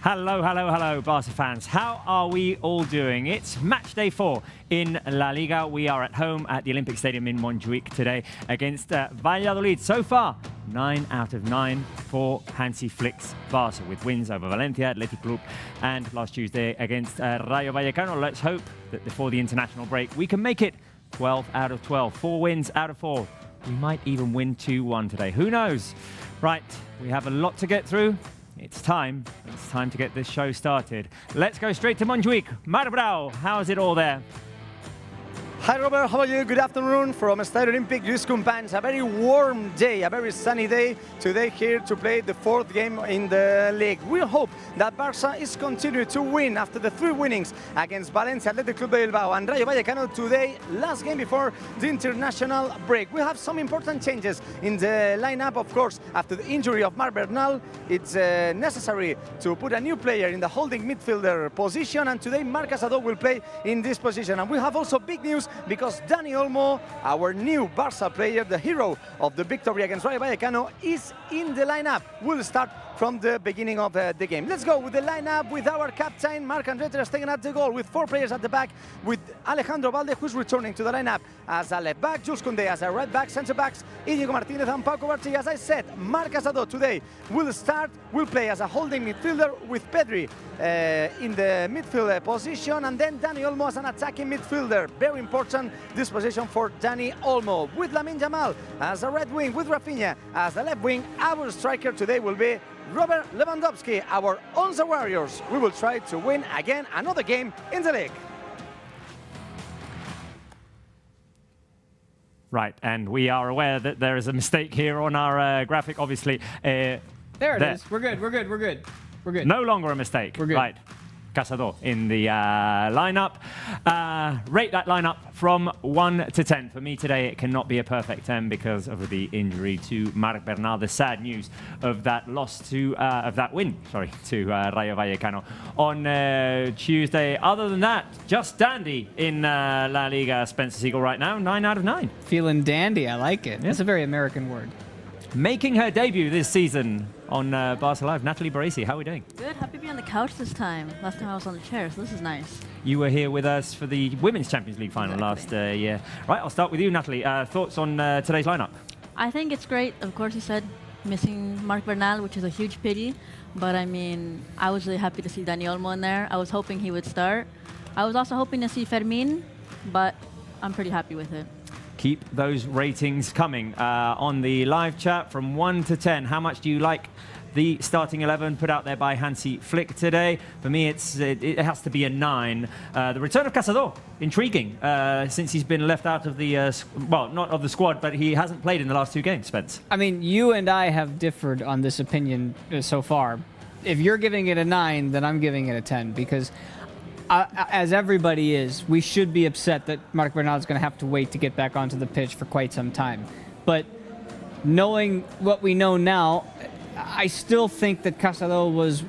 Hello, hello, hello, Barça fans. How are we all doing? It's match day 4 in La Liga. We are at home at the Olympic Stadium in Montjuic today against Valladolid. So far, 9 out of 9 for Hansi Flick's Barça, with wins over Valencia, Athletic Club, and last Tuesday against Rayo Vallecano. Let's hope that before the international break, we can make it 12 out of 12. 4 wins out of 4. We might even win 2-1 today. Who knows? Right, we have a lot to get through. It's time to get this show started. Let's go straight to Montjuic. Marbrau, how's it all there? Hi Robert, how are you? Good afternoon from Stade Olympique. Just companys, a very warm day, a very sunny day today here to play the 4th game in the league. We hope that Barça is continuing to win after the 3 winnings against Valencia, Athletic Club de Bilbao and Rayo Vallecano today, last game before the international break. We have some important changes in the lineup, of course. After the injury of Marc Bernal, it's necessary to put a new player in the holding midfielder position, and today Marc Casado will play in this position. And we have also big news, because Dani Olmo, our new Barça player, the hero of the victory against Rayo Vallecano, is in the lineup. We'll start from the beginning of the game. Let's go with the lineup with our captain, Marc-André ter Stegen at the goal, with 4 players at the back, with Alejandro Valde, who's returning to the lineup as a left back, Jules Koundé as a right back, centre backs, Íñigo Martínez and Pau Kovacic. As I said, Marc Casado today will play as a holding midfielder, with Pedri in the midfield position, and then Dani Olmo as an attacking midfielder. Very important, this position for Dani Olmo, with Lamine Yamal as a right wing, with Rafinha as the left wing. Our striker today will be Robert Lewandowski, our Onze Warriors. We will try to win again another game in the league. Right, and we are aware that there is a mistake here on our graphic, obviously. There it is. We're good. No longer a mistake. We're good. Right. Casado in the lineup. Rate that lineup from 1 to 10. For me today, it cannot be a perfect 10 because of the injury to Marc Bernal. The sad news of that win to Rayo Vallecano on Tuesday. Other than that, just dandy in La Liga. Spencer Siegel right now, 9 out of 9. Feeling dandy, I like it. Yeah. That's a very American word. Making her debut this season on Barça Live, Natalie Baresi, how are we doing? Good, happy to be on the couch this time. Last time I was on the chair, so this is nice. You were here with us for the Women's Champions League final last year. Right, I'll start with you, Natalie. Thoughts on today's lineup? I think it's great. Of course, you said missing Marc Bernal, which is a huge pity. But I mean, I was really happy to see Dani Olmo in there. I was hoping he would start. I was also hoping to see Fermin, but I'm pretty happy with it. Keep those ratings coming on the live chat from 1 to 10. How much do you like the starting 11 put out there by Hansi Flick today? For me, it has to be a 9. The return of Casado, intriguing, since he's been left out of the, not of the squad, but he hasn't played in the last 2 games, Spence. I mean, you and I have differed on this opinion so far. If you're giving it a 9, then I'm giving it a 10, because as everybody is, we should be upset that Marc Bernal is going to have to wait to get back onto the pitch for quite some time. But knowing what we know now, I still think that Casado was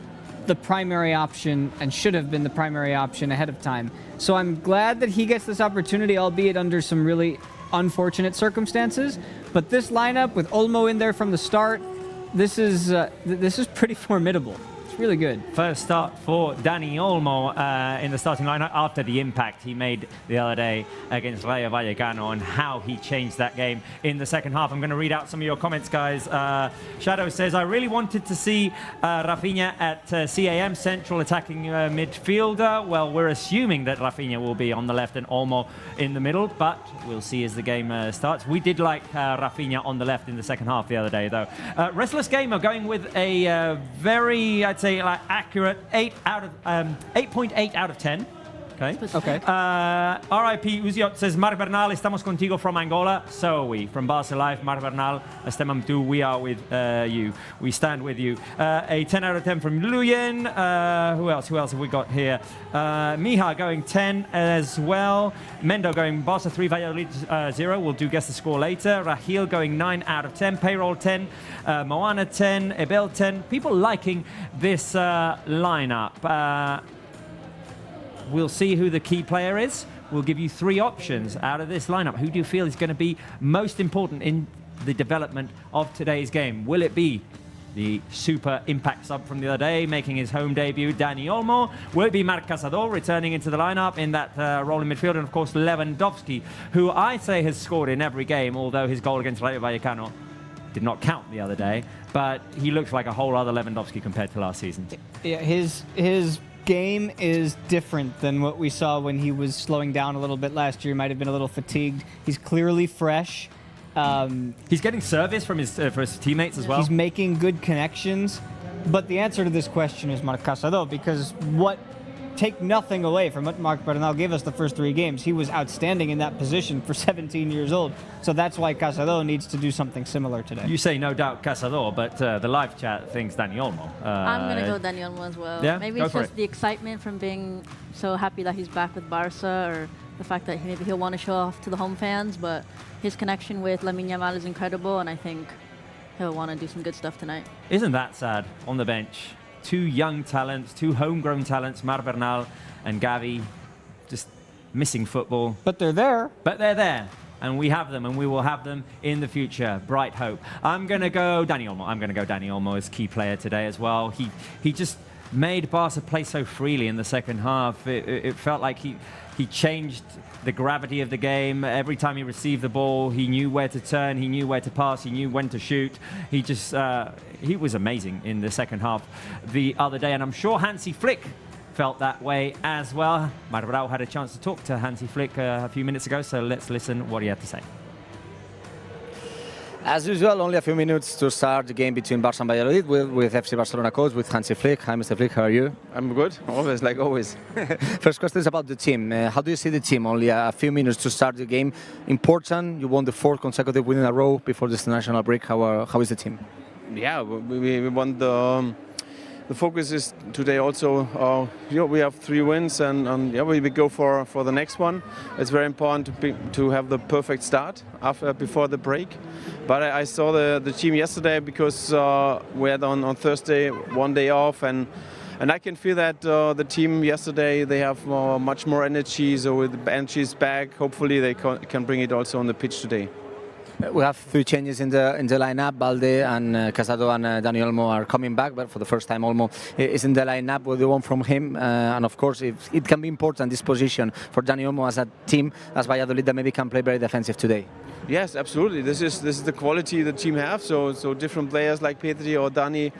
the primary option and should have been the primary option ahead of time. So I'm glad that he gets this opportunity, albeit under some really unfortunate circumstances. But this lineup with Olmo in there from the start, this is pretty formidable. It's really good. First start for Dani Olmo in the starting lineup after the impact he made the other day against Rayo Vallecano, and how he changed that game in the second half. I'm going to read out some of your comments, guys. Shadow says, I really wanted to see Rafinha at CAM, central attacking midfielder. Well, we're assuming that Rafinha will be on the left and Olmo in the middle, but we'll see as the game starts. We did like Rafinha on the left in the second half the other day, though. Restless Gamer going with a very, I'd say, like accurate 8.8 out of 10. Okay. RIP Uziot says, Marc Bernal, estamos contigo from Angola. So are we. From Barça Live, Marc Bernal, estem amb tu. We are with you. We stand with you. A 10 out of 10 from Luyen. Who else have we got here? Miha going 10 as well. Mendo going Barça 3, Valladolid 0. We'll guess the score later. Rahil going 9 out of 10. Payroll 10. Moana 10. Ebel 10. People liking this lineup. We'll see who the key player is. We'll give you 3 options out of this lineup. Who do you feel is going to be most important in the development of today's game? Will it be the super impact sub from the other day, making his home debut. Dani Olmo. Will it be Marc Caçador returning into the lineup in that role in midfield? And of course, Lewandowski, who I say has scored in every game, although his goal against Rayo Vallecano did not count the other day. But he looks like a whole other Lewandowski compared to last season. Yeah, his game is different than what we saw when he was slowing down a little bit last year. He might have been a little fatigued. He's clearly fresh. He's getting service from his teammates as well. He's making good connections. But the answer to this question is Marc Caçador, because take nothing away from what Marc Bernal gave us the first 3 games. He was outstanding in that position for 17 years old. So that's why Caçador needs to do something similar today. You say no doubt Caçador, but the live chat thinks Dani Olmo. I'm going to go Dani Olmo as well. Yeah? Maybe it's just the excitement from being so happy that he's back with Barça, or the fact that maybe he'll want to show off to the home fans, but his connection with Lamine Yamal is incredible, and I think he'll want to do some good stuff tonight. Isn't that sad on the bench? 2 young talents, 2 homegrown talents, Marc Bernal and Gavi, just missing football. But they're there. But they're there, and we have them, and we will have them in the future. Bright hope. I'm going to go Dani Olmo. I'm going to go Dani Olmo as key player today as well. He just made Barca play so freely in the second half. It felt like he changed the gravity of the game. Every time he received the ball, he knew where to turn, he knew where to pass, he knew when to shoot. He was amazing in the second half the other day, and I'm sure Hansi Flick felt that way as well. Marbrau had a chance to talk to Hansi Flick a few minutes ago, so let's listen what he had to say. As usual, only a few minutes to start the game between Barça and Valladolid with FC Barcelona coach, with Hansi Flick. Hi, Mr. Flick, how are you? I'm good, always, like always. First question is about the team. How do you see the team? Only a few minutes to start the game. Important, you won the 4th consecutive win in a row before this international break. How is the team? Yeah, we want the focus is today also, we have 3 wins, and we go for the next one. It's very important to have the perfect start before the break. But I saw the team yesterday, because we had on Thursday 1 day off, and I can feel that the team yesterday, they have much more energy. So with the energy is back, hopefully they can bring it also on the pitch today. We have 3 changes in the lineup. Balde and Caçador and Dani Olmo are coming back, but for the first time Olmo is in the lineup with the one from him. And of course, it can be important, this position for Dani Olmo as a team, as Valladolid, that maybe can play very defensive today. Yes, absolutely. This is the quality the team have. So different players like Petri or Dani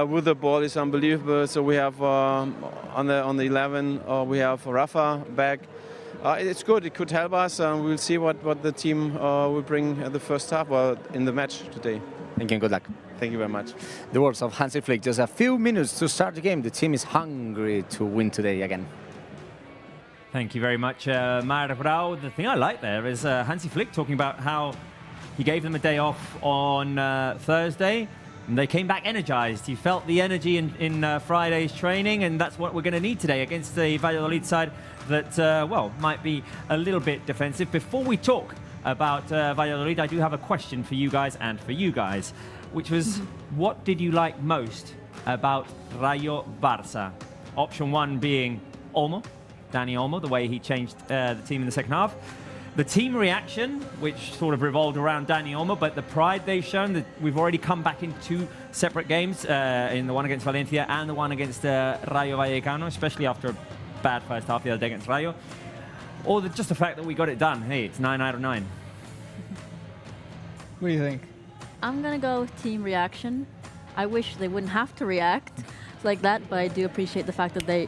with the ball is unbelievable. So we have on the 11 we have Rafa back. It's good. It could help us. We'll see what the team will bring at the first half in the match today. Thank you and good luck. Thank you very much. The words of Hansi Flick. Just a few minutes to start the game. The team is hungry to win today again. Thank you very much, Marbrau. The thing I like there is Hansi Flick talking about how he gave them a day off on Thursday, and they came back energized. He felt the energy in Friday's training, and that's what we're going to need today against the Valladolid side that, might be a little bit defensive. Before we talk about Valladolid, I do have a question for you guys and for you guys, which was, what did you like most about Rayo Barça? Option 1 being Olmo, Dani Olmo, the way he changed the team in the second half. The team reaction, which sort of revolved around Dani Olmo, but the pride they've shown, that we've already come back in 2 separate games, in the one against Valencia and the one against Rayo Vallecano, especially after a bad first half the other day against Rayo. Or just the fact that we got it done. Hey, it's 9 out of 9. What do you think? I'm going to go with team reaction. I wish they wouldn't have to react like that, but I do appreciate the fact that they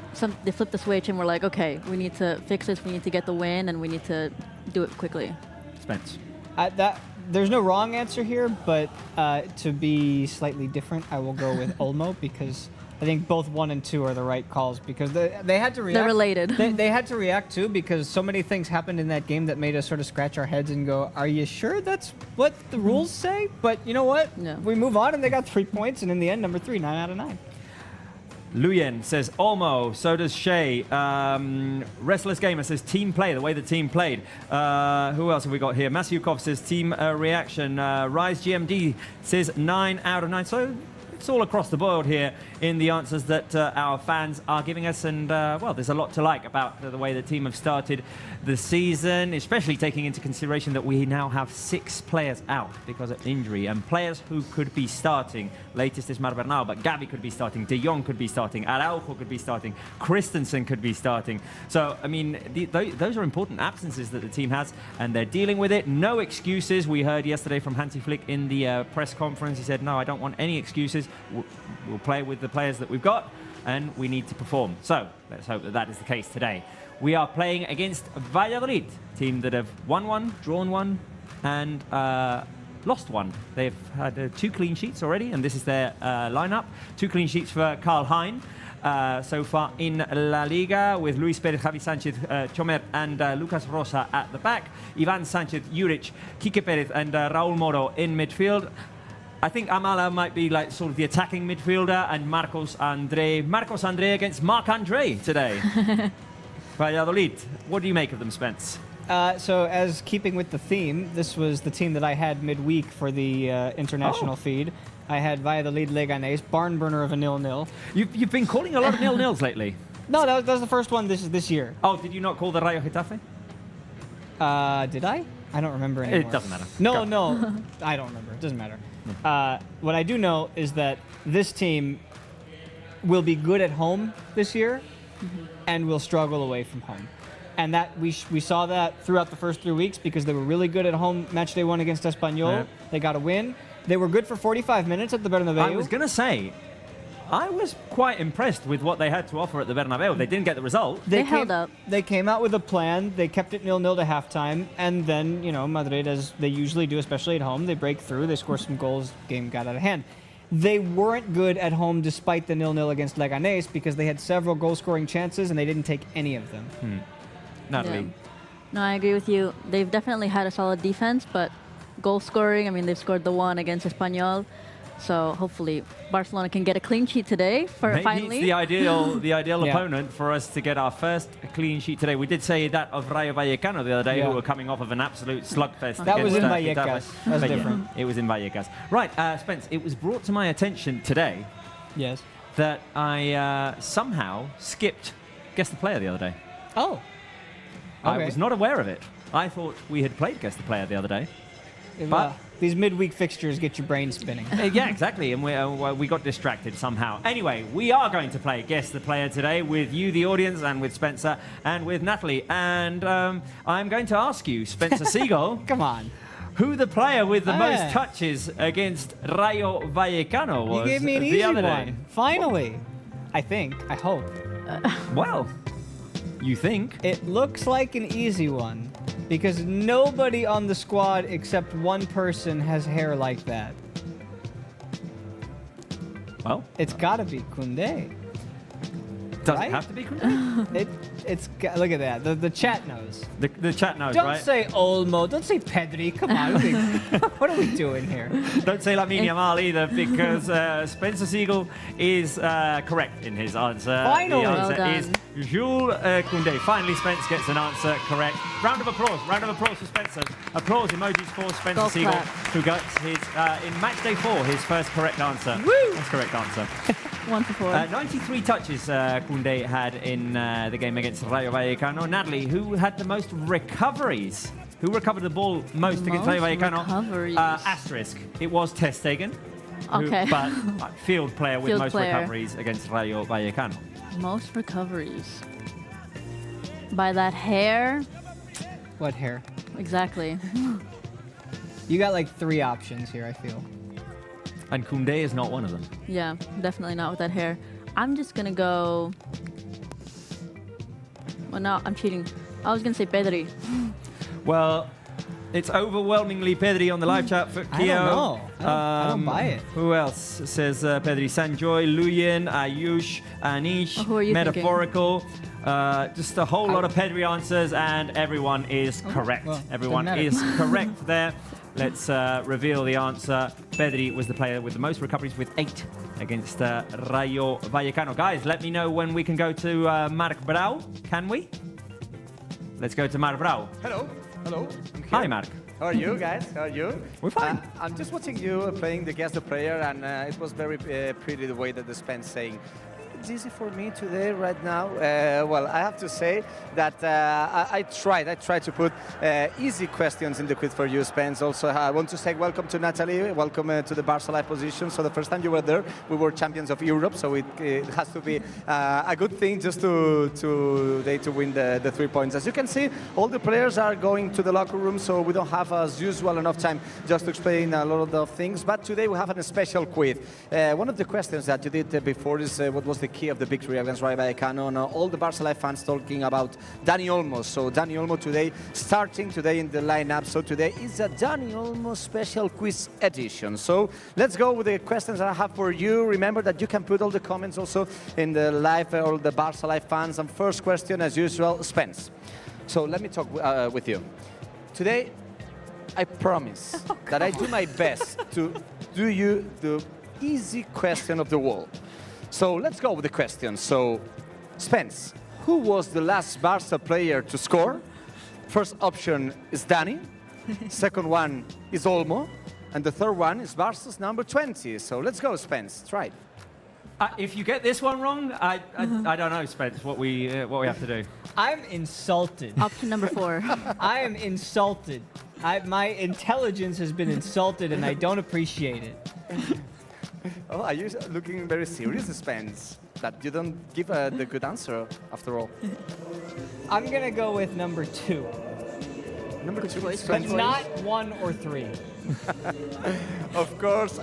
flipped the switch and were like, okay, we need to fix this, we need to get the win, and we need to do it quickly. Spence. There's no wrong answer here, but to be slightly different, I will go with Olmo, because I think both 1 and 2 are the right calls, because they had to react. They're related. They had to react too, because so many things happened in that game that made us sort of scratch our heads and go, are you sure that's what the rules say? But you know what? No. We move on, and they got 3 points, and in the end, number 3, 9 out of 9. Luyen says Olmo, so does Shea. Restless Gamer says team play, the way the team played. Who else have we got here? Masyukov says team reaction. Rise GMD says 9 out of 9. So it's all across the board here in the answers that our fans are giving us. And, well, there's a lot to like about the way the team have started the season, especially taking into consideration that we now have 6 players out because of injury and players who could be starting. Latest is Marc Bernal, but Gavi could be starting, De Jong could be starting, Araujo could be starting, Christensen could be starting. So, I mean, those are important absences that the team has, and they're dealing with it. No excuses. We heard yesterday from Hansi Flick in the press conference. He said, no, I don't want any excuses. We'll play with the players that we've got, and we need to perform. So let's hope that that is the case today. We are playing against Valladolid, team that have won 1, drawn 1, and lost 1. They've had 2 clean sheets already, and this is their lineup. 2 clean sheets for Karl Hein. So far in La Liga, with Luis Perez, Javi Sanchez, Chomer and Lucas Rosa at the back, Ivan Sanchez, Juric, Quique Perez and Raúl Moro in midfield. I think Amala might be like sort of the attacking midfielder, and Marcos Andre against Marc-Andre today. Valladolid, what do you make of them, Spence? So as keeping with the theme, this was the team that I had midweek for the international feed. I had Valladolid Leganés, barn burner of a 0-0. You've been calling a lot of 0-0s lately. No, that was the first one this year. Oh, did you not call the Rayo Getafe? Did I? I don't remember anymore. It doesn't matter. No, I don't remember. It doesn't matter. What I do know is that this team will be good at home this year and will struggle away from home. And that we saw that throughout the first 3 weeks because they were really good at home. Match day 1 against Espanyol. Yeah. They got a win. They were good for 45 minutes at the Bernabeu. I was going to say, I was quite impressed with what they had to offer at the Bernabeu. They didn't get the result. They held up. They came out with a plan. They kept it 0-0 to halftime. And then, Madrid, as they usually do, especially at home, they break through. They score some goals. Game got out of hand. They weren't good at home despite the 0-0 against Leganés because they had several goal-scoring chances and they didn't take any of them. Natalie. Yeah. No, I agree with you. They've definitely had a solid defense, but goal scoring, I mean, they've scored the 1 against Espanyol. So hopefully Barcelona can get a clean sheet today finally. It's the ideal opponent for us to get our first clean sheet today. We did say that of Rayo Vallecano the other day, who were coming off of an absolute slugfest. That was in Getafe. Vallecas. That was different. It was in Vallecas. Right, Spence, it was brought to my attention today that I somehow skipped Guess the Player the other day. Oh. I Okay. was not aware of it. I thought we had played Guess the Player the other day. But these midweek fixtures get your brain spinning. yeah, exactly, and we got distracted somehow. Anyway, we are going to play Guess the Player today with you, the audience, and with Spencer, and with Natalie. And I'm going to ask you, Spencer Siegel, Come on. who the player with the most touches against Rayo Vallecano was You gave me an the easy other day. one. Finally. I think. I hope. Well, you think. It looks like an easy one because nobody on the squad except one person has hair like that. Well, It's got to be Koundé. does right? it have to be Koundé? Look at that. The chat knows. The chat knows, Don't right? say Olmo. Don't say Pedri. Come on. What are we doing here? Don't say Lamine Yamal either, because Spencer Siegel is correct in his answer. Finally. The answer Well is done. Jules Koundé. Finally, Spence gets an answer correct. Round of applause for Spencer. Applause emojis for Spencer Golf Siegel, clap. who got his, in match day 4, his first correct answer. Woo! That's correct answer. 1 for 4. 93 touches Koundé had in the game against Rayo Vallecano. Natalie, who had the most recoveries? Who recovered the ball most against Rayo Most Vallecano? recoveries. Asterisk. It was Ter Stegen. Okay. But field player with Field most player. recoveries against Rayo Vallecano. Most recoveries. By that hair. What hair? Exactly. You got like 3 options here, I feel. And Koundé is not one of them. Yeah, definitely not with that hair. I'm just going to go... Well, no, I'm cheating. I was going to say Pedri. Well, it's overwhelmingly Pedri on the live chat for Keo. I don't know. I don't buy it. Who else says Pedri? Sanjoy, Luyen, Ayush, Anish, Oh, who are you Metaphorical. Just a whole lot of Pedri answers, and everyone is correct. well, Everyone doesn't is matter. correct there. Let's reveal the answer. Pedri was the player with the most recoveries with 8 against Rayo Vallecano. Guys, let me know when we can go to Marc Brau. Can we? Let's go to Marc Brau. Hello. Hello. Hi, Marc. How are you guys? How are you? We're fine. I'm just watching you playing the guest the player, and it was very pretty the way that the Spence saying. It's easy for me today, right now. Well, I have to say that I tried to put easy questions in the quiz for you, Spence. Also, I want to say welcome to Natalie. Welcome to the Barça Live position. So the first time you were there, we were champions of Europe. So it has to be a good thing just to win the 3 points. As you can see, all the players are going to the locker room, so we don't have, as usual, enough time just to explain a lot of the things. But today we have a special quiz. One of the questions that you did before is what was the key of the victory against Rayo Vallecano, and all the Barça Live fans talking about Dani Olmo. So Dani Olmo today, starting today in the lineup. So today is a Dani Olmo special quiz edition. So let's go with the questions that I have for you. Remember that you can put all the comments also in the live, all the Barça Live fans. And first question, as usual, Spence. So let me talk with you. Today, I promise that I do my best to do you the easy question of the world. So let's go with the question. So, Spence, who was the last Barca player to score? First option is Dani. Second one is Olmo. And the third one is Barca's number 20. So let's go, Spence. Try it. If you get this one wrong, I don't know, Spence, what we have to do. I'm insulted. Option number 4. I am insulted. My intelligence has been insulted, and I don't appreciate it. Oh, are you looking very serious, Spence? That you don't give the good answer, after all. I'm going to go with number 2. Number 2, choice, But Spence. not 1 or 3. Of course,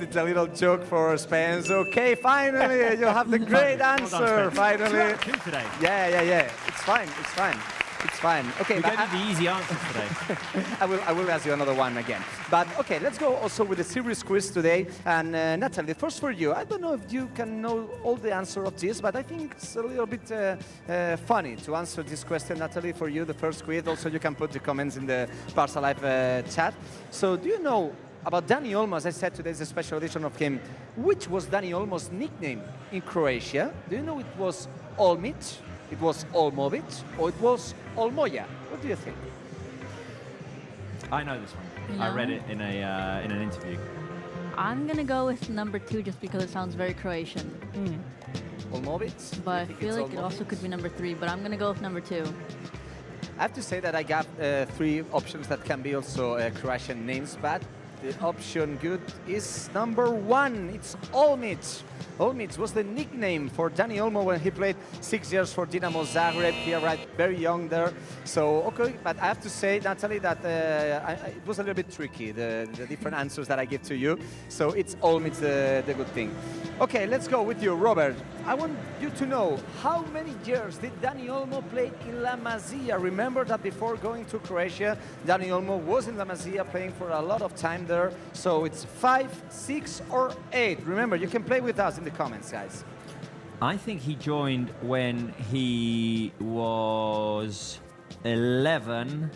it's a little joke for Spence. Okay, finally, you have the great answer, finally. Two today. Yeah. It's fine. Okay, We but gave you the easy answers today. I will ask you another one again. But okay, let's go also with a serious quiz today. And Natalie, first for you, I don't know if you can know all the answer of this, but I think it's a little bit funny to answer this question, Natalie, for you, the first quiz. Also, you can put the comments in the Barça Live chat. So do you know about Dani Olmo? As I said, today is a special edition of him. Which was Dani Olmo's nickname in Croatia? Do you know it was Olmic, it was Olmovic, or it was Olmoya? What do you think? I know this one. You I know? read it in an interview. I'm going to go with number 2 just because it sounds very Croatian. Olmovic? But I You think feel it's like it also Olmovic? could be number 3, but I'm going to go with number 2. I have to say that I got 3 options that can be also Croatian names, but the option good is number 1. It's Olmic. Olmic was the nickname for Dani Olmo when he played 6 years for Dinamo Zagreb. He arrived very young there. So, okay, but I have to say, Natalie, that it was a little bit tricky, the different answers that I give to you. So it's Olmic the good thing. Okay, let's go with you, Robert. I want you to know, how many years did Dani Olmo play in La Masia? Remember that before going to Croatia, Dani Olmo was in La Masia playing for a lot of time there. So it's 5, 6, or 8. Remember, you can play with us in the comments, guys. I think he joined when he was 11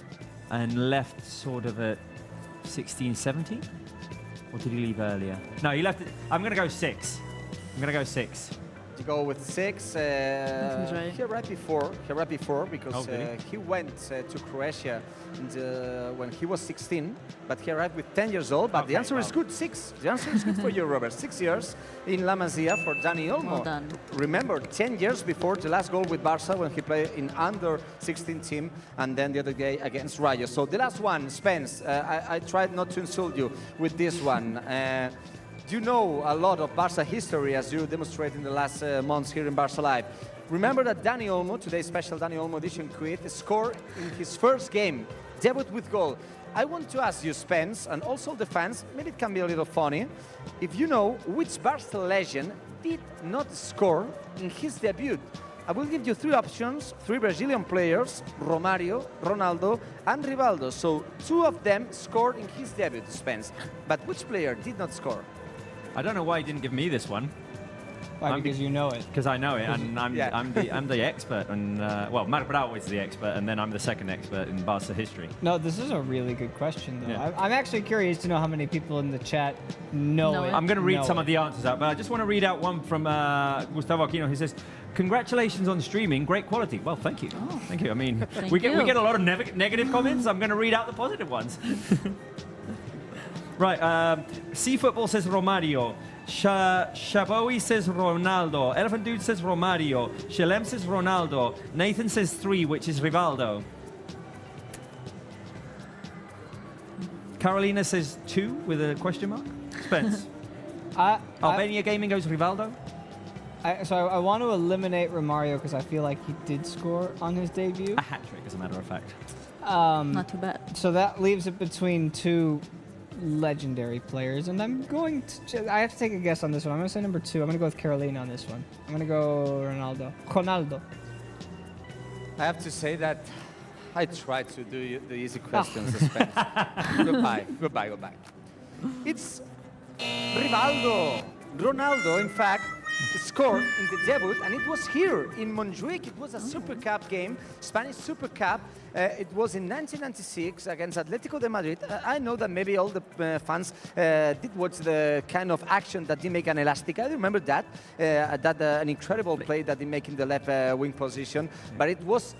and left sort of at 16, 17? Or did he leave earlier? No, he left. I'm going to go 6. I'm going to go 6. To go with 6, seems right. here right before, because Oh, did he went to Croatia when he was 16, but he arrived with 10 years old. But the Okay, answer is well. good, 6. The answer is good for you, Robert. 6 years in La Masia for Dani Olmo. Well done. Remember, 10 years before the last goal with Barça when he played in under 16 team, and then the other day against Rayo. So the last one, Spence, I tried not to insult you with this one. You know a lot of Barça history, as you demonstrated in the last months here in Barça Live. Remember that Dani Olmo, today's special Dani Olmo edition quiz, scored in his first game, debut with goal. I want to ask you, Spence, and also the fans, maybe it can be a little funny, if you know which Barça legend did not score in his debut. I will give you 3 options, 3 Brazilian players, Romario, Ronaldo, and Rivaldo. So 2 of them scored in his debut, Spence. But which player did not score? I don't know why he didn't give me this one. Why? Because you know it. Because I know it, and I'm Yeah. I'm the expert, and well, Marc Brau is the expert, and then I'm the second expert in Barca history. No, this is a really good question, though. Yeah. I'm actually curious to know how many people in the chat know Know it. it. I'm going to read know some it. of the answers out, but I just want to read out one from Gustavo Aquino, who says, "Congratulations on streaming, great quality." Well, thank you, thank you. I mean, Thank we you. get a lot of negative comments. I'm going to read out the positive ones. Right, C Football says Romario. Shaboui says Ronaldo. Elephant Dude says Romario. Shalem says Ronaldo. Nathan says 3, which is Rivaldo. Carolina says 2 with a question mark. Spence. Albania Gaming goes Rivaldo. So I want to eliminate Romario because I feel like he did score on his debut. A hat trick, as a matter of fact. Not too bad. So that leaves it between two legendary players, and I'm going to. I have to take a guess on this one. I'm going to say number 2. I'm going to go with Carolina on this one. I'm going to go Ronaldo. I have to say that I tried to do the easy questions. Spence. Goodbye. It's Rivaldo. Ronaldo, in fact, scored in the debut, and it was here in Montjuic. It was a Super Cup game, Spanish Super Cup. It was in 1996 against Atletico de Madrid. I know that maybe all the fans did watch the kind of action that they make an elastic. I remember that, an incredible play that they make in the left wing position. But it was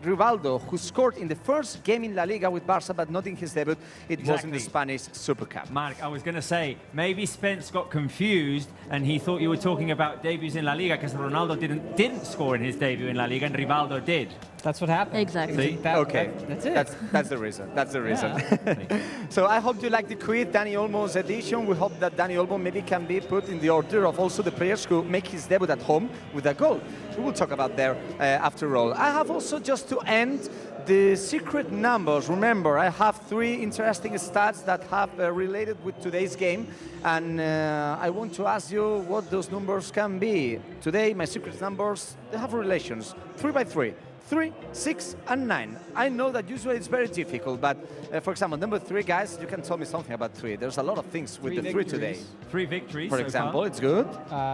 Rivaldo who scored in the first game in La Liga with Barça, but not in his debut. It was in the Spanish Super Cup. Mark, I was going to say, maybe Spence got confused and he thought you were talking about debuts in La Liga because Ronaldo didn't score in his debut in La Liga and Rivaldo did. That's what happened. Exactly. See? Okay, That's it. That's the reason. That's the reason. Yeah. So I hope you like the quiz, Dani Olmo's edition. We hope that Dani Olmo maybe can be put in the order of also the players who make his debut at home with a goal. We will talk about there after all. I have also, just to end, the secret numbers. Remember, I have 3 interesting stats that have related with today's game, and I want to ask you what those numbers can be. Today, my secret numbers, they have relations, 3 by 3. 3, 6, and 9. I know that usually it's very difficult, but for example, number 3, guys, you can tell me something about 3. There's a lot of things with 3 the 3 today. victories. 3 victories. For so example, far. it's good.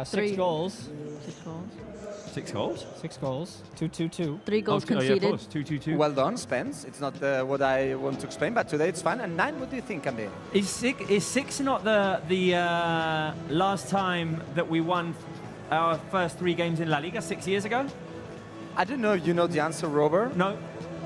6 3 goals. 6 goals. 6 goals. 6 goals. 2-2-2. 3 goals Oh, yeah, of conceded. course. 2-2-2. Well done, Spence. It's not what I want to explain, but today it's fun. And 9, what do you think can be? Is 6 not the last time that we won our first 3 games in La Liga 6 years ago? I don't know if you know the answer, Robert. No.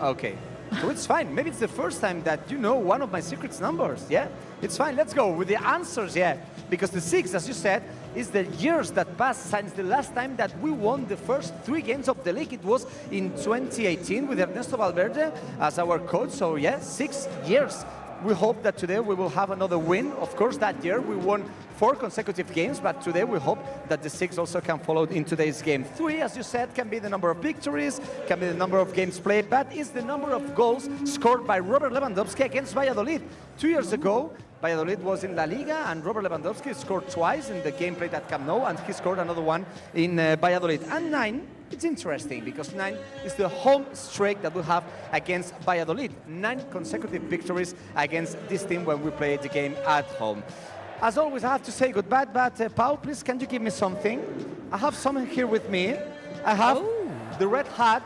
Okay. So it's fine. Maybe it's the first time that you know one of my secret numbers. Yeah? It's fine. Let's go with the answers, yeah. Because the 6, as you said, is the years that passed since the last time that we won the first 3 games of the league. It was in 2018 with Ernesto Valverde as our coach. So, yeah, 6 years. We hope that today we will have another win. Of course, that year we won 4 consecutive games, but today we hope that the 6 also can follow in today's game. 3, as you said, can be the number of victories, can be the number of games played, but is the number of goals scored by Robert Lewandowski against Valladolid. 2 years ago, Valladolid was in La Liga, and Robert Lewandowski scored twice in the game played at Camp Nou, and he scored another one in Valladolid. And 9, it's interesting because 9 is the home streak that we have against Valladolid. 9 consecutive victories against this team when we play the game at home. As always, I have to say goodbye, but Paul, please, can you give me something? I have something here with me. I have the red hat.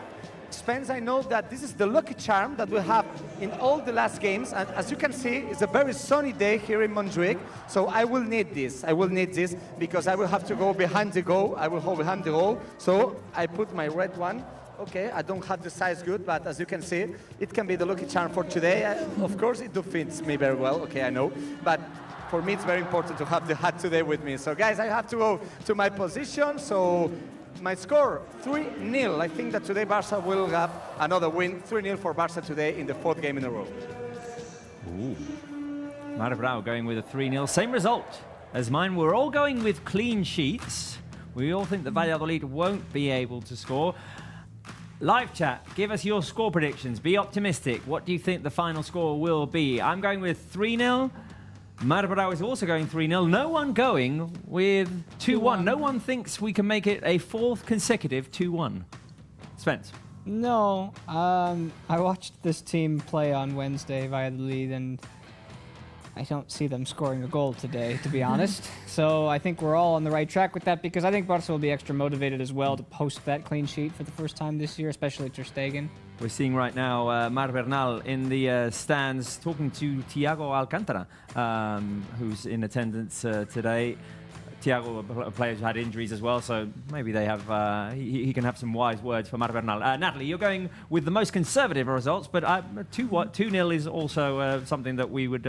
Spence, I know that this is the lucky charm that we have in all the last games. And as you can see, it's a very sunny day here in Montjuic. So I will need this. I will need this because I will have to go behind the goal. I will hold behind the goal. So I put my red one. Okay, I don't have the size good, but as you can see, it can be the lucky charm for today. Of course, it fits me very well. Okay, I know. But for me, it's very important to have the hat today with me. So guys, I have to go to my position. So my score, 3-0. I think that today Barça will have another win. 3-0 for Barça today in the 4th game in a row. Ooh. Marc Brau going with a 3-0. Same result as mine. We're all going with clean sheets. We all think that Valladolid won't be able to score. Live chat, give us your score predictions. Be optimistic. What do you think the final score will be? I'm going with 3-0. Marc Brau is also going 3-0. No one going with 2-1. No one thinks we can make it a 4th consecutive 2-1. Spence. No, I watched this team play on Wednesday, Valladolid, and I don't see them scoring a goal today, to be honest. So I think we're all on the right track with that because I think Barca will be extra motivated as well to post that clean sheet for the first time this year, especially Ter Stegen. We're seeing right now Marc Bernal in the stands talking to Thiago Alcantara, who's in attendance today. Thiago, a player who's had injuries as well, so maybe they have he can have some wise words for Marc Bernal. Natalie, you're going with the most conservative results, but 2-0 is also something that we would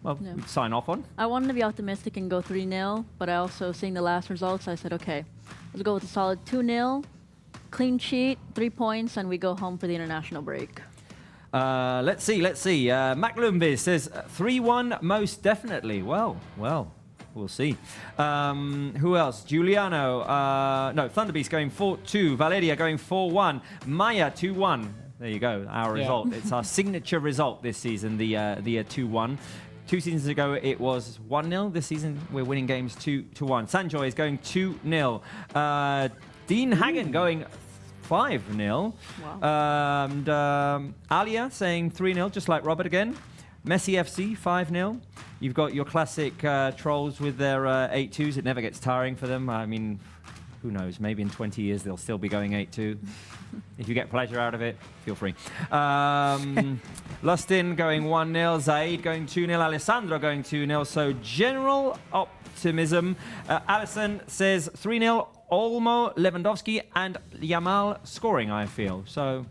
we'd sign off on. I wanted to be optimistic and go 3-0, but I also, seeing the last results, I said, okay, let's go with a solid 2-0, clean sheet, 3 points, and we go home for the international break. Let's see. Mac Lumbis says 3-1 most definitely. Well. We'll see. Who else? Giuliano. Thunderbeast going 4-2. Valeria going 4-1. Maya 2-1. There you go. Our result. It's our signature result this season. The 2-1. 2 seasons ago it was 1-0. This season we're winning games 2-1. Sanjoy is going 2-0. Dean Hagen going 5-0. Wow. And Alia saying 3-0, just like Robert again. Messi FC 5-0. You've got your classic trolls with their 8-2s. It never gets tiring for them. I mean, who knows? Maybe in 20 years they'll still be going 8-2. If you get pleasure out of it, feel free. Lustin going 1-0. Zaid going 2-0. Alessandro going 2-0. So general optimism. Alison says 3-0. Olmo, Lewandowski, and Yamal scoring, I feel. So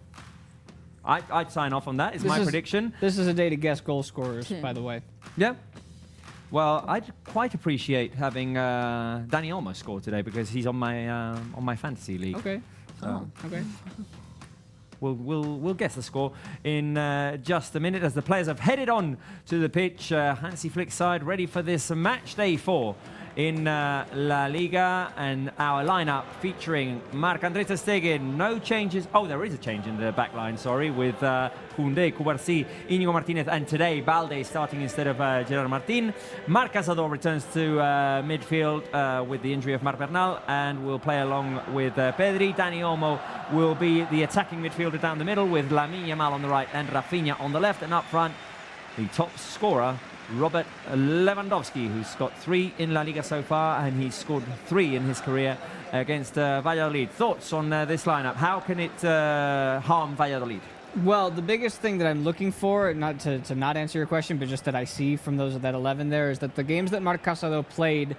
I'd sign off on that. It's my prediction. This is a day to guess goal scorers, by the way. Yeah. Well, I'd quite appreciate having Dani Olmo score today because he's on my fantasy league. Okay. So Okay. We'll guess the score in just a minute as the players have headed on to the pitch. Hansi Flick's side ready for this match day 4 in La Liga, and our lineup featuring Marc-André Ter Stegen. No changes. Oh, there is a change in the back line, sorry, with Koundé, Cubarsí, Íñigo Martínez, and today Balde starting instead of Gerard Martin. Marc Casador returns to midfield with the injury of Marc Bernal and will play along with Pedri. Dani Olmo will be the attacking midfielder down the middle with Lamine Yamal on the right and Rafinha on the left, and up front the top scorer Robert Lewandowski, who's got 3 in La Liga so far, and he's scored 3 in his career against Valladolid. Thoughts on this lineup? How can it harm Valladolid? Well, the biggest thing that I'm looking for, not to not answer your question, but just that I see from that 11 there, is that the games that Marc Casado played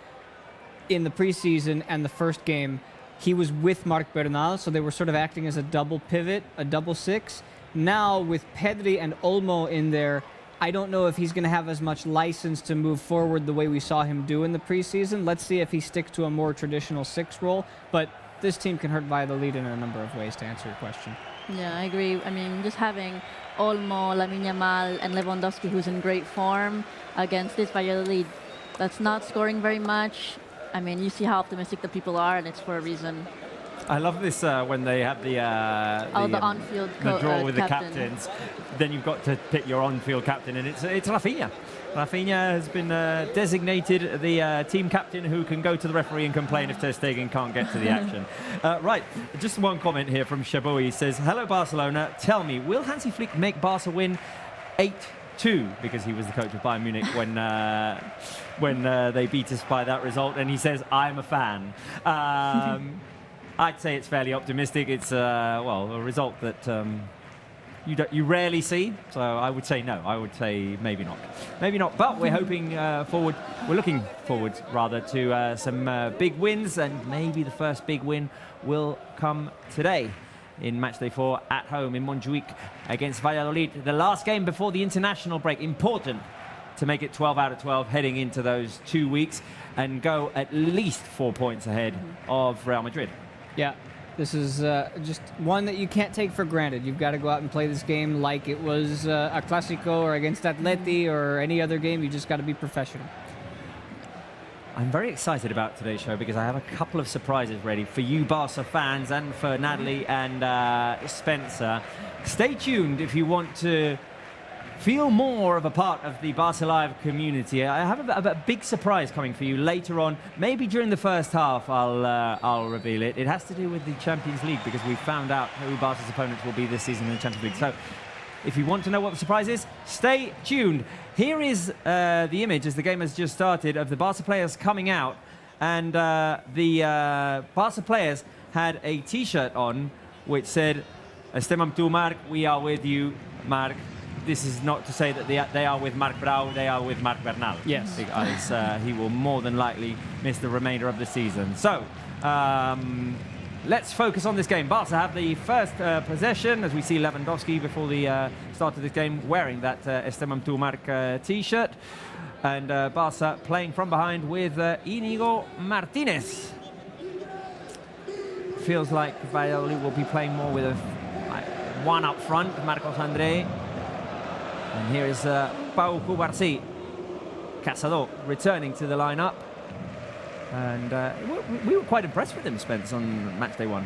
in the preseason and the first game, he was with Marc Bernal, so they were sort of acting as a double pivot, a double 6. Now, with Pedri and Olmo in there, I don't know if he's going to have as much license to move forward the way we saw him do in the preseason. Let's see if he sticks to a more traditional 6 role. But this team can hurt Valladolid in a number of ways, to answer your question. Yeah, I agree. I mean, just having Olmo, Lamine Yamal, and Lewandowski, who's in great form against this Valladolid, that's not scoring very much. I mean, you see how optimistic the people are, and it's for a reason. I love this when they have the on-field the draw with captain. the captains. Then you've got to pick your on-field captain, and it's Rafinha. Rafinha has been designated the team captain who can go to the referee and complain if Ter Stegen can't get to the action. Right, just one comment here from Shaboui. He says, "Hello Barcelona, tell me, will Hansi Flick make Barca win 8-2?" Because he was the coach of Bayern Munich when they beat us by that result, and he says, "I'm a fan." I'd say it's fairly optimistic. It's a result that you rarely see. So I would say no. I would say maybe not. But we're hoping forward. We're looking forward rather to some big wins, and maybe the first big win will come today in matchday 4 at home in Montjuic against Valladolid. The last game before the international break. Important to make it 12 out of 12 heading into those 2 weeks and go at least 4 points ahead of Real Madrid. Yeah, this is just one that you can't take for granted. You've got to go out and play this game like it was a Clásico or against Atleti or any other game. You just got to be professional. I'm very excited about today's show because I have a couple of surprises ready for you Barca fans and for Natalie and Spencer. Stay tuned if you want to feel more of a part of the Barca Live community. I have a big surprise coming for you later on. Maybe during the first half I'll reveal it. It has to do with the Champions League because we found out who Barca's opponents will be this season in the Champions League. So If you want to know what the surprise is, stay tuned. Here is the image as the game has just started of the Barca players coming out, and the Barca players had a T-shirt on which said, "Estem amb tu, Marc. We are with you, Marc." This is not to say that they are with Marc Brau, they are with Marc Bernal. Yes. Because he will more than likely miss the remainder of the season. So, let's focus on this game. Barca have the first possession, as we see Lewandowski before the start of this game wearing that Estem amb tu, Marc T-shirt. And Barca playing from behind with Íñigo Martínez. Feels like Valladolid will be playing more with one up front, Marcos André. And here is Pau Cubarsí, Cazador, returning to the lineup. And we were quite impressed with him, Spence, on match day 1.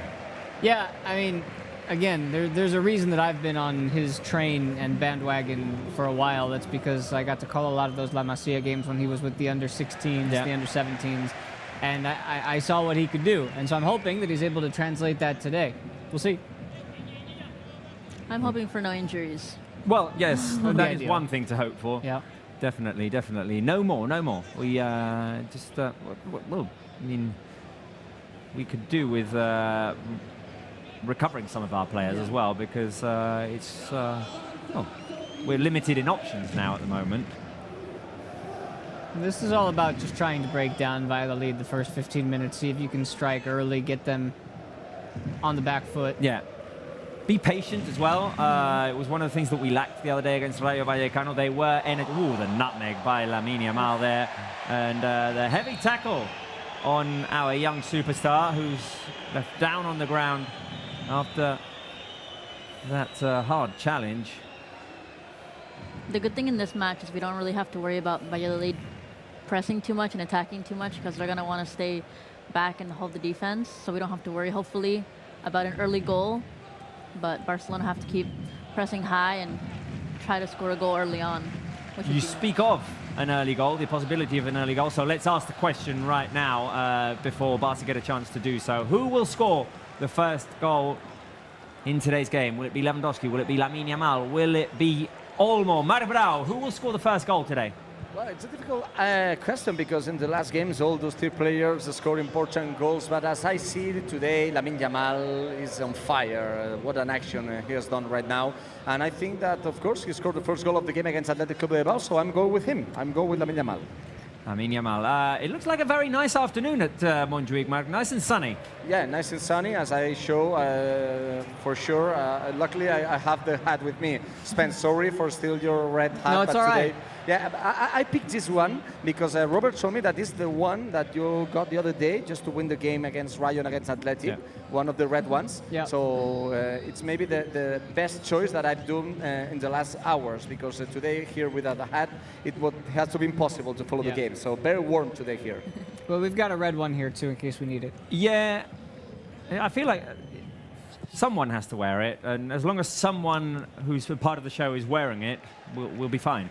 Yeah, I mean, again, there's a reason that I've been on his train and bandwagon for a while. That's because I got to call a lot of those La Masia games when he was with the under-16s, the under-17s. And I saw what he could do. And so I'm hoping that he's able to translate that today. We'll see. I'm hoping for no injuries. Well, yes, that is ideal. one thing to hope for. Yeah. Definitely, definitely. No more, no more. We just, well, I mean, we could do with recovering some of our players as well, because it's, well, we're limited in options now at the moment. This is all about just trying to break down Valladolid the first 15 minutes, see if you can strike early, get them on the back foot. Yeah. Be patient as well. It was one of the things that we lacked the other day against Rayo Vallecano. They were ooh, the nutmeg by Lamine Yamal there. And the heavy tackle on our young superstar, who's left down on the ground after that hard challenge. The good thing in this match is we don't really have to worry about Valladolid pressing too much and attacking too much, because they're going to want to stay back and hold the defense. So we don't have to worry, hopefully, about an early goal. But Barcelona have to keep pressing high and try to score a goal early on. You speak of an early goal, the possibility of an early goal. So let's ask the question right now before Barca get a chance to do so. Who will score the first goal in today's game? Will it be Lewandowski? Will it be Lamine Yamal? Will it be Olmo? Marc Brau, who will score the first goal today? Well, it's a difficult question, because in the last games, all those 3 players score important goals. But as I see it today, Lamine Yamal is on fire. What an action he has done right now. And I think that, of course, he scored the first goal of the game against Athletic Club de Bilbao, so I'm going with him. I'm going with Lamine Yamal. Lamine Yamal. It looks like a very nice afternoon at Montjuic, Marc. Nice and sunny. Yeah, nice and sunny, as I show, for sure. Luckily, I have the hat with me. Spence, sorry for stealing your red hat. No, it's all right. Yeah, I picked this one because Robert showed me that this is the one that you got the other day just to win the game against Rayo and against Athletic, one of the red ones. Yeah. So it's maybe the best choice that I've done in the last hours, because today here without a hat, it has to be impossible to follow the game. So very warm today here. Well, we've got a red one here too in case we need it. Yeah, I feel like someone has to wear it, and as long as someone who's a part of the show is wearing it, we'll be fine.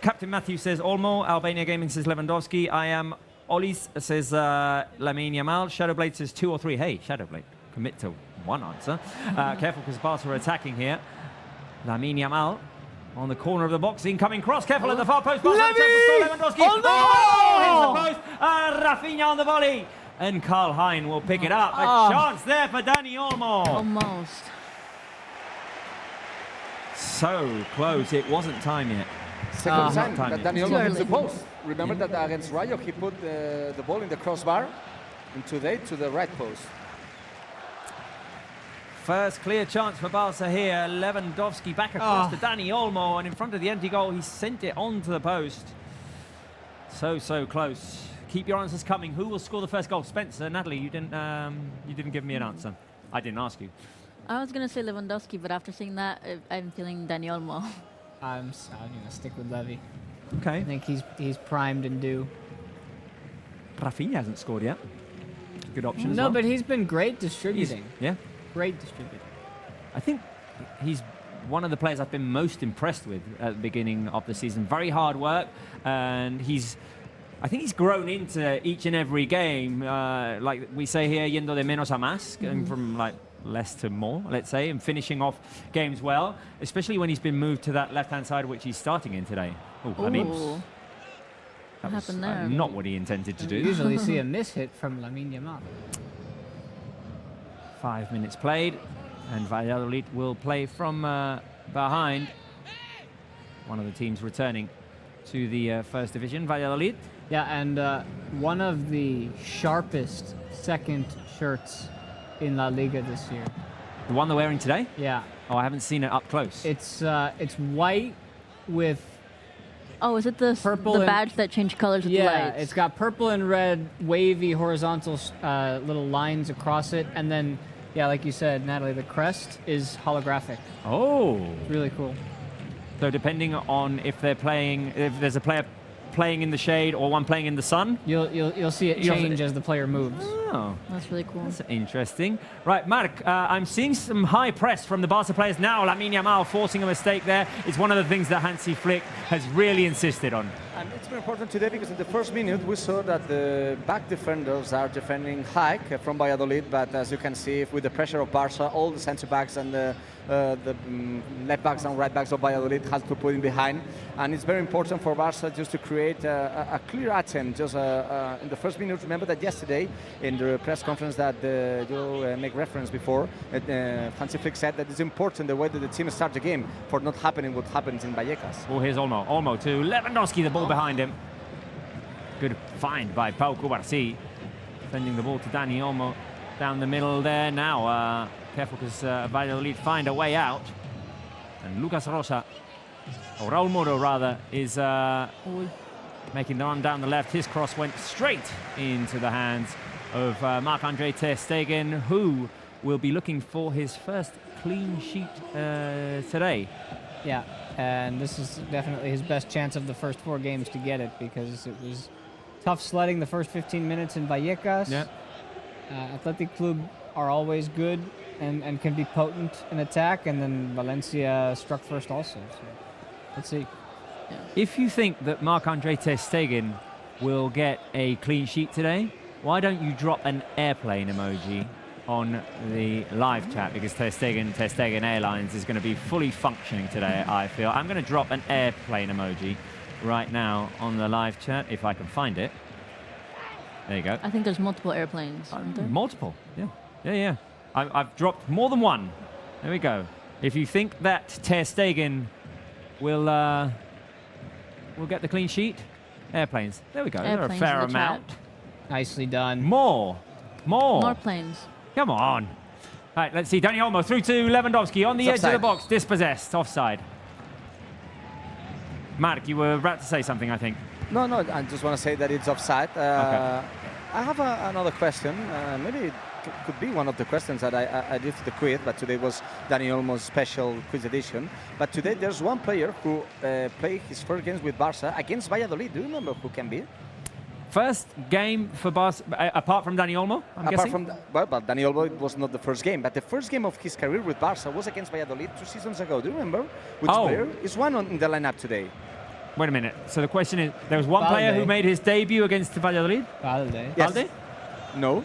Captain Matthew says Olmo. Albania Gaming says Lewandowski. I am Olis says Lamine Yamal. Shadowblade says 2 or 3. Hey, Shadowblade, commit to one answer. Careful, because Barca are attacking here. Lamine Yamal on the corner of the box, incoming cross. Careful at the far post. Lewandowski. Oh, no! Hits the post. Rafinha on the volley. And Karl Hein will pick it up. A chance there for Dani Olmo. Almost. So close. It wasn't time yet. Second time time that yet. Dani Too Olmo hits the early. post. Remember that against Rayo, he put the ball in the crossbar, and today to the right post. First clear chance for Barca here. Lewandowski back across to Dani Olmo, and in front of the empty goal, he sent it onto the post. So close. Keep your answers coming. Who will score the first goal? Spencer, Natalie, you didn't give me an answer. I didn't ask you. I was going to say Lewandowski, but after seeing that, I'm feeling Dani Olmo. I'm going to stick with Levy. Okay. I think he's primed and due. Rafinha hasn't scored yet. Good option as No, well. but he's been great distributing. Yeah. Great distributing. I think he's one of the players I've been most impressed with at the beginning of the season. Very hard work, and I think he's grown into each and every game. Like we say here, yendo de menos a más, going from like less to more, let's say, and finishing off games well, especially when he's been moved to that left-hand side, which he's starting in today. Oh, I mean, Ooh. that What was happened there? not what he intended to do. Usually see a miss hit from Lamine Yamal. 5 minutes played, and Valladolid will play from behind. One of the teams returning to the first division, Valladolid. Yeah, and one of the sharpest second shirts in La Liga this year. The one they're wearing today? Yeah, Oh, I haven't seen it up close. it's white with Oh, is it the Purple the and- badge that changed colors with the yeah, lights? it's got purple and red wavy horizontal little lines across it, and then yeah, like you said, Natalie, the crest is holographic. Oh, Really cool. so depending on if they're playing, if there's a player playing in the shade or one playing in the sun. You'll see it You'll see- change as the player moves. Oh, That's really cool. that's interesting. Right, Mark, I'm seeing some high press from the Barca players now. Lamine Yamal forcing a mistake there. It's one of the things that Hansi Flick has really insisted on. And it's very important today because in the first minute we saw that the back defenders are defending high from Valladolid, but as you can see, with the pressure of Barça, all the centre backs and the left backs and right backs of Valladolid has to put in behind. And it's very important for Barça just to create a clear attempt. Just in the first minute, remember that yesterday in the press conference that you make reference before, Hansi Flick said that it's important the way that the team starts the game for not happening what happens in Vallecas. Oh, here's Olmo. Olmo to Lewandowski, the ball behind him. Good find by Pau Cubarsí. Sending the ball to Dani Olmo down the middle there. Now, careful because Valladolid find a way out. And Lucas Rosa, or Raul Moro rather, is making the run down the left. His cross went straight into the hands of Marc-Andre ter Stegen, who will be looking for his first clean sheet today. Yeah, and this is definitely his best chance of the first 4 games to get it, because it was tough sledding the first 15 minutes in Vallecas. Yeah. Athletic Club are always good and can be potent in attack, and then Valencia struck first also. So let's see. If you think that Marc-Andre ter Stegen will get a clean sheet today, why don't you drop an airplane emoji on the live chat, because ter Stegen Airlines is going to be fully functioning today, I feel. I'm going to drop an airplane emoji right now on the live chat, if I can find it. There you go. I think there's multiple airplanes, aren't there? Multiple, yeah. I've dropped more than one. There we go. If you think that ter Stegen will get the clean sheet, airplanes. There we go. They're a Airplanes fair in the chat. amount. Nicely done. More. More planes. Come on. All right, let's see. Dani Olmo through to Lewandowski on the It's edge of the offside. box. Dispossessed. Offside. Mark, you were about to say something, I think. No, I just want to say that it's offside. Okay. I have another question. Maybe it could be one of the questions that I did for the quiz, but today was Dani Olmo's special quiz edition. But today there's one player who played his first games with Barça against Valladolid. Do you remember who can be? First game for Barca, apart from Dani Olmo, I'm Apart guessing? from, but Dani Olmo, it was not the first game. But the first game of his career with Barça was against Valladolid 2 seasons ago. Do you remember which Oh. player? Is one in the lineup today. Wait a minute. So the question is, there was one player who Valde. made his debut against Valladolid? Valde. Yes. Valde? No.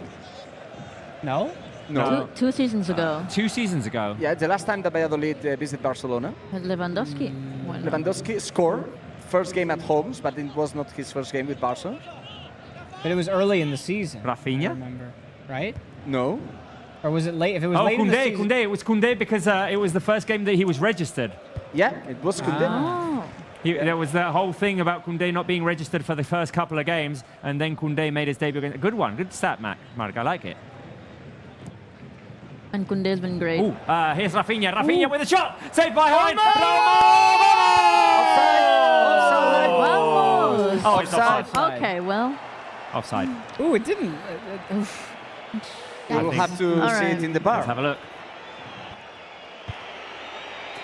No? No. Two seasons ago. 2 seasons ago. Yeah, the last time that Valladolid visited Barcelona. Lewandowski. Why not? Lewandowski scored first game at home, but it was not his first game with Barca. But it was early in the season. Rafinha? I remember. Right? No. Or was it late? If it was Oh, late in the season. Koundé. It was Koundé because it was the first game that he was registered. Yeah, it was Koundé. Oh. There was that whole thing about Koundé not being registered for the first couple of games, and then Koundé made his debut against. Good one. Good stat, Mark. I like it. And Koundé's been great. Ooh, here's Rafinha. Rafinha with a shot. Saved by Hine. Vamos! Oh, it's offside. Okay, well, Offside. Ooh, it didn't. We will have to All see right. it in the Let's have bar. a look.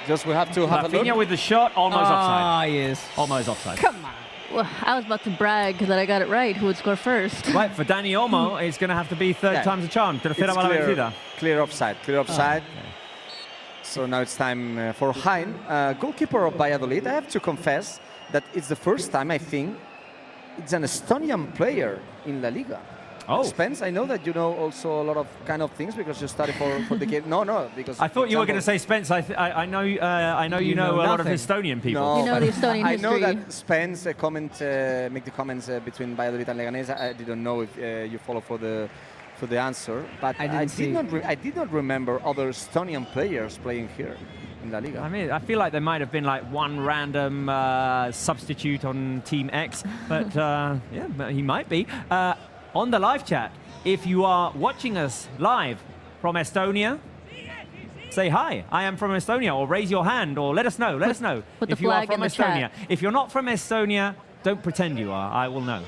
Just we have to have a Rafinha look. with the shot. Almost offside. Ah, yes. Almost offside. Come on. well, I was about to brag that I got it right. Who would score first? Right, for Dani Olmo, it's going to have to be third Yeah. time's a charm. Tercera It's va la clear, vencida. clear offside. Clear offside. So now it's time for Hein, goalkeeper of Valladolid. I have to confess that it's the first time I think it's an Estonian player in La Liga. Oh. Spence, I know that you know also a lot of kind of things because you study for the game. No, because I thought you were going to example- say Spence. I know you know a lot of nothing. Estonian people. No, You know the Estonian I know history. that Spence make the comments between Valladolid and Leganés. I didn't know if you follow for the answer, but I didn't see. I did not remember other Estonian players playing here in La Liga. I mean, I feel like there might have been like one random substitute on Team X, but yeah, but he might be. On the live chat, if you are watching us live from Estonia, say hi, I am from Estonia, or raise your hand, or let us know. Let us know put the if you are flag from in the Estonia. chat. If you're not from Estonia, don't pretend you are. I will know.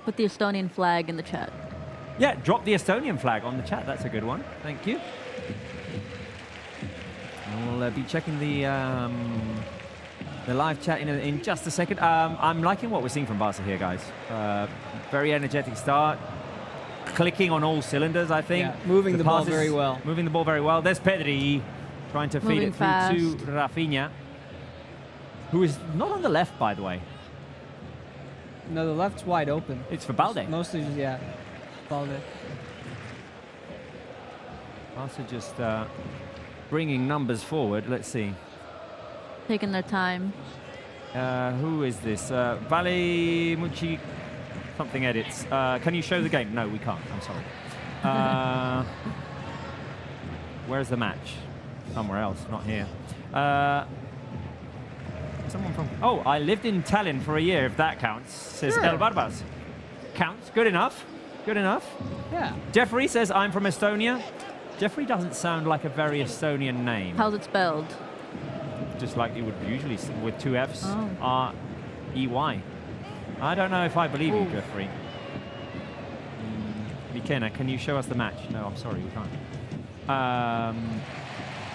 Put the Estonian flag in the chat. Yeah, drop the Estonian flag on the chat. That's a good one. Thank you. We'll be checking the live chat in just a second. I'm liking what we're seeing from Barca here, guys. Very energetic start. Clicking on all cylinders, I think. Yeah, moving the ball passes- very well. Moving the ball very well. There's Pedri trying to feed Moving it through fast. to Rafinha, who is not on the left, by the way. No, the left's wide open. It's for Balde. Mostly, yeah. Balde. Barca just bringing numbers forward. Let's see. Taking their time. Who is this? Vale Mucci something edits. Can you show the game? No, we can't. I'm sorry. Where's the match? Somewhere else, not here. Someone from... Oh, I lived in Tallinn for a year, if that counts, says Sure. El Barbas. Counts. Good enough. Good enough. Yeah. Jeffrey says, I'm from Estonia. Jeffrey doesn't sound like a very Estonian name. How's it spelled? Just like you would usually with two Fs. Oh. R-E-Y. I don't know if I believe you, Ooh. Jeffrey. McKenna, can you show us the match? No, I'm sorry, we can't.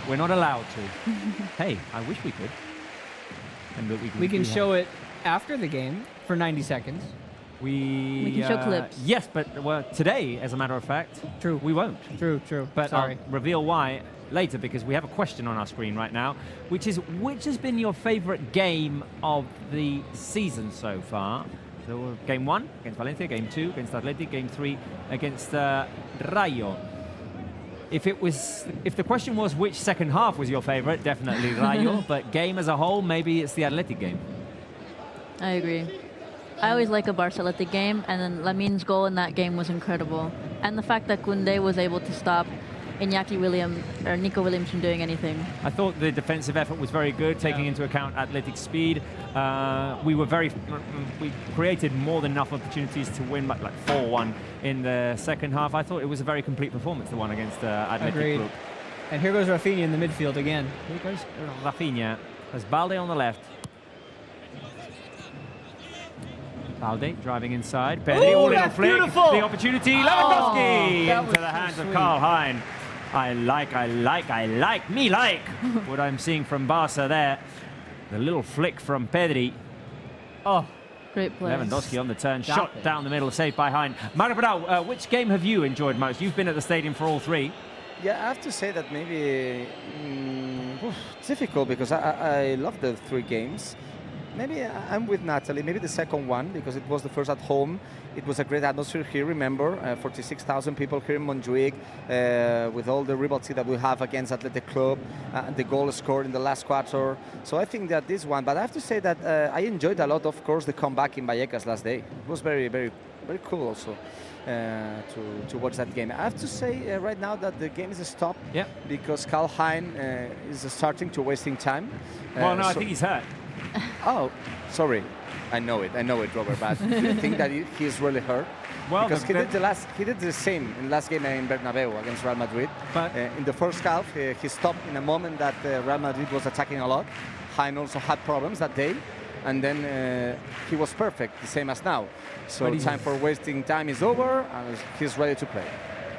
We're not allowed to. Hey, I wish we could. And that We can show it after the game for 90 seconds. We can show clips. Yes, but well, today, as a matter of fact, True. we won't. True. But Sorry. I'll reveal why later, because we have a question on our screen right now, which is, which has been your favorite game of the season so far? So game 1 against Valencia, game 2 against Athletic, game 3 against Rayo. If the question was which second half was your favorite, definitely Rayo, but game as a whole, maybe it's the Athletic game. I agree. I always like a Barça Athletic game, and then Lamin's goal in that game was incredible. And the fact that Koundé was able to stop Nico Williams from doing anything. I thought the defensive effort was very good, taking into account Athletic speed. We created more than enough opportunities to win, like 4-1 in the second half. I thought it was a very complete performance, the one against Athletic Agreed. Group. And here goes Rafinha in the midfield again. Here goes Rafinha. There's Balde on the left. Balde driving inside. Pedri, all little flick. beautiful. The opportunity. Lewandowski that into was the so hands of sweet. Karl Hein. I like what I'm seeing from Barca there. The little flick from Pedri. Oh, Great play. Lewandowski on the turn, Stop shot it. down the middle, saved by Hein. Marco Bernal, which game have you enjoyed most? You've been at the stadium for all three. Yeah, I have to say that maybe it's difficult because I love the three games. Maybe I'm with Natalie. Maybe the second one because it was the first at home. It was a great atmosphere here. Remember, 46,000 people here in Montjuic with all the rivalry that we have against Athletic Club. The goal scored in the last quarter. So I think that this one. But I have to say that I enjoyed a lot, of course, the comeback in Vallecas last day. It was very, very, very cool also. To watch that game. I have to say right now that the game is stopped because Karl Hein is starting to wasting time. Well, no, I so- think he's hurt. Oh, sorry. I know it, Robert. But I think that he's really hurt. Well, Because he did the same in last game in Bernabeu against Real Madrid. But- In the first half, he stopped in a moment that Real Madrid was attacking a lot. Hein also had problems that day, and then he was perfect, the same as now. So But he's- time for wasting time is over, and he's ready to play.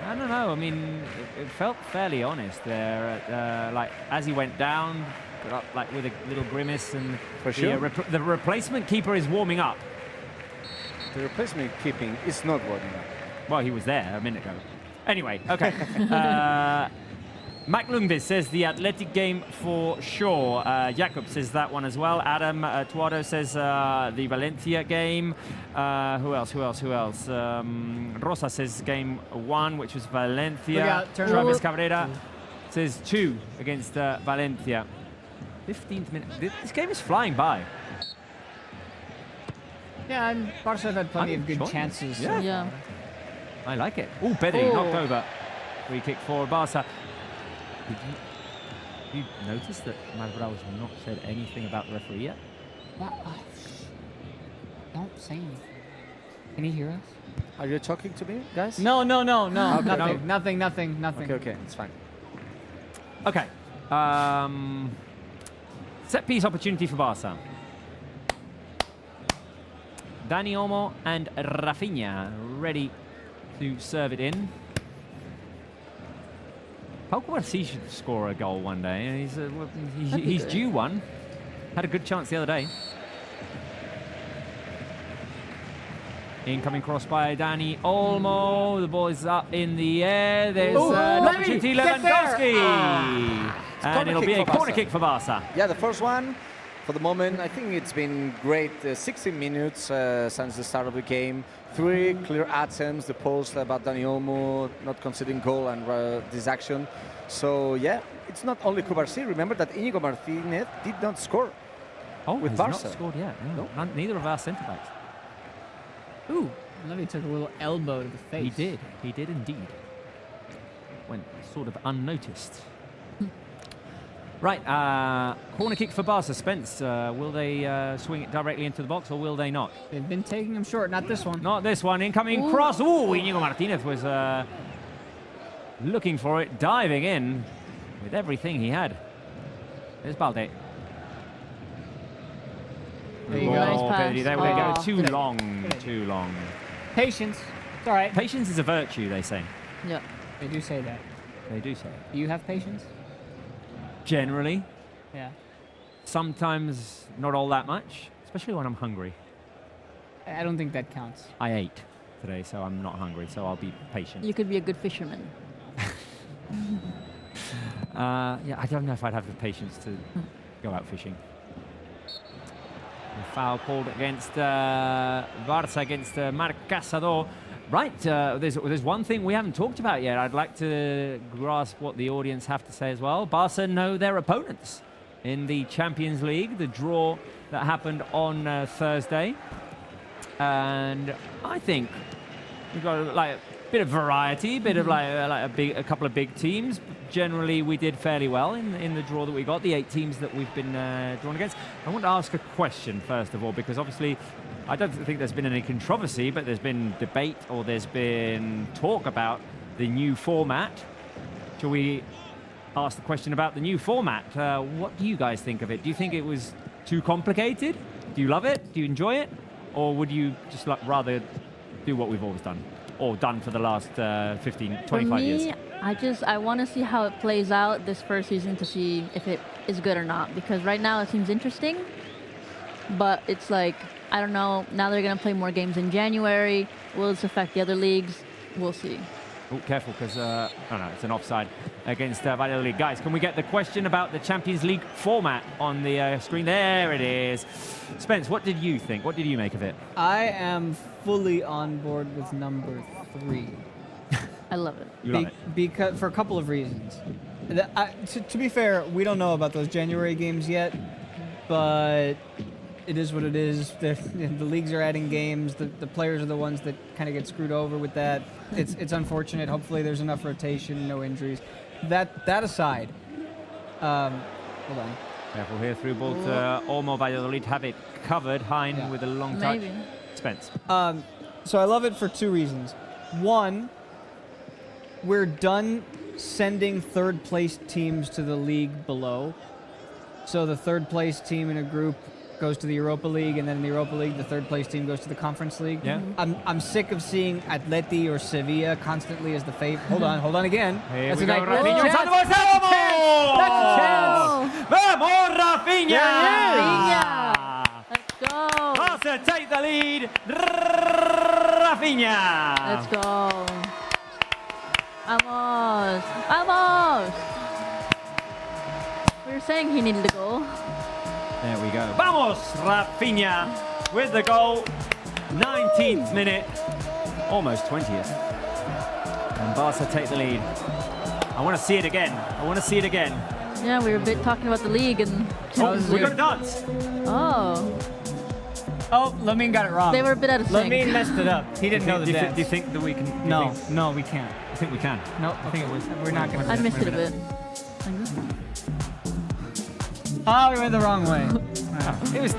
I don't know. I mean, it felt fairly honest there. Like as he went down, got up like with a little grimace, and For sure. the replacement keeper is warming up. The replacement keeping is not working out. Well, he was there a minute ago. Anyway, okay. Mac Lundqvist says the Athletic game for sure. Jakob says that one as well. Adam Tuado says the Valencia game. Who else? Rosa says game 1, which was Valencia. Look out, turn Travis over. Cabrera says 2 against Valencia. 15th minute. This game is flying by. Yeah, and Barça have had plenty of good Sure. chances. Yeah. Yeah. I like it. Oh, Pedri knocked over. Free kick for Barça. Did you notice that Madrid has not said anything about the referee yet? Don't say anything. Can he hear us? Are you talking to me, guys? No. Okay. Nothing. Okay, it's fine. Okay. Set piece opportunity for Barça. Dani Olmo and Rafinha ready to serve it in. Pau Cubarsí should score a goal one day. He's good. due one. Had a good chance the other day. Incoming cross by Dani Olmo. The ball is up in the air. There's an opportunity, get there. Lewandowski. And Corner it'll kick be a for corner Barca. kick for Barca. Yeah, the first one, for the moment, I think it's been great. 16 minutes since the start of the game. 3 clear attempts, the post about Dani Olmo not conceding goal and this action. So, yeah, it's not only Cubarsí. Remember that Íñigo Martínez did not score. Oh, With he's Barca. not scored yet. No. No. Neither of our centre-backs. Ooh, Levy took a little elbow to the face. He did indeed. Went sort of unnoticed. Right, corner kick for Barca. Spence, will they swing it directly into the box or will they not? They've been taking him short, not this one. Not this one. Incoming cross. Ooh, Íñigo Martínez was looking for it, diving in with everything he had. There's Balde. There you go. Nice Oh, pass. Pedri, there we go. Oh. Too Good. long, too long. Patience. It's all right. Patience is a virtue, they say. Yeah. They do say that. They do say it. Do you have patience? Generally, Yeah. sometimes not all that much, especially when I'm hungry. I don't think that counts. I ate today, so I'm not hungry, so I'll be patient. You could be a good fisherman. Yeah, I don't know if I'd have the patience to go out fishing. A foul called against Barça, against Marc Casador. Right, there's one thing we haven't talked about yet. I'd like to grasp what the audience have to say as well. Barca know their opponents in the Champions League, the draw that happened on Thursday. And I think we've got like a bit of variety, bit of like a couple of big teams. Generally, we did fairly well in the draw that we got, the 8 teams that we've been drawn against. I want to ask a question, first of all, because obviously I don't think there's been any controversy, but there's been debate or there's been talk about the new format. Shall we ask the question about the new format? What do you guys think of it? Do you think it was too complicated? Do you love it? Do you enjoy it? Or would you just rather do what we've always done? Or done for the last 15, 25 For me, years? I want to see how it plays out this first season to see if it is good or not. Because right now it seems interesting, but it's like, I don't know, now they're going to play more games in January. Will this affect the other leagues? We'll see. Oh, careful, because, oh no, it's an offside against Valladolid. Guys, can we get the question about the Champions League format on the screen? There it is. Spence, what did you think? What did you make of it? I am fully on board with number 3. I love it. You love it. Because for a couple of reasons. To be fair, we don't know about those January games yet, but it is what it is. The leagues are adding games. The players are the ones that kind of get screwed over with that. It's unfortunate. Hopefully there's enough rotation, no injuries. That aside, hold on. Careful here, through ball to Olmo. Valladolid have it covered. Hein with a long touch. Maybe. Spence. So I love it for 2 reasons. One, we're done sending third place teams to the league below. So the third place team in a group goes to the Europa League, and then in the Europa League, the third place team goes to the Conference League. Yeah. I'm sick of seeing Atleti or Sevilla constantly as the favorite. Hold on again. Here That's we a go, nice- Rafinha. That's a Inside the box. Vamos! That's a chance. Vamos, Rafinha! Rafinha! Let's go. Barca take the lead. Rafinha! Let's go. Vamos. Vamos. saying he needed a goal. There we go. Vamos, Rafinha with the goal. 19th minute, almost 20th. And Barca take the lead. I want to see it again. Yeah, we were a bit talking about the league and. We got to dance. Oh, Oh, Lamine got it wrong. they were a bit out of sync. Lamine messed it up. He didn't know the dance. Do you think that we can? No, no, we can't. I think we can. No, I think we're not gonna. I missed it a bit. Oh, we went the wrong way. It was.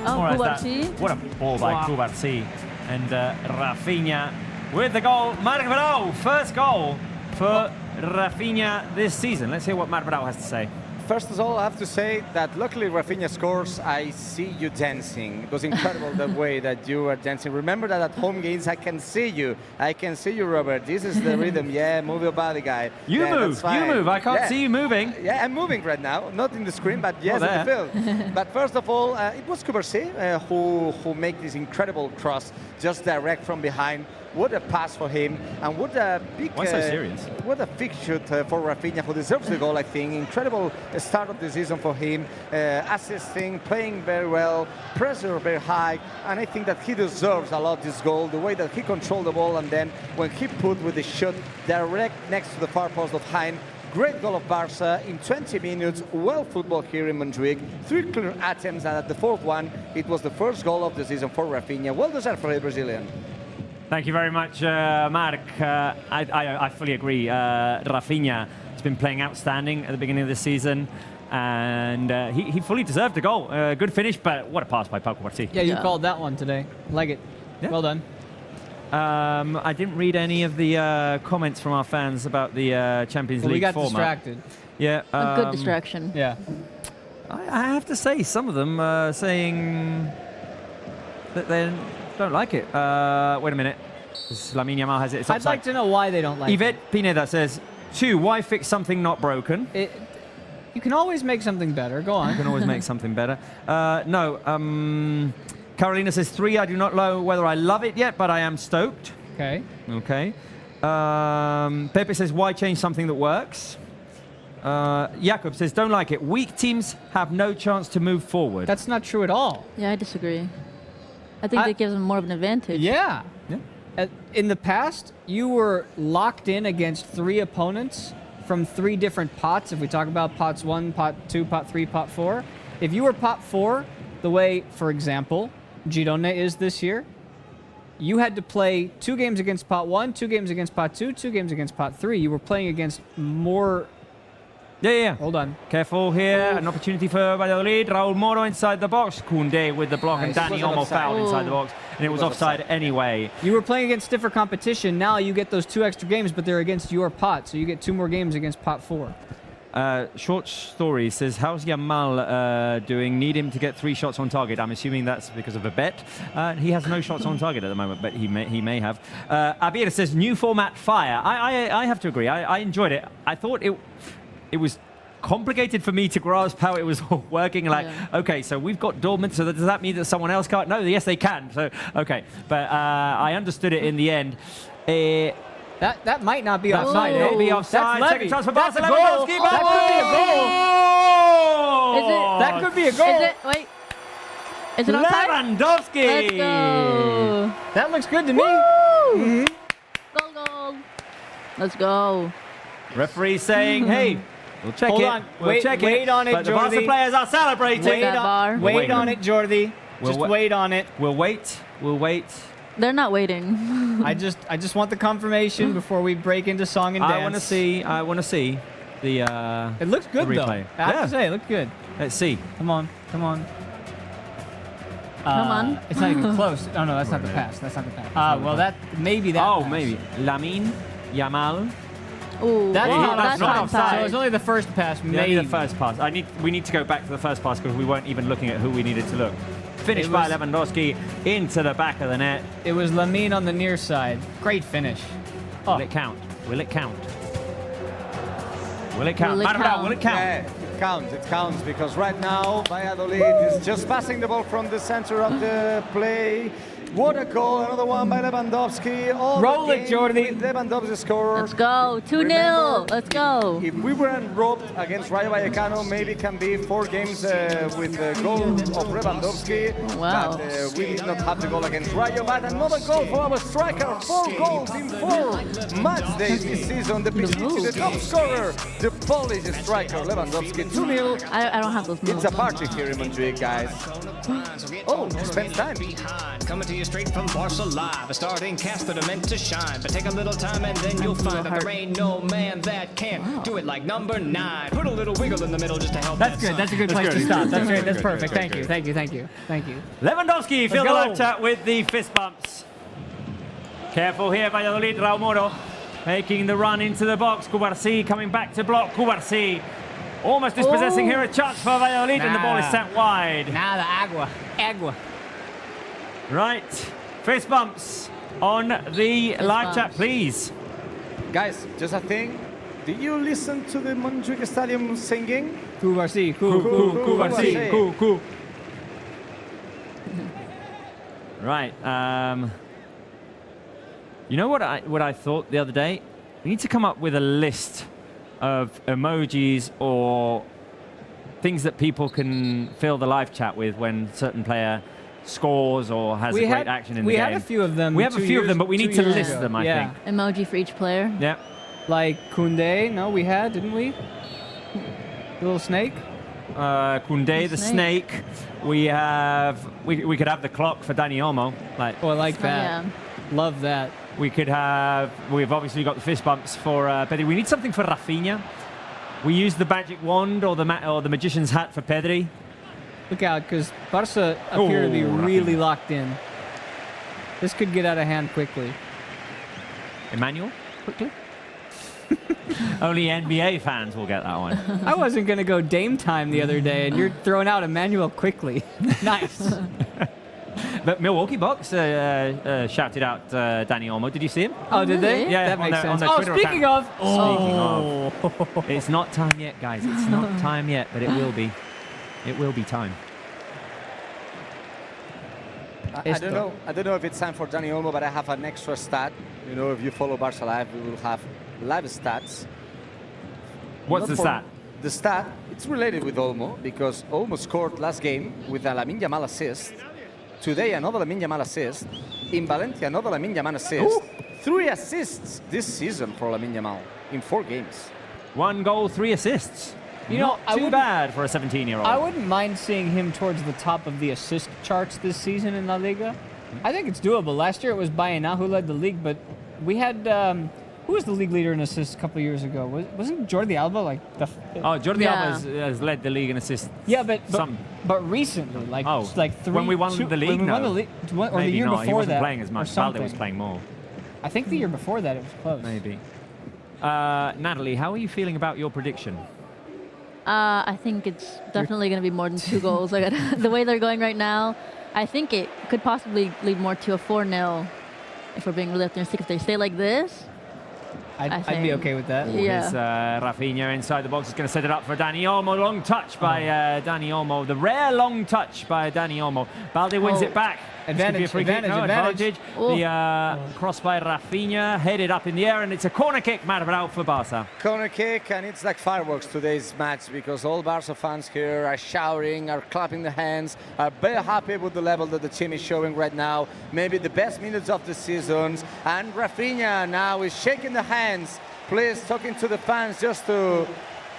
Oh, All right, Kubarsi. what a ball by Kubarsi. And Rafinha with the goal. Marc Vidal, first goal for Rafinha this season. Let's hear what Marc Vidal has to say. First of all, I have to say that luckily Rafinha scores. I see you dancing. It was incredible the way that you were dancing. Remember that at home games, I can see you. I can see you, Robert. This is the rhythm. Yeah, move your body, guy. You move. I can't see you moving. Yeah, I'm moving right now. Not in the screen, but yes, in the field. But first of all, it was Kubarsi who made this incredible cross, just direct from behind. What a pass for him, and what a big, Why so serious? What a big shoot for Rafinha, who deserves the goal, I think. Incredible start of the season for him, assisting, playing very well, pressure very high, and I think that he deserves a lot this goal, the way that he controlled the ball, and then when he put with the shot direct next to the far post of Hein. Great goal of Barça in 20 minutes, well football here in Montjuic, 3 clear attempts, and at the 4th one, it was the first goal of the season for Rafinha. Well deserved for the Brazilian. Thank you very much, Marc. I fully agree. Rafinha has been playing outstanding at the beginning of the season, and he fully deserved the goal. Good finish, but what a pass by Pau Kubarsi. Yeah, you called that one today. Like it. Yeah. Well done. I didn't read any of the comments from our fans about the Champions League We got format. distracted. Yeah, A good distraction. Yeah. I have to say, some of them saying that they don't like it. Wait a minute. Lamine Yamal has it. It's I'd offside. like to know why they don't like Yvette Pineda says, 2, why fix something not broken? You can always make something better. Go on. You can always make something better. Carolina says 3, I do not know whether I love it yet, but I am stoked. Okay. Okay. Pepe says, why change something that works? Jakob says, don't like it. Weak teams have no chance to move forward. That's not true at all. Yeah, I disagree. I think that gives them more of an advantage. Yeah. Yeah. In the past, you were locked in against 3 opponents from 3 different pots. If we talk about pots 1, pot 2, pot 3, pot 4. If you were pot 4, the way, for example, Girona is this year, you had to play 2 games against pot 1, 2 games against pot 2, 2 games against pot 3. You were playing against more... Yeah. Hold on. Careful here. An opportunity for Valladolid. Raul Moro inside the box. Koundé with the block, Nice. and Dani almost fouled inside the box. And it was offside anyway. You were playing against stiffer competition. Now you get those 2 extra games, but they're against your pot. So you get 2 more games against pot 4. Short story says, how's Yamal doing? Need him to get 3 shots on target. I'm assuming that's because of a bet. He has no shots on target at the moment, but he may have. Abir says, new format fire. I have to agree. I enjoyed it. I thought it was complicated for me to grasp how it was working. Like, okay, so we've got Dortmund, so does that mean that someone else can't? No, yes, they can. So, okay. But I understood it in the end. That might not be That offside. might not be offside. That's Second chance for That's Barca. a goal. Lewandowski. That could be a goal. Is it? That could be a goal. Is it? Wait. Is it offside? Lewandowski. Let's go. That looks good to me. Goal. Let's go. Referee saying, hey, we'll check Hold it. on. We'll check wait on it, But the Barca Jordi. players are celebrating. Wait on it, Jordi. Just wait on it. We'll wait. They're not waiting. I just want the confirmation before we break into song and dance. I want to see the It looks good the though. replay. I have to say, it looked good. Let's see. Come on. Come on. It's not even close. Oh no, that's not the pass. That's not the pass. Well, that maybe that. Oh, pass. maybe. Lamine Yamal. Ooh, That's not that's offside. not offside. So it's only the first pass. Maybe Maybe the first pass. We need to go back to the first pass because we weren't even looking at who we needed to look. Finished by Lewandowski into the back of the net. It was Lamine on the near side. Great finish. Will it count? Will it count? Will it count? Will it count? Will it count? Yeah, it counts because right now Valladolid is just passing the ball from the center of the play. What a goal, another one by Lewandowski. All Roll the it, game Jordi. with Lewandowski scored. Let's go. 2-0. Remember, Let's go. If we weren't robbed against Rayo Vallecano, maybe it can be 4 games with the goal of Lewandowski. Wow. But we did not have the goal against Rayo. But another goal for our striker. 4 goals in 4 match days this season. The move. top scorer, the Polish striker Lewandowski. 2-0. I don't have those moves. It's a party here in Montjuic, guys. Oh, spend time. Coming to you straight from Barça live. A starting cast that are meant to shine. But take a little time and then you'll find that there ain't no man that can do it like number 9. Put a little wiggle in the middle just to help. That's that good. That's a sign. good place to stop. That's great. That's good, perfect. good, Thank you. good. Thank you. Thank you. Thank you. Lewandowski, fill the go. live chat with the fist bumps. Careful here, Valladolid, Raul Moro making the run into the box. Cubarsí coming back to block. Cubarsí almost dispossessing here, a chance for Valladolid, and the ball is sent wide. Nada, agua. Right, fist bumps on the live chat, bumps. please. Guys, just a thing. Did you listen to the Montjuic Stadium singing? Cubarsí, Cubarsí. Cool. Right. You know what I thought the other day? We need to come up with a list of emojis or things that people can fill the live chat with when certain player scores or has a great action in the game. We had a few of them. We have a few of them, but we need to list them, I think. Emoji for each player. Yeah. Like Koundé, no, we had, didn't we? Little snake. Koundé, the snake. We have. We could have the clock for Dani Olmo. Like. Oh, I like that. Yeah. Love that. We could have. We've obviously got the fist bumps for Pedri. We need something for Rafinha. We use the magic wand or the magician's hat for Pedri. Look out, because Barça appear to be really locked in. This could get out of hand quickly. Emmanuel, quickly. Only NBA fans will get that one. I wasn't going to go Dame time the other day, and you're throwing out Emmanuel quickly. Nice. But Milwaukee Bucks shouted out Dani Olmo. Did you see him? Oh, did they? Yeah, that on makes their- on sense. their Oh, Twitter speaking account. of. Speaking of, it's not time yet, guys. It's not time yet, but it will be. It will be time. I don't know. I don't know if it's time for Dani Olmo, but I have an extra stat. You know, if you follow Barca Live, we will have live stats. What's Not the for- stat? The stat, it's related with Olmo because Olmo scored last game with a Lamine Yamal assist. Today, another Lamine Yamal assist. In Valencia, another Lamine Yamal assist. 3 assists this season for Lamine Yamal in 4 games. 1 goal, 3 assists. You know, I Not too wouldn't- bad for a 17-year-old. I wouldn't mind seeing him towards the top of the assist charts this season in La Liga. I think it's doable. Last year it was Bayena who led the league, but we had who was the league leader in assists a couple of years ago? Wasn't Jordi Alba like the? Oh, Jordi Yeah. Alba has led the league in assists. Yeah, but some. recently, like Oh, like 3. when we won the league, when we won no. the league, or Maybe the year not. before He wasn't that, playing as or much. Valde was something. playing more. I think the year before that it was close. Maybe. Natalie, how are you feeling about your prediction? I think it's definitely going to be more than 2 goals. Like, the way they're going right now, I think it could possibly lead more to a 4-0 if we're being really optimistic. If they stay like this, I'd be think- okay with that. Yeah. Here's Rafinha inside the box. He's going to set it up for Dani Olmo. Long touch by Dani Olmo. The rare long touch by Dani Olmo. Balde wins it back. This could be a Advantage, free kick. No, advantage. The cross by Rafinha, headed up in the air, and it's a corner kick, Maribel for Barca. Corner kick, and it's like fireworks today's match because all Barca fans here are shouting, are clapping their hands, are very happy with the level that the team is showing right now. Maybe the best minutes of the season. And Rafinha now is shaking the hands, please talking to the fans just to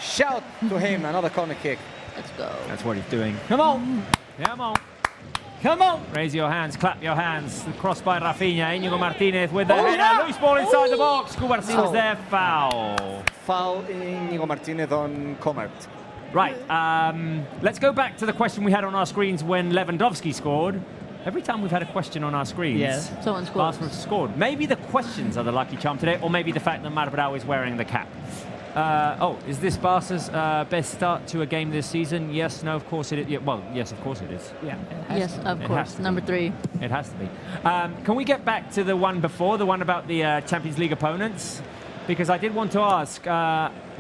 shout to him another corner kick. let's go. That's what he's doing. Come on, Come on. come on. Raise your hands, clap your hands. The cross by Rafinha. Inigo Martinez with the header. Loose ball inside the box. Cubarsí was there. Foul. Foul in Inigo Martinez on Comert. Right. Let's go back to the question we had on our screens when Lewandowski scored. Every time we've had a question on our screens, Yes. Someone scores. Barca have scored. Maybe the questions are the lucky charm today, or maybe the fact that Maribel is wearing the cap. Is this Barca's best start to a game this season? Yes, no, of course it is. Yeah, well, yes, of course it is. Yeah. Yes, of It has course. to Number be. 3. It has to be. Can we get back to the one before, the one about the Champions League opponents? Because I did want to ask,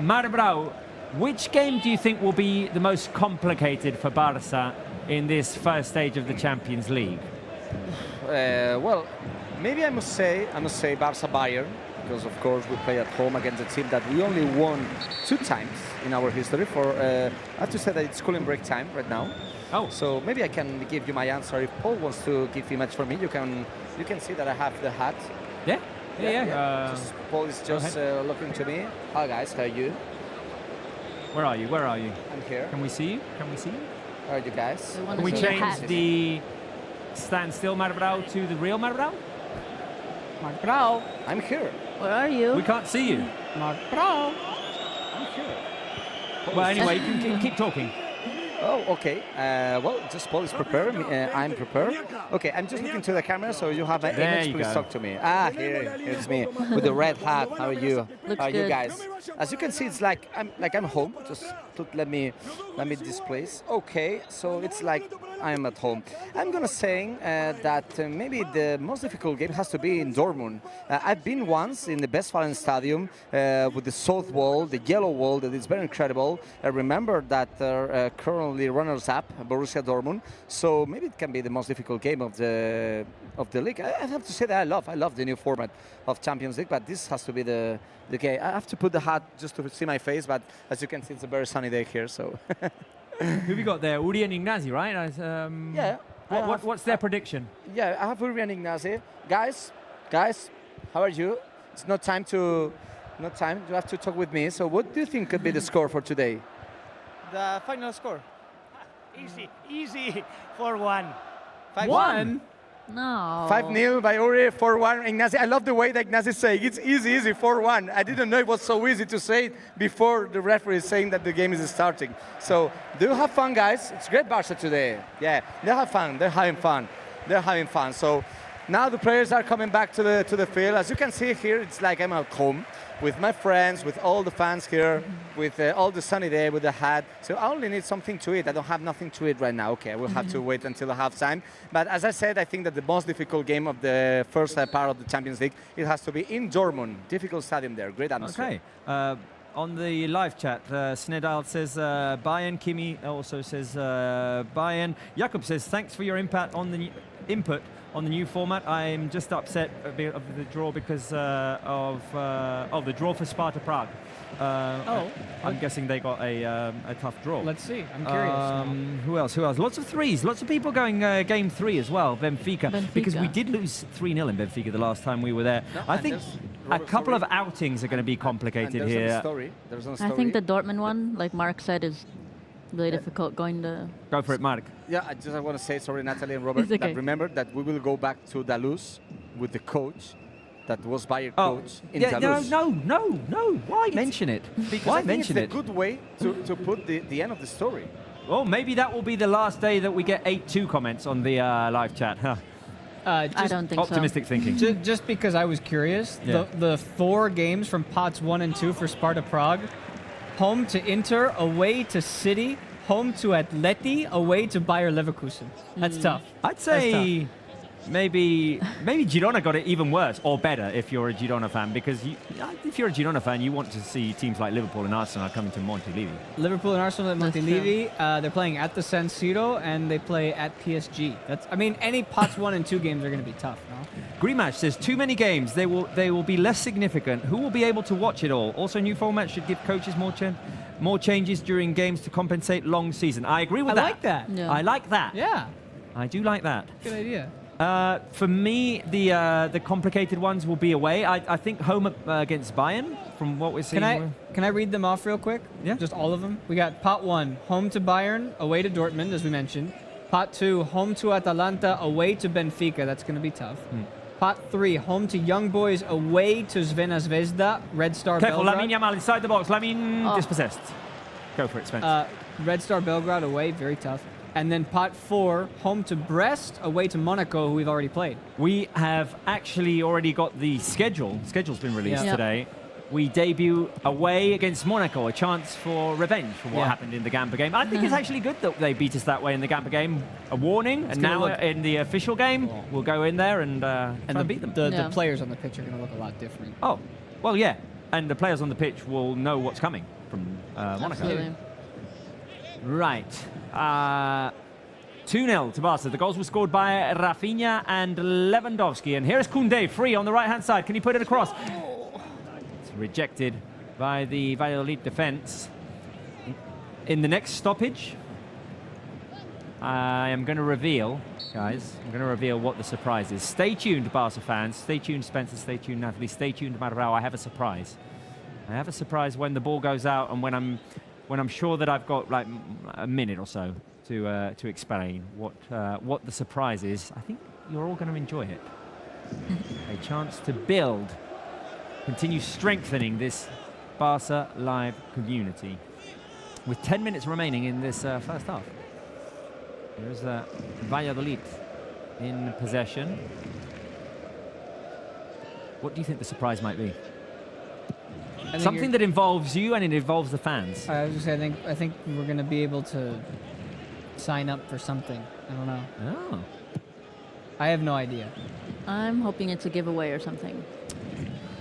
Maribel, which game do you think will be the most complicated for Barca in this first stage of the Champions League? Well, maybe I must say Barça Bayern, because of course we play at home against a team that we only won 2 times in our history. I have to say that it's cooling break time right now. Oh. So maybe I can give you my answer. If Paul wants to give image for me, you can see that I have the hat. Yeah. Yeah. Paul is just looking to me. Hi guys, how are you? Where are you? Where are you? I'm here. Can we see you? Can we see you? How are you guys? We wanna Can we see your change hat. the standstill Marbrau to the real Marbrau? Mark Brau. I'm here. Where are you? We can't see you. Mark Brau. I'm here. Well, anyway, you can keep talking. Oh, okay. Well, just Paul is prepared. I'm prepared. Okay, I'm just looking to the camera, so you have an There image. you Please go. talk to me. Here's me with the red hat. How are you? Looks How are you good. guys? As you can see, it's like I'm home. Just let me display. Okay, so it's like I'm at home. I'm gonna say that maybe the most difficult game has to be in Dortmund. I've been once in the Westfalen Stadium with the south wall, the yellow wall. That is very incredible. I remember that currently runners-up Borussia Dortmund. So maybe it can be the most difficult game of the league. I have to say that I love the new format of Champions League, but this has to be the game. I have to put the hat just to see my face, but as you can see, it's a very sunny day here. So Who have you got there? Uri and Ignazi, right? yeah. What's their prediction? Yeah, I have Uri and Ignazi. Guys, how are you? It's not time. You have to talk with me. So what do you think could be the score for today? The final score. Easy, 4-1. 1. No. 5-0 by Uri, 4-1 Ignazi. I love the way that Ignazi is saying it's easy, 4-1. I didn't know it was so easy to say it before the referee is saying that the game is starting. So do have fun, guys. It's great Barça today. Yeah, they have fun. They're having fun. So now the players are coming back to the field. As you can see here, it's like I'm at home with my friends, with all the fans here, with all the sunny day, with the hat. So I only need something to eat. I don't have nothing to eat right now. Okay, I will have to wait until the halftime. But as I said, I think that the most difficult game of the first part of the Champions League, it has to be in Dortmund. Difficult stadium there, great atmosphere. Okay. On the live chat, Snedal says Bayern. Kimi also says Bayern. Jakob says, thanks for your input on the new format. I'm just upset of the draw because of the draw for Sparta Prague. I'm guessing they got a tough draw. Let's see. I'm curious. Who else? Lots of threes. Lots of people going game 3 as well. Benfica. Because we did lose 3-0 in Benfica the last time we were there. No, I and think a couple of outings are going to be complicated And here. There's no story. I think the Dortmund one, like Mark said, is really difficult going to. Go for it, Mark. Yeah, I just want to say, sorry, Natalie and Robert, It's okay. that remember that we will go back to Dalus with the coach that was Bayern coach in Dalus. No. Why mention it? Because Why I think mention it's it? a good way to put the end of the story. Well, maybe that will be the last day that we get 8-2 comments on the live chat. Huh. I don't think Optimistic thinking. Just because I was curious, Yeah. the 4 games from pots 1 and 2 for Sparta Prague, home to Inter, away to City, home to Atleti, away to Bayer Leverkusen. That's tough. I'd say maybe Girona got it even worse or better if you're a Girona fan, because if you're a Girona fan, you want to see teams like Liverpool and Arsenal coming to Montilivi. Liverpool and Arsenal at That's Montilivi. They're playing at the San Siro and they play at PSG. Any pots 1 and 2 games are going to be tough. No? Greenmatch says too many games. They will be less significant. Who will be able to watch it all? Also, new format should give coaches more changes during games to compensate long season. I agree with I that. like that. Yeah. I like that. Yeah, I do like that. good idea. For me, the complicated ones will be away. I think home against Bayern, from what we're seeing. Can I read them off real quick? Yeah. Just all of them. We got pot 1, home to Bayern, away to Dortmund, as we mentioned. Pot 2, home to Atalanta, away to Benfica. That's going to be tough. Pot 3, home to Young Boys, away to Zvena Zvezda, Red Star Careful, Belgrade. Lamine Yamal inside the box. Lamine dispossessed. Go for it, Spence. Red Star Belgrade away, very tough. And then pot 4, home to Brest, away to Monaco, who we've already played. We have actually already got the schedule. Schedule's been released Yeah. today. We debut away against Monaco, a chance for revenge for what happened in the Gamper game. I think it's actually good that they beat us that way in the Gamper game. A warning, and gonna now look- in the official game, we'll go in there and try and beat them. The Yeah. players on the pitch are going to look a lot different. Oh, well, yeah. And the players on the pitch will know what's coming from Monaco. Absolutely. Right. 2-0 to Barca. The goals were scored by Rafinha and Lewandowski. And here is Koundé, free on the right-hand side. Can he put it across? It's rejected by the Valladolid defense. In the next stoppage, I am going to reveal, guys, what the surprise is. Stay tuned, Barca fans. Stay tuned, Spencer. Stay tuned, Natalie. Stay tuned, Maribel. I have a surprise. I have a surprise when the ball goes out and when I'm sure that I've got like a minute or so to explain what the surprise is. I think you're all going to enjoy it. A chance to build, continue strengthening this Barca Live community. With 10 minutes remaining in this first half. There's Valladolid in possession. What do you think the surprise might be? Something that involves you and it involves the fans. I was just saying, I think we're going to be able to sign up for something. I don't know. Oh. I have no idea. I'm hoping it's a giveaway or something.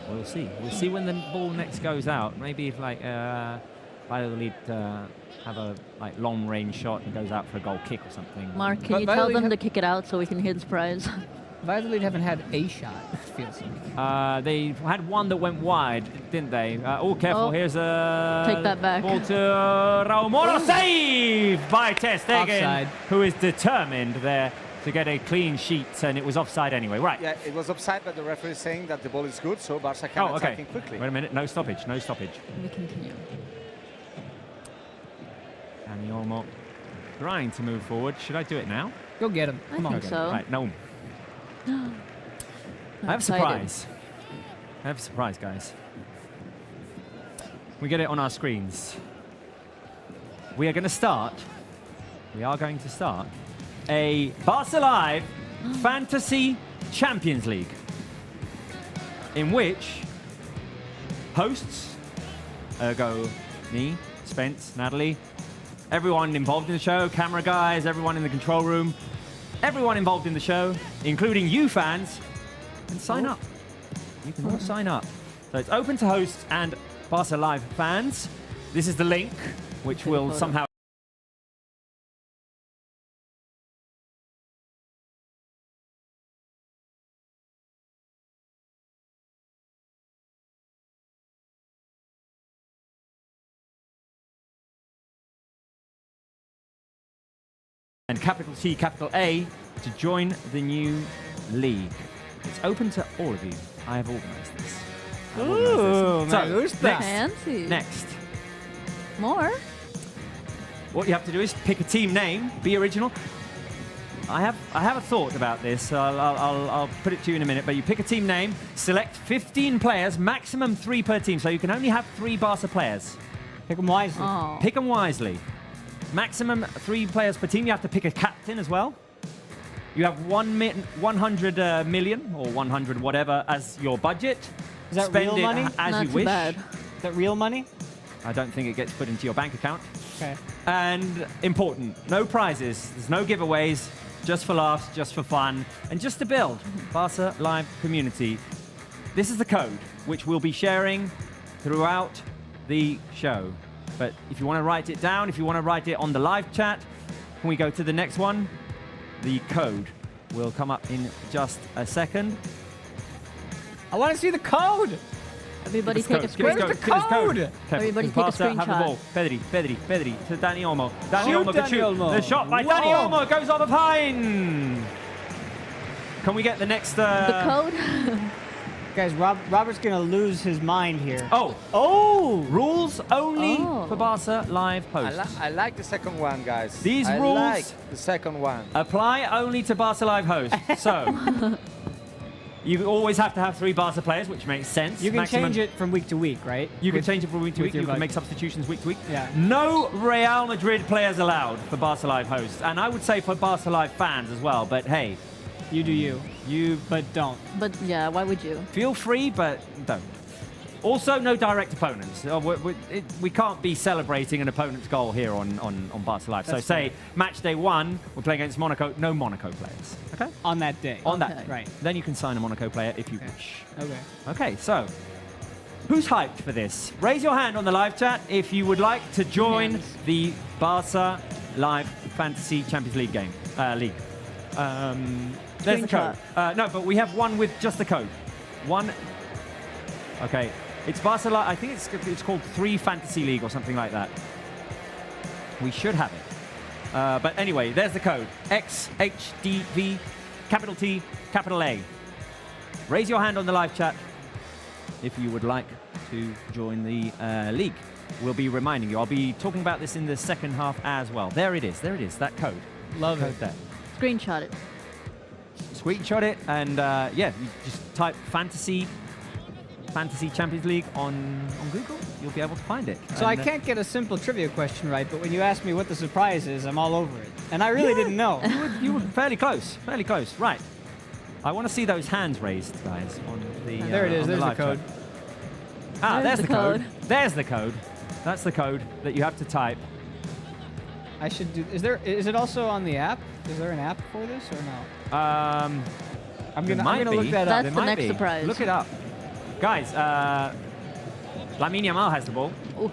We'll see. We'll see when the ball next goes out. Maybe if like Valladolid have a like long-range shot and goes out for a goal kick or something. Mark, can you tell them to kick it out so we can hear the surprise? Valladolid haven't had a shot, it feels like. They had one that went wide, didn't they? Oh, careful. Oh, Here's a take that back. ball to Raul Moro. Save by Ter Stegen, Offside. who is determined there to get a clean sheet, and it was offside anyway. Right. Yeah, it was offside, but the referee is saying that the ball is good, so Barca can attack it quickly. Wait a minute. No stoppage. No stoppage. We continue. Dani Olmo trying to move forward. Should I do it now? Go get him. I Come on. think so. Right, no. I have a surprise. I have a surprise, guys. We get it on our screens. We are going to start a Barca Live Fantasy Champions League in which hosts, ergo me, Spence, Natalie, everyone involved in the show, camera guys, everyone in the control room, everyone involved in the show, including you fans, can sign up. You can all sign up. So it's open to hosts and Barca Live fans. This is the link, which will somehow and capital T, capital A to join the new league. It's open to all of you. I have organised this. Ooh, me So, gusta. Fancy. next, More? what you have to do is pick a team name, be original. I have a thought about this. I'll put it to you in a minute. But you pick a team name, select 15 players, maximum 3 per team. So you can only have 3 Barca players. Pick them wisely. Oh. Pick them wisely. Maximum 3 players per team. You have to pick a captain as well. You have 100 million or 100 whatever as your budget. Is that Spend real it money? as Not you too wish. bad. Is that real money? I don't think it gets put into your bank account. Okay. And important, no prizes. There's no giveaways. Just for laughs, just for fun, and just to build Barca Live community. This is the code, which we'll be sharing throughout the show. But if you want to write it down, if you want to write it on the live chat, can we go to the next one? The code will come up in just a second. I want to see the code. Everybody Give take us a code, give us Where's code, the give us code? Okay, Everybody take a Barca have the screenshot. ball. Pedri to Dani Olmo. Dani Shoot, Olmo can Dani shoot. Olmo. The shot by Whoa. Dani Olmo goes off behind. Can we get the next? The code? Guys, Robert's going to lose his mind here. Oh, rules only Oh. for Barca Live hosts. I like the second one, guys. These I rules- like the second one. Apply only to Barca Live hosts. So you always have to have 3 Barca players, which makes sense. You can Maximum- change it from week to week, right? You can With- change it from week to with week. your You can budget. make substitutions week to week. Yeah. No Real Madrid players allowed for Barca Live hosts. And I would say for Barca Live fans as well. But hey, You do you, but don't. But yeah, why would you? feel free, but don't. Also, no direct opponents. We can't be celebrating an opponent's goal here on Barca Live. So That's say match day 1, we're playing against Monaco, no Monaco players. Okay? On that day. On that Okay. day. Right. Then you can sign a Monaco player if you Okay. wish. Okay. Okay, so who's hyped for this? Raise your hand on the live chat if you would like to join Hands. the Barca Live Fantasy Champions League game. league. There's the code. No, but we have one with just the code. One. Okay. It's Barcelona. I think it's called 3 Fantasy League or something like that. We should have it. But anyway, there's the code. XHDV, capital T, capital A. Raise your hand on the live chat if you would like to join the league. We'll be reminding you. I'll be talking about this in the second half as well. There it is. There it is. That code. Love Code it. there. Screenshot it. Screenshot it, and yeah, you just type Fantasy Champions League on Google. You'll be able to find it. So I And, can't get a simple trivia question right, but when you ask me what the surprise is, I'm all over it. And I really didn't know. You were fairly close. Fairly close. Right. I want to see those hands raised, guys, on the. There it is. on There's the live code. chat. Ah, There's there's the the code. code. There's the code. That's the code that you have to type. I should do. Is it also on the app? Is there an app for this or no? I'm I'm gonna look that up. That's the next surprise. Look it up. Guys, Lamine Yamal has the ball. Ooh.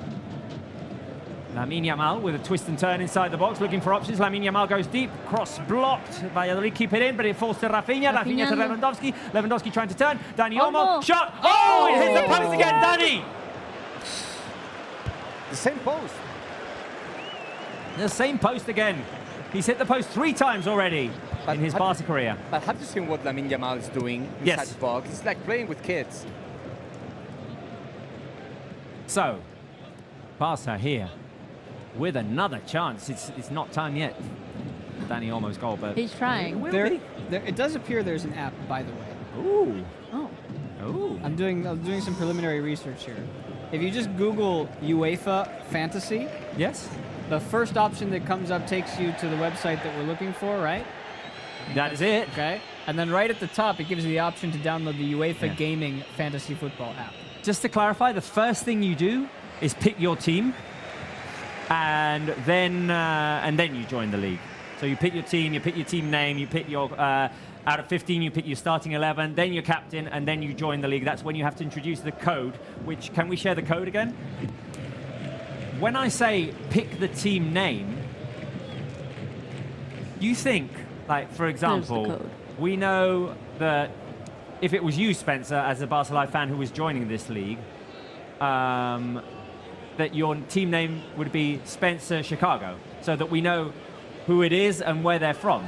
Lamine Yamal with a twist and turn inside the box, looking for options. Lamine Yamal goes deep, cross blocked. Valladolid keep it in, but it falls to Rafinha. Rafinha to Lewandowski. Lewandowski trying to turn. Dani Olmo, shot. Oh, it hits the post again, Dani. The same post. The same post again. He's hit the post 3 times already in his Barca career. But have you seen what Lamine Yamal is doing inside Yes. the box? It's like playing with kids. So, Barca here with another chance. It's not time yet. Dani Olmo's goal, but He's trying. It will There, be. it does appear there's an app, by the way. Ooh. Oh. Ooh. I'm doing some preliminary research here. If you just Google UEFA Fantasy, Yes. the first option that comes up takes you to the website that we're looking for, right? That is it. Okay. And then right at the top, it gives you the option to download the UEFA Yeah. Gaming Fantasy Football app. Just to clarify, the first thing you do is pick your team, and then you join the league. So you pick your team, you pick your team name, you pick your out of 15, you pick your starting 11, then your captain, and then you join the league. That's when you have to introduce the code. Which, can we share the code again? When I say pick the team name, you think, like, for example, code. we know that if it was you, Spencer, as a Barcelona fan who was joining this league, that your team name would be Spencer Chicago, so that we know who it is and where they're from.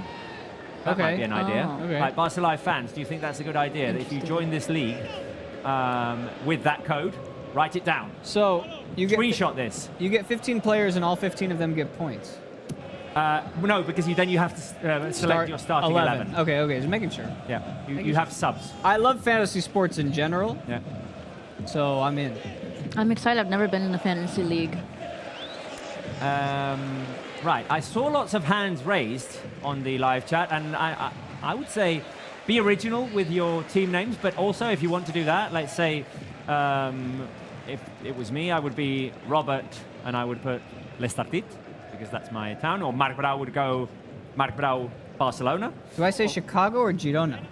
That might Okay. be an idea. Oh. Okay. Like Barcelona fans, do you think that's a good idea? That if you join this league with that code, write it down. So you get Screenshot this. you get 15 players, and all 15 of them get points. No, because then you have to select your starting 11. Okay, just making sure. Yeah, you have subs. I love fantasy sports in general, Yeah. so I'm in. I'm excited. I've never been in a fantasy league. Right, I saw lots of hands raised on the live chat, and I would say be original with your team names, but also if you want to do that, let's say if it was me, I would be Robert, and I would put Lestartit, because that's my town, or Marc Brau would go Marc Brau Barcelona. Do I say Chicago or Girona?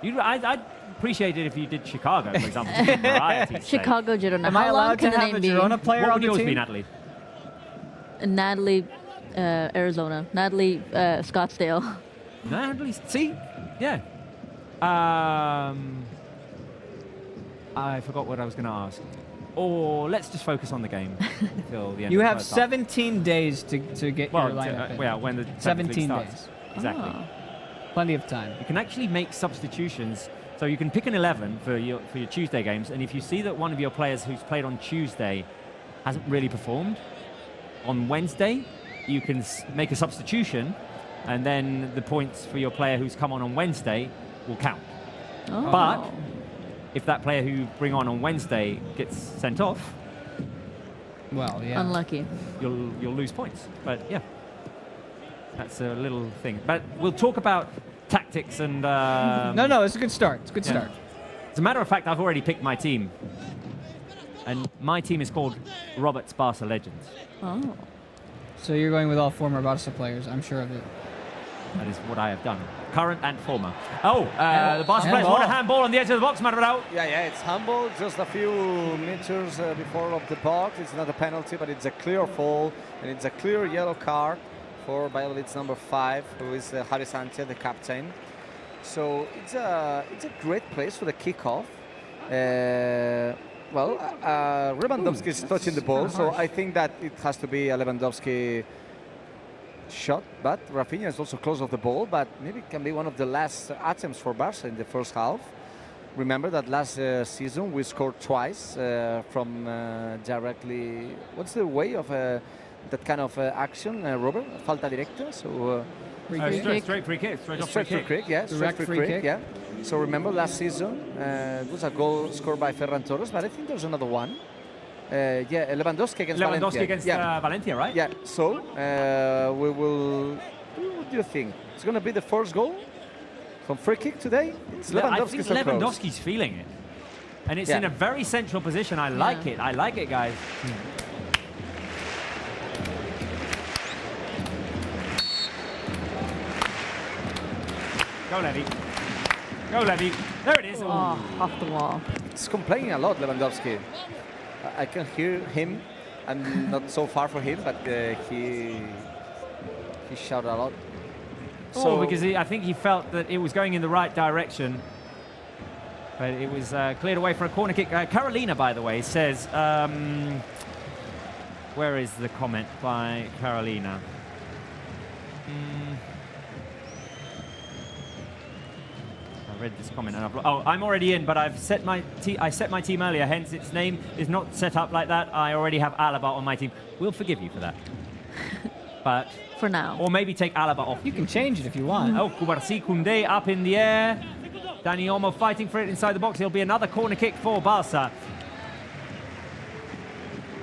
I'd appreciate it if you did Chicago, for example. for variety's sake. Chicago, Girona. Am How I long allowed to can the have a name be? Girona player What on would the yours team? be, Natalie? Natalie, Arizona. Natalie, Scottsdale. Natalie, see? Yeah. I forgot what I was going to ask. Or let's just focus on the game until the end. You of the have first half. 17 days to get Well, your lineup in. well, when the 17 starts. days. Exactly. Oh. Plenty of time. You can actually make substitutions. So you can pick an 11 for your Tuesday games, and if you see that one of your players who's played on Tuesday hasn't really performed, on Wednesday you can make a substitution, and then the points for your player who's come on Wednesday will count. Oh. But if that player who you bring on Wednesday gets sent off, Well, yeah. Unlucky. you'll lose points. But yeah, that's a little thing. But we'll talk about tactics and. No, it's a good start. It's a good Yeah. start. As a matter of fact, I've already picked my team, and my team is called Robert's Barca Legends. Oh. So you're going with all former Barca players, I'm sure of it. That is what I have done, current and former. Oh, the Barca players Handball. want a handball on the edge of the box, Maribel. Yeah, it's handball, just a few meters before of the box. It's not a penalty, but it's a clear foul, and it's a clear yellow card for Valladolid's number 5, who is Javi Sanchez, the captain. So it's a great place for the kickoff. Lewandowski is touching the ball, so I think that it has to be a Lewandowski shot. But Rafinha is also close of the ball, but maybe it can be one of the last attempts for Barça in the first half. Remember that last season we scored twice from directly. What's the way of that kind of action, Robert? Falta directa. So straight free kick. Straight free kick. Yeah, Direct free kick. Yeah. So remember last season it was a goal scored by Ferran Torres, but I think there's another one. Lewandowski against Valencia. Against Valencia, right? Yeah. So we will. What do you think? It's going to be the first goal from free kick today? It's I think Lewandowski's feeling it. And it's in a very central position. I like it. I like it, guys. Go, Levy. Go, Levy. There it is. Oh, off the wall. He's complaining a lot, Lewandowski. I can hear him. I'm not so far from him, but he shouted a lot. So because I think he felt that it was going in the right direction, but it was cleared away for a corner kick. Carolina, by the way, says, where is the comment by Carolina? I read this comment and I'm already in, but I set my team earlier, hence its name is not set up like that. I already have Alaba on my team. We'll forgive you for that. But for now. Or maybe take Alaba off. You can change it if you want. Oh, Kubarsi Koundé up in the air. Dani Olmo fighting for it inside the box. It'll be another corner kick for Barça.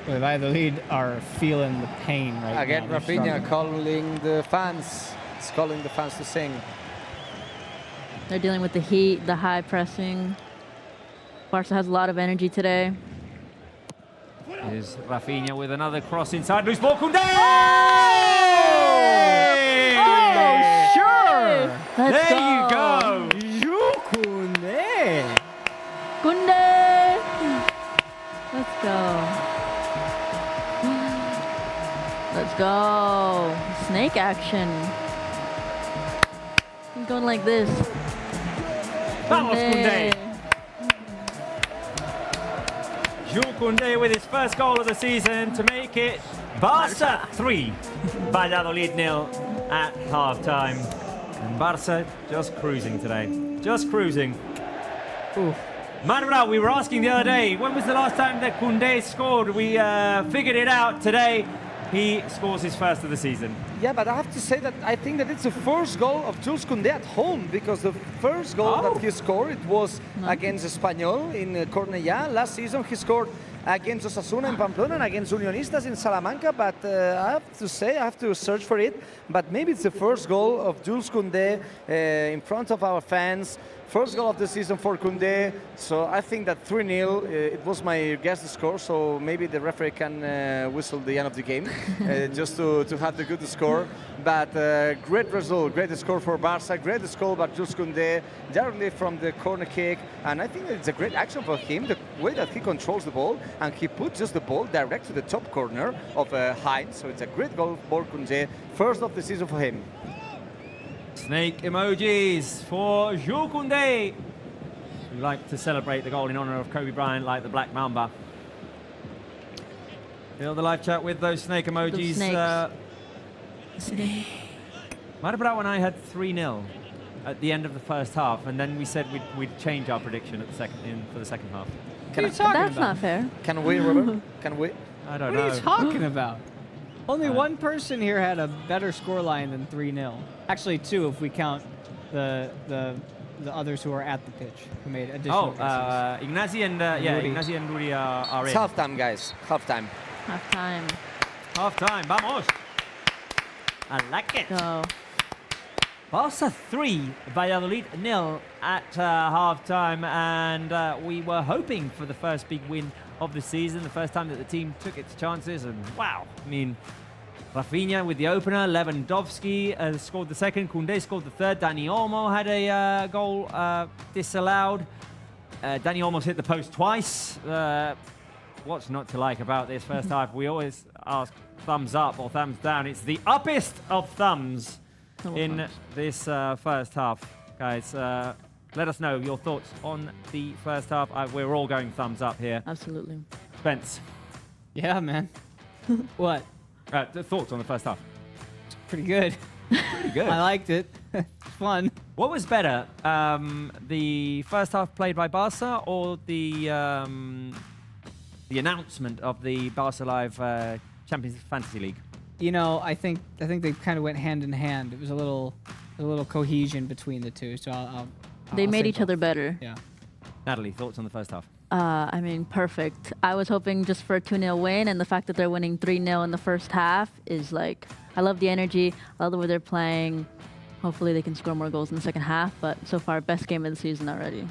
Well, Valladolid are feeling the pain right now. Again, Rafinha calling the fans. It's calling the fans to sing. They're dealing with the heat, the high pressing. Barça has a lot of energy today. Here's Rafinha with another cross inside. Loose ball, Koundé! Oh, sure! Let's there you go! Koundé! Koundé! Let's go. Let's go. Snake action. He's going like this. Vamos, Koundé! Jules Koundé with his first goal of the season to make it Barça 3, Valladolid 0 at half-time. And Barça just cruising today. Just cruising. Manuel, we were asking the other day, when was the last time that Koundé scored? We figured it out today. He scores his first of the season. Yeah, but I have to say that I think that it's the first goal of Jules Koundé at home, because the first goal that he scored, it was against Espanyol in Cornellà. Last season he scored against Osasuna in Pamplona and against Unionistas in Salamanca, but I have to say, I have to search for it, but maybe it's the first goal of Jules Koundé in front of our fans. First goal of the season for Koundé, so I think that 3-0, it was my guess score, so maybe the referee can whistle the end of the game, just to have the good score. But great result, great score for Barça, great score by Jules Koundé, directly from the corner kick, and I think it's a great action for him, the way that he controls the ball, and he put just the ball direct to the top corner of Heinz, so it's a great goal for Koundé, first of the season for him. Snake emojis for Jules Koundé. We like to celebrate the goal in honor of Kobe Bryant like the Black Mamba. Fill the live chat with those snake emojis. Maribra and I had 3-0 at the end of the first half, and then we said we'd change our prediction at the for the second half. That's not fair. Can we, Robert? Can we? I don't know. What are you talking about? Only one person here had a better scoreline than 3-0. Actually, two if we count the others who are at the pitch who made additional guesses. Ignacy and Ignacy and Rudy are in. It's half-time, guys. Half-time. Half-time. Half-time. Vamos. I like it. Go. Barça 3, Valladolid 0 at half-time, and we were hoping for the first big win of the season, the first time that the team took its chances, and wow, I mean, Rafinha with the opener, Lewandowski scored the second, Koundé scored the third, Dani Olmo had a goal disallowed. Dani Olmo hit the post twice. what's not to like about this first half? We always ask thumbs up or thumbs down. It's the uppest of thumbs in this first half, guys. Let us know your thoughts on the first half. We're all going thumbs up here. Absolutely. Spence. Yeah, man. What? The thoughts on the first half. Pretty good. Pretty good. I liked it. It's fun. What was better, the first half played by Barça or the announcement of the Barça Live Champions Fantasy League? You know, I think they kind of went hand in hand. It was a little cohesion between the two. So They I'll made say each other both. better. Yeah. Natalie, thoughts on the first half? I mean, perfect. I was hoping just for a 2-0 win, and the fact that they're winning 3-0 in the first half is like, I love the energy. I love the way they're playing. Hopefully they can score more goals in the second half, but so far, best game of the season already.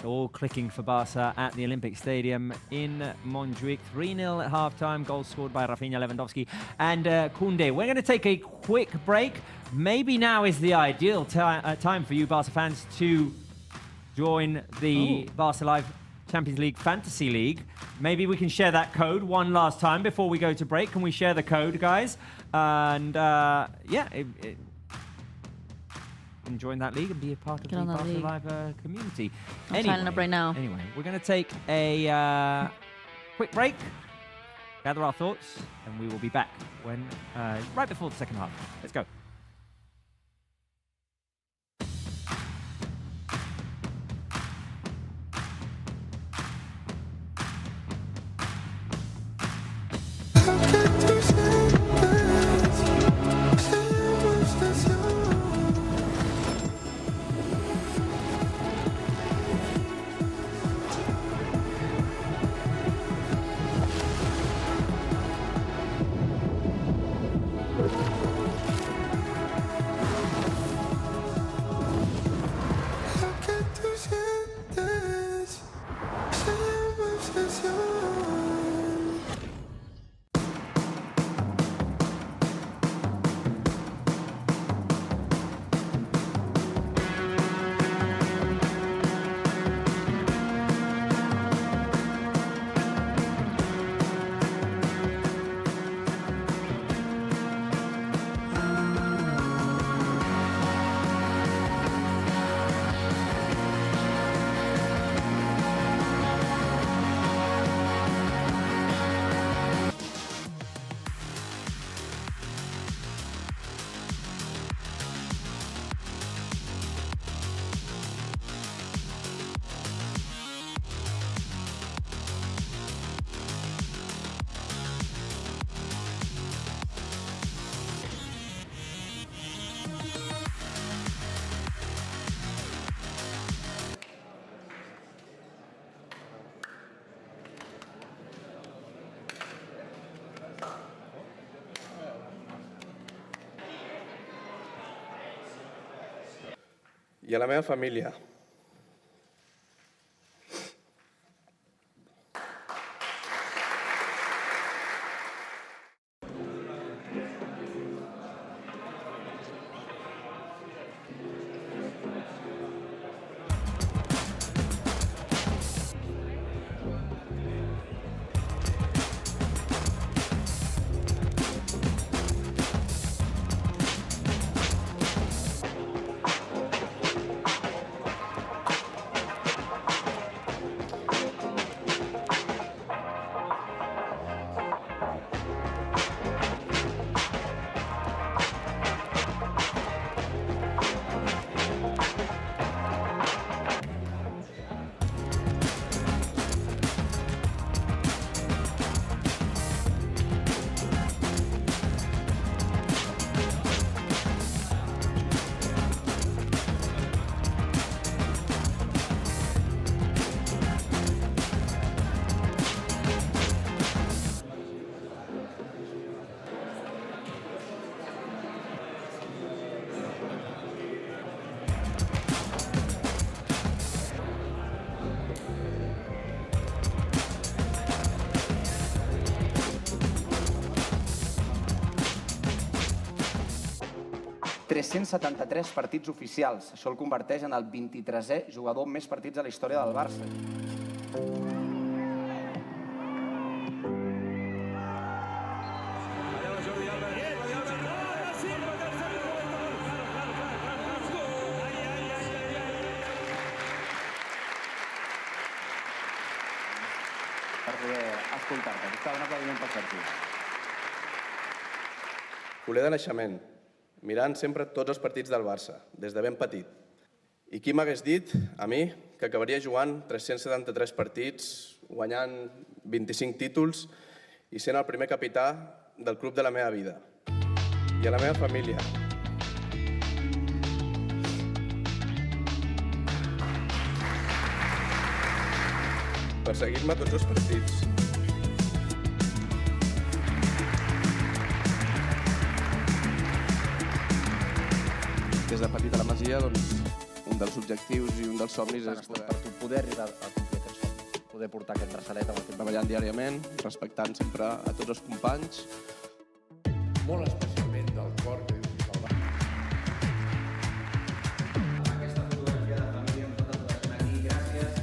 All clicking for Barça at the Olympic Stadium in Montjuic. 3-0 at halftime. Goals scored by Rafinha, Lewandowski, and Koundé. We're going to take a quick break. Maybe now is the ideal time for you, Barça fans, to join the Barça Live Champions League Fantasy League. Maybe we can share that code one last time before we go to break. Can we share the code, guys? And yeah, join that league and be a part of the Barça Live community. I'm signing up right now. Anyway, we're going to take a quick break, gather our thoughts, and we will be back when right before the second half. Let's go. I a la meva família. ...373 partits oficials. Això el converteix en el 23è jugador amb més partits a la història del Barça. per poder escoltar-te. Un aplaudiment per Sergi. Culer de naixement, mirant sempre tots els partits del Barça, des de ben petit. I qui m'hagués dit, a mi, que acabaria jugant 373 partits, guanyant 25 títols i sent el primer capità del club de la meva vida. I a la meva família. Per seguir-me a tots els partits. Des de petit a la Masia, doncs, un dels objectius i un dels somnis és poder arribar a complir aquest somni, poder portar aquest braçalet amb el que treballant diàriament, respectant sempre a tots els companys. Molt especialment del cor que dius que el Aquesta fotografia de família amb tota la gent aquí, gràcies.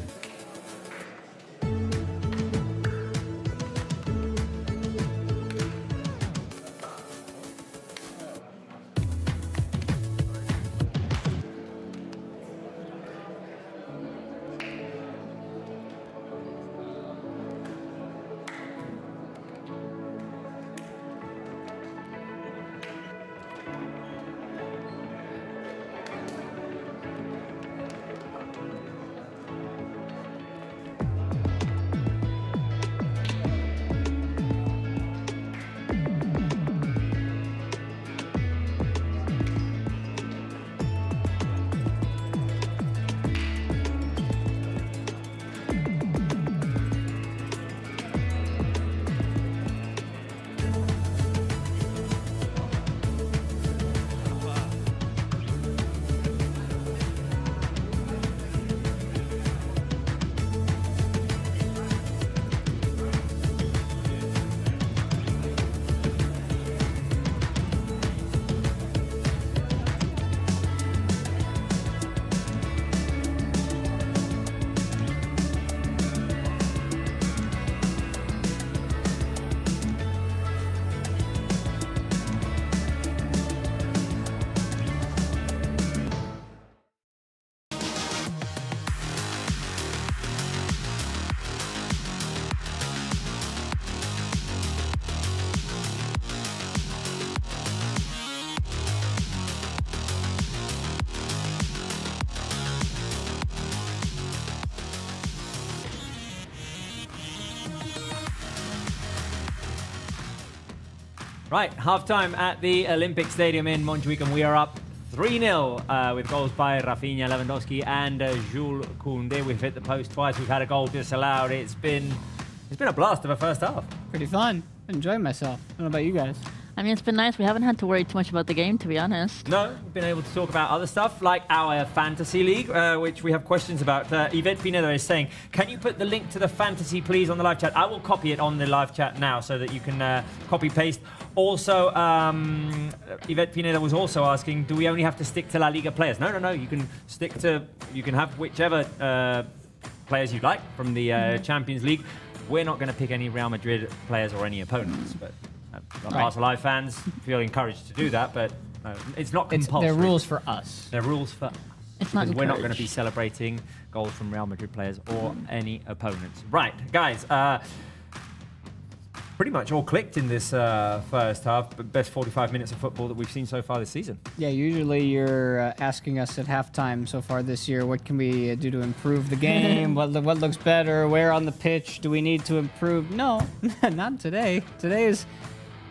Right, half-time at the Olympic Stadium in Montjuic, and we are up 3-0 with goals by Rafinha, Lewandowski and Jules Koundé. We've hit the post twice. We've had a goal disallowed. It's been a blast of a first half. Pretty fun. Enjoying myself. I don't know about you guys. I mean, it's been nice. We haven't had to worry too much about the game, to be honest. No, we've been able to talk about other stuff like our fantasy league, which we have questions about. Yvette Pineda is saying, can you put the link to the fantasy, please, on the live chat? I will copy it on the live chat now so that you can copy-paste. Also, Yvette Pineda was also asking, do we only have to stick to La Liga players? No, no, no. You can have whichever players you like from the Champions League. We're not going to pick any Real Madrid players or any opponents, but Barça Live fans feel encouraged to do that, but it's not compulsory. They're rules for us. They're rules for us. It's not because we're not going to be encouraged. celebrating goals from Real Madrid players or any opponents. Right, guys, pretty much all clicked in this first half. Best 45 minutes of football that we've seen so far this season. Yeah, usually you're asking us at halftime so far this year, what can we do to improve the game? what looks better? Where on the pitch do we need to improve? No, not today. Today is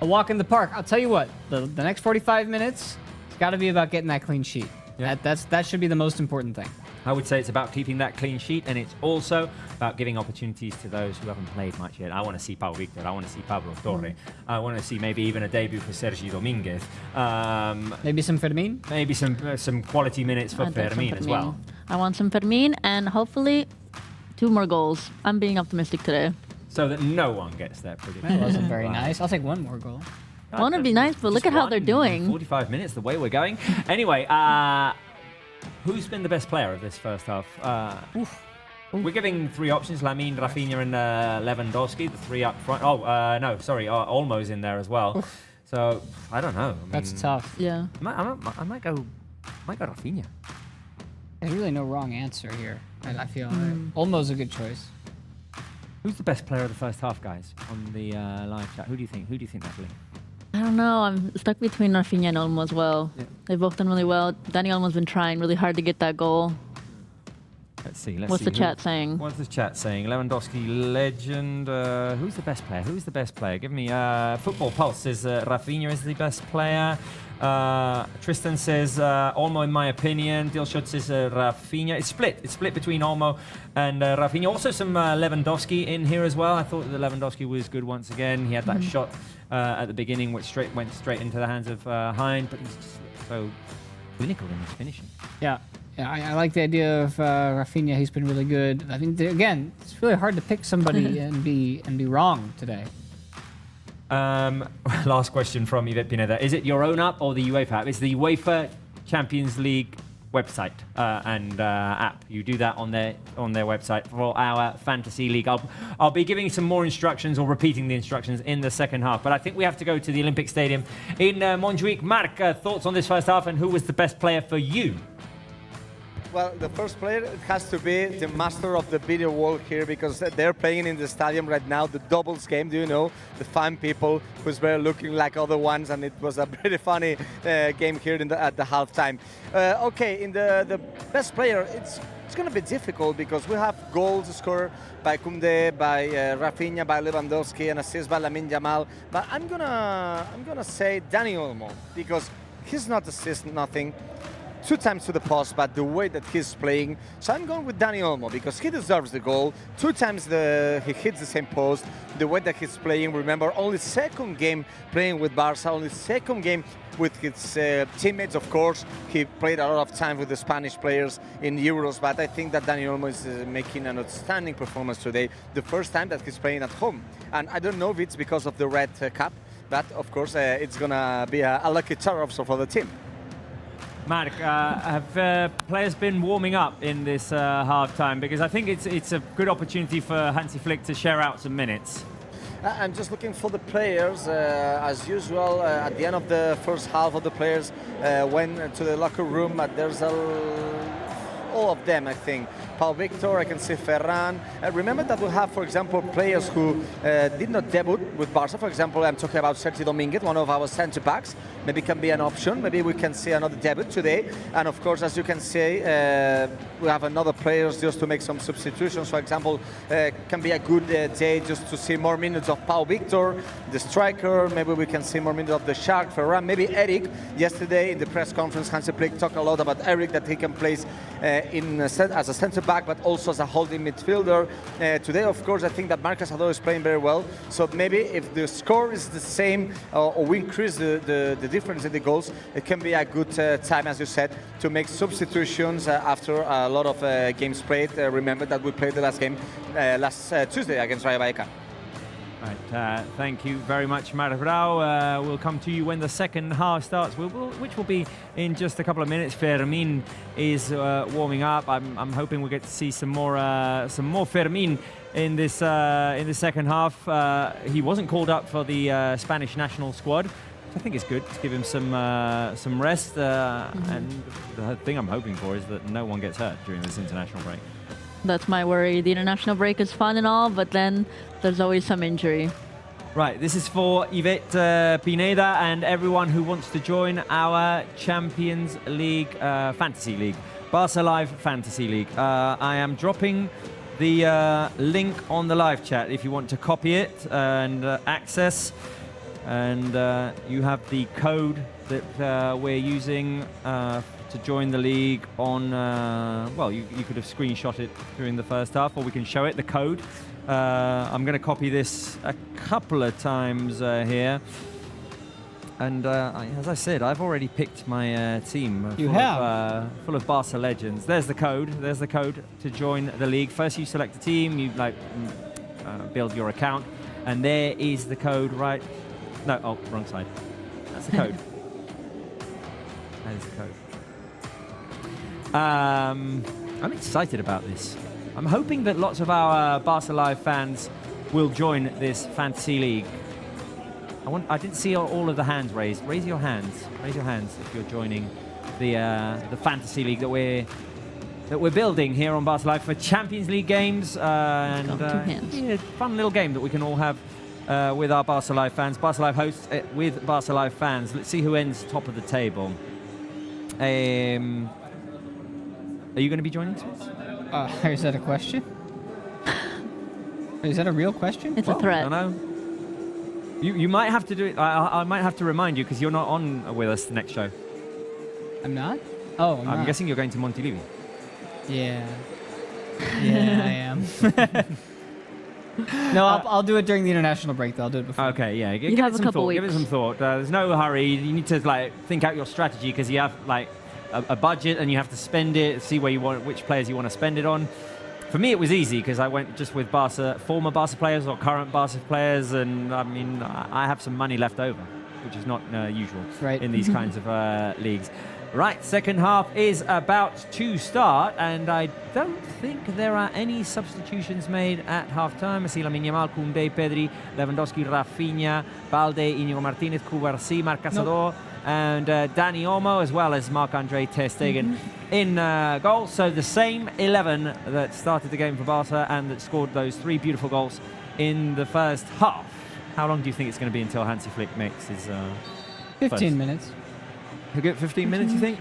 a walk in the park. I'll tell you what, the next 45 minutes, it's got to be about getting that clean sheet. Yeah. That should be the most important thing. I would say it's about keeping that clean sheet, and it's also about giving opportunities to those who haven't played much yet. I want to see Pau Victor. I want to see Pablo Torre. I want to see maybe even a debut for Sergi Dominguez. Maybe some Fermin? Maybe some quality minutes for I'd like some Fermin as well. I want some Fermin and hopefully 2 more goals. I'm being optimistic today. So that no one gets their prediction. That wasn't very nice. I'll take 1 more goal. One would be nice, but look Just at how one they're in doing. 45 minutes, the way we're going. Anyway, who's been the best player of this first half? We're giving 3 options: Lamine, Rafinha, and Lewandowski. The 3 up front. Oh, no, sorry, Olmo's in there as well. So I don't know. I mean, That's tough. Yeah. I might go Rafinha. There's really no wrong answer here. I feel Olmo's a good choice. Who's the best player of the first half, guys, on the live chat? Who do you think? Natalie? I don't know. I'm stuck between Rafinha and Olmo as well. Yeah. They've both done really well. Dani Olmo's been trying really hard to get that goal. Let's see. What's the chat saying? What's the chat saying? Lewandowski, legend. Who's the best player? Give me Football Pulse says Rafinha is the best player. Tristan says Olmo, in my opinion. Dilshot says Rafinha. It's split between Olmo and Rafinha. Also some Lewandowski in here as well. I thought that Lewandowski was good once again. He had that shot at the beginning, which went straight into the hands of Hein, but he's just so clinical in his finishing. Yeah, I like the idea of Rafinha. He's been really good. I think again, it's really hard to pick somebody and be wrong today. Last question from Yvette Pineda. Is it your own app or the UEFA app? It's the UEFA Champions League website and app. You do that on their website for our fantasy league. I'll be giving some more instructions or repeating the instructions in the second half. But I think we have to go to the Olympic Stadium in Montjuic. Marc, thoughts on this first half and who was the best player for you? Well, the first player has to be the master of the video world here, because they're playing in the stadium right now, the doubles game, do you know? The fun people who's very looking like other ones, and it was a pretty funny game here at the halftime. Okay, in the best player, it's going to be difficult because we have goals scored by Koundé, by Rafinha, by Lewandowski, and assists by Lamine Yamal. But I'm gonna say Dani Olmo, because he's not assist nothing. 2 times to the post, but the way that he's playing. So I'm going with Dani Olmo because he deserves the goal. 2 times he hits the same post. The way that he's playing, remember, only second game playing with Barça, only second game with his teammates, of course. He played a lot of time with the Spanish players in Euros, but I think that Dani Olmo is making an outstanding performance today. The first time that he's playing at home. And I don't know if it's because of the red cap, but of course it's going to be a lucky charm also for the team. Marc, have players been warming up in this half-time? Because I think it's a good opportunity for Hansi Flick to share out some minutes. I'm just looking for the players. As usual, at the end of the first half, of the players went to the locker room. There's all of them, I think. Pau Victor, I can see Ferran. Remember that we have, for example, players who did not debut with Barça. For example, I'm talking about Sergi Dominguez, one of our centre-backs. Maybe can be an option. Maybe we can see another debut today. And of course, as you can see, we have another players just to make some substitutions. For example, can be a good day just to see more minutes of Pau Victor, the striker. Maybe we can see more minutes of the Shark, Ferran. Maybe Eric. Yesterday in the press conference, Hansi Flick talked a lot about Eric, that he can play as a centre-back, but also as a holding midfielder. Today, of course, I think that Marcus Addo is playing very well. So maybe if the score is the same or we increase the difference in the goals, it can be a good time, as you said, to make substitutions after a lot of games played. Remember that we played the last game last Tuesday against Rayo Vallecano. Right, thank you very much, Marc Brau. We'll come to you when the second half starts, which will be in just a couple of minutes. Fermin is warming up. I'm hoping we'll get to see some more Fermin in this second half. He wasn't called up for the Spanish national squad. I think it's good to give him some rest. And the thing I'm hoping for is that no one gets hurt during this international break. That's my worry. The international break is fun and all, but then there's always some injury. Right, this is for Yvette Pineda and everyone who wants to join our Champions League Fantasy League, Barça Live Fantasy League. I am dropping the link on the live chat if you want to copy it and access. And you have the code that we're using to join the league on, well, you could have screenshot it during the first half, or we can show it, the code. I'm going to copy this a couple of times here. And as I said, I've already picked my team. Full of Barca legends. There's the code. There's the code to join the league. First, you select a team. You build your account, and there is the code. Right? No, oh, wrong side. That's the code. That is the code. I'm excited about this. I'm hoping that lots of our Barca Live fans will join this fantasy league. I didn't see all of the hands raised. Raise your hands. Raise your hands if you're joining the fantasy league that we're that we're building here on Barça Live for Champions League games. And Two hands. yeah, fun little game that we can all have with our Barça Live fans. Barça Live hosts it with Barça Live fans. Let's see who ends top of the table. Are you going to be joining us? Is that a question? Is that a real question? It's a threat. I don't know. You might have to do it. I might have to remind you because you're not on with us the next show. I'm not? Oh, I'm I'm not. guessing you're going to Montilivi. Yeah. Yeah, I am. No, I'll do it during the international break, though. I'll do it before. Okay, yeah. Give have it a some couple thought. Give it weeks. some thought. There's no hurry. You need to think out your strategy because you have a budget and you have to spend it. See where you want, which players you want to spend it on. For me, it was easy because I went just with former Barca players or current Barca players, and I mean, I have some money left over, which is not usual in these kinds of leagues. Right, second half is about to start, and I don't think there are any substitutions made at half-time. I see Lamine Yamal, Koundé, Pedri, Lewandowski, Rafinha, Balde, Inigo Martinez, Cubarsí, Marc Casador, and Dani Olmo, as well as Marc-Andre ter Stegen in goal. So the same 11 that started the game for Barca and that scored those 3 beautiful goals in the first half. How long do you think it's going to be until Hansi Flick makes his 15 minutes. You get 15 minutes, you think?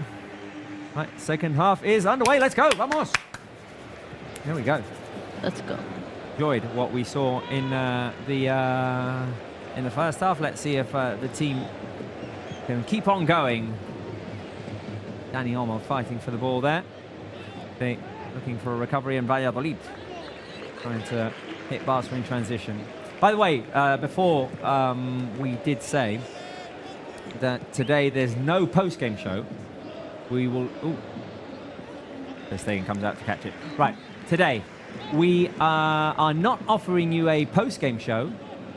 Right, second half is underway. Let's go. Vamos. Here we go. Let's go. Enjoyed what we saw in the first half. Let's see if the team can keep on going. Dani Olmo fighting for the ball there. They looking for a recovery, and Valladolid trying to hit Barca in transition. By the way, before we did say that today there's no post-game show. We will... Ooh. This thing comes out to catch it. Right, today we are not offering you a post-game show